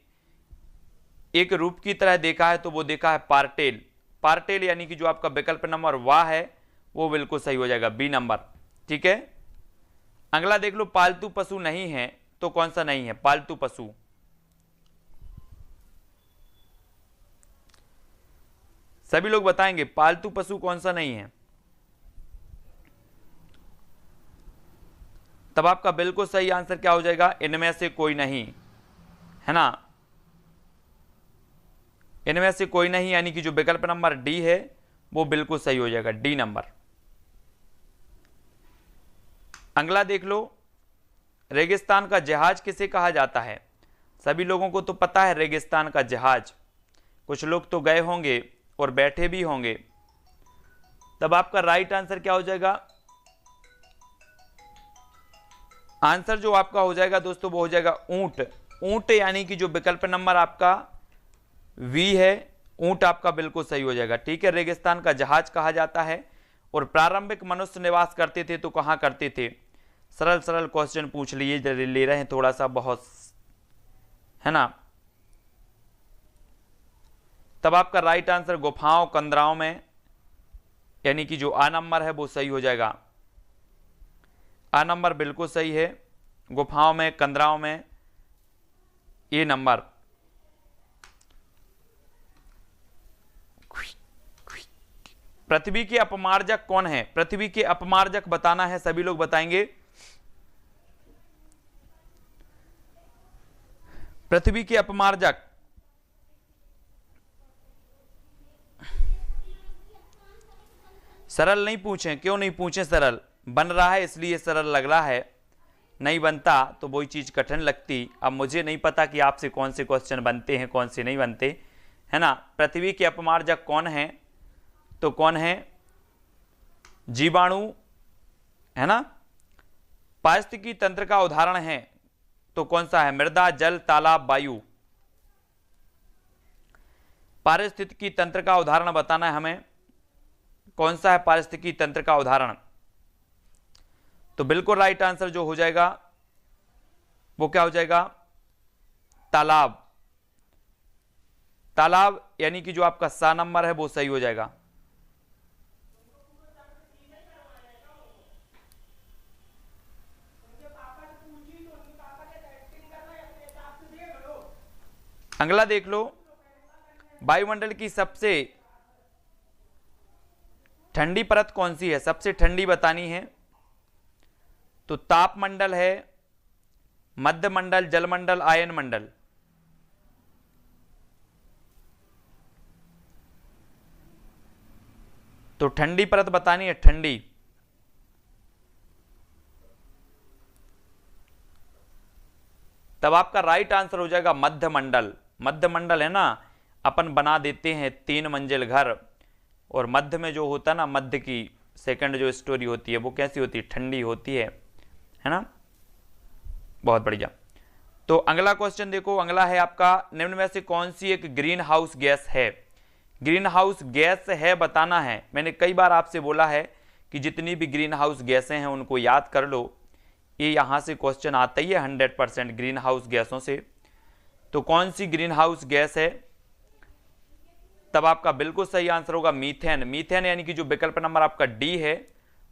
एक रूप की तरह देखा है तो वो देखा है पार्टेल। पार्टेल यानी कि जो आपका विकल्प नंबर वाह है वो बिल्कुल सही हो जाएगा, बी नंबर। ठीक है, अगला देख लो, पालतू पशु नहीं है तो कौन सा नहीं है? पालतू पशु। सभी लोग बताएंगे पालतू पशु कौन सा नहीं है। तब आपका बिल्कुल सही आंसर क्या हो जाएगा? इनमें से कोई नहीं, है ना? इनमें से कोई नहीं यानी कि जो विकल्प नंबर डी है वो बिल्कुल सही हो जाएगा, डी नंबर। अगला देख लो, रेगिस्तान का जहाज किसे कहा जाता है? सभी लोगों को तो पता है रेगिस्तान का जहाज, कुछ लोग तो गए होंगे और बैठे भी होंगे। तब आपका राइट आंसर क्या हो जाएगा? आंसर जो आपका हो जाएगा दोस्तों वो हो जाएगा ऊंट। ऊंट यानी कि जो विकल्प नंबर आपका वी है, ऊंट आपका बिल्कुल सही हो जाएगा। ठीक है, रेगिस्तान का जहाज कहा जाता है। और प्रारंभिक मनुष्य निवास करते थे तो कहां करते थे? सरल सरल क्वेश्चन पूछ लिए ले रहे हैं थोड़ा सा बहुत, है ना? तब आपका राइट आंसर गुफाओं, कंदराओं में, यानी कि जो आ नंबर है वो सही हो जाएगा। आ नंबर बिल्कुल सही है, गुफाओं में, कंदराओं में, ए नंबर। पृथ्वी के अपमार्जक कौन है? पृथ्वी के अपमार्जक बताना है, सभी लोग बताएंगे। पृथ्वी के अपमार्जक सरल नहीं पूछें, क्यों नहीं पूछें? सरल बन रहा है इसलिए सरल लग रहा है, नहीं बनता तो वही चीज कठिन लगती। अब मुझे नहीं पता कि आपसे कौन से क्वेश्चन बनते हैं कौन से नहीं बनते, है ना? पृथ्वी के अपमार्जक कौन है? तो कौन है? जीवाणु, है ना? पारिस्थितिकी तंत्र का उदाहरण है तो कौन सा है? मृदा, जल, तालाब, वायु। पारिस्थितिकी तंत्र का उदाहरण बताना है हमें, कौन सा है पारिस्थितिकी तंत्र का उदाहरण? तो बिल्कुल राइट आंसर जो हो जाएगा वो क्या हो जाएगा? तालाब। तालाब यानी कि जो आपका सा नंबर है वो सही हो जाएगा। अगला देख लो, वायुमंडल की सबसे ठंडी परत कौन सी है? सबसे ठंडी बतानी है तो तापमंडल है, मध्यमंडल, जलमंडल, आयन मंडल। तो ठंडी परत बतानी है, ठंडी। तब आपका राइट आंसर हो जाएगा मध्यमंडल। मध्यमंडल है ना, अपन बना देते हैं 3 मंजिल घर और मध्य में जो होता है ना, मध्य की सेकंड जो स्टोरी होती है वो कैसी होती है, ठंडी होती है ना। बहुत बढ़िया। तो अगला क्वेश्चन देखो, अगला है आपका, निम्न में से कौन सी एक ग्रीन हाउस गैस है। ग्रीन हाउस गैस है बताना है। मैंने कई बार आपसे बोला है कि जितनी भी ग्रीन हाउस गैसें हैं उनको याद कर लो, ये यहाँ से क्वेश्चन आता ही है 100% ग्रीन हाउस गैसों से। तो कौन सी ग्रीन हाउस गैस है, तब आपका बिल्कुल सही आंसर होगा मीथेन। मीथेन यानी कि जो विकल्प नंबर आपका डी है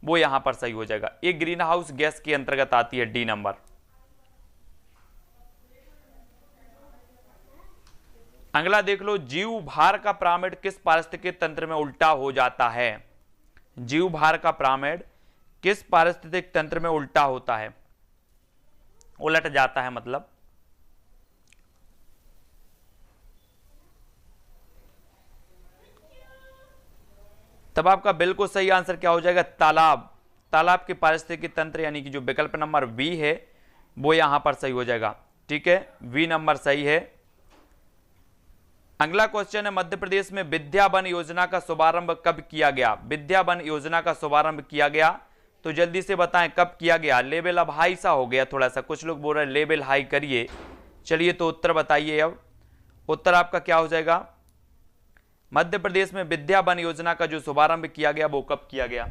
वो यहां पर सही हो जाएगा। एक ग्रीन हाउस गैस के अंतर्गत आती है डी नंबर। अगला देख लो, जीव भार का पिरामिड किस पारिस्थितिक तंत्र में उल्टा हो जाता है। जीव भार का पिरामिड किस पारिस्थितिक तंत्र में उल्टा होता है, उलट जाता है मतलब। तब आपका बिल्कुल सही आंसर क्या हो जाएगा, तालाब। तालाब के पारिस्थितिकी तंत्र यानी कि जो विकल्प नंबर बी है वो यहां पर सही हो जाएगा। ठीक है, वी नंबर सही है। अगला क्वेश्चन है, मध्य प्रदेश में विद्या वन योजना का शुभारंभ कब किया गया। विद्या वन योजना का शुभारंभ किया गया, तो जल्दी से बताएं कब किया गया। लेवल अब हाई सा हो गया थोड़ा सा, कुछ लोग बोल रहे हैं लेवल हाई करिए। चलिए तो उत्तर बताइए। अब उत्तर आपका क्या हो जाएगा, मध्य प्रदेश में विद्या वन योजना का जो शुभारंभ किया गया वो कब किया गया।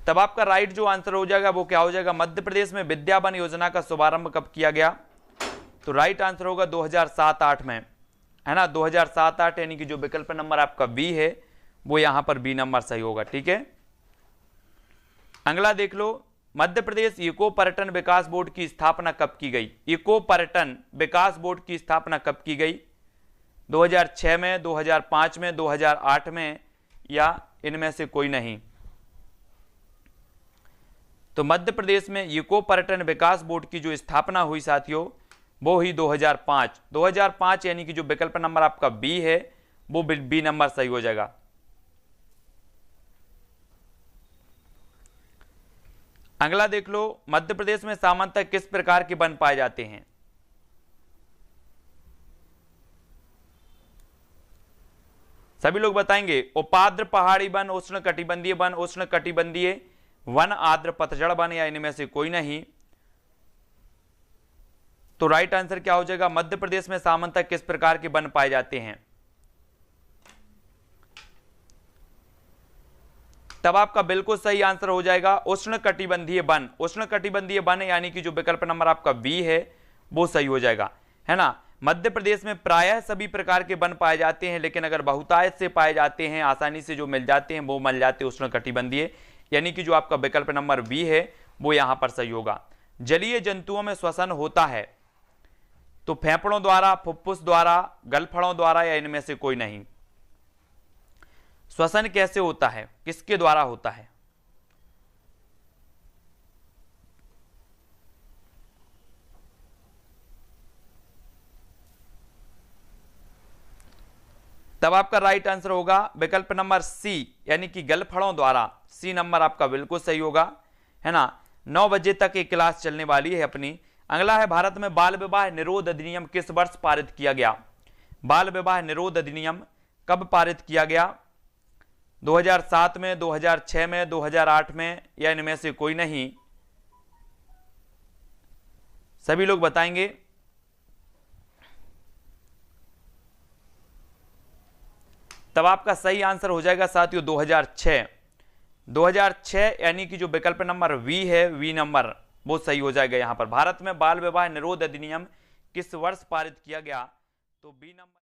तब आपका राइट जो आंसर हो जाएगा वो क्या हो जाएगा, मध्य प्रदेश में विद्या वन योजना का शुभारंभ कब किया गया। तो राइट आंसर होगा 2007-8 में, है ना। 2007-8 यानी कि जो विकल्प नंबर आपका बी है वो यहां पर बी नंबर सही होगा। ठीक है, अगला देख लो, मध्य प्रदेश इको पर्यटन विकास बोर्ड की स्थापना कब की गई। इको पर्यटन विकास बोर्ड की स्थापना कब की गई, 2006 में, 2005 में, 2008 में, या इनमें से कोई नहीं। तो मध्य प्रदेश में इको पर्यटन विकास बोर्ड की जो स्थापना हुई साथियों वो ही 2005। 2005 यानी कि जो विकल्प नंबर आपका बी है वो बी नंबर सही हो जाएगा। अगला देख लो, मध्य प्रदेश में सामान्यतः किस प्रकार के वन पाए जाते हैं। सभी लोग बताएंगे, उपाद्र पहाड़ी वन, उष्ण कटिबंधीय वन, उष्ण कटिबंधीय वन, आर्द्र पतझड़ वन, या इनमें से कोई नहीं। तो राइट आंसर क्या हो जाएगा, मध्य प्रदेश में सामान्यतः किस प्रकार के वन पाए जाते हैं। तब आपका बिल्कुल सही आंसर हो जाएगा उष्ण कटिबंधीय वन। उष्ण कटिबंधीय वन यानी कि जो विकल्प नंबर आपका बी है वो सही हो जाएगा, है ना। मध्य प्रदेश में प्रायः सभी प्रकार के वन पाए जाते हैं, लेकिन अगर बहुतायत से पाए जाते हैं, आसानी से जो मिल जाते हैं वो मिल जाते हैं उष्ण कटिबंधीय, यानी कि जो आपका विकल्प नंबर बी है वो यहां पर सही होगा। जलीय जंतुओं में श्वसन होता है, तो फेफड़ों द्वारा, फुफ्फुस द्वारा, गलफड़ों द्वारा, या इनमें से कोई नहीं। श्वसन कैसे होता है, किसके द्वारा होता है। तब आपका राइट आंसर होगा विकल्प नंबर सी, यानी कि गलफड़ों द्वारा। सी नंबर आपका बिल्कुल सही होगा, है ना। 9 बजे तक एक क्लास चलने वाली है अपनी। अगला है, भारत में बाल विवाह निरोध अधिनियम किस वर्ष पारित किया गया। बाल विवाह निरोध अधिनियम कब पारित किया गया, 2007 में, 2006 में, 2008 में, या इनमें से कोई नहीं। सभी लोग बताएंगे। तब आपका सही आंसर हो जाएगा साथियों 2006। 2006 यानी कि जो विकल्प नंबर वी है, वी नंबर वो सही हो जाएगा। यहां पर भारत में बाल विवाह निरोध अधिनियम किस वर्ष पारित किया गया, तो बी नंबर।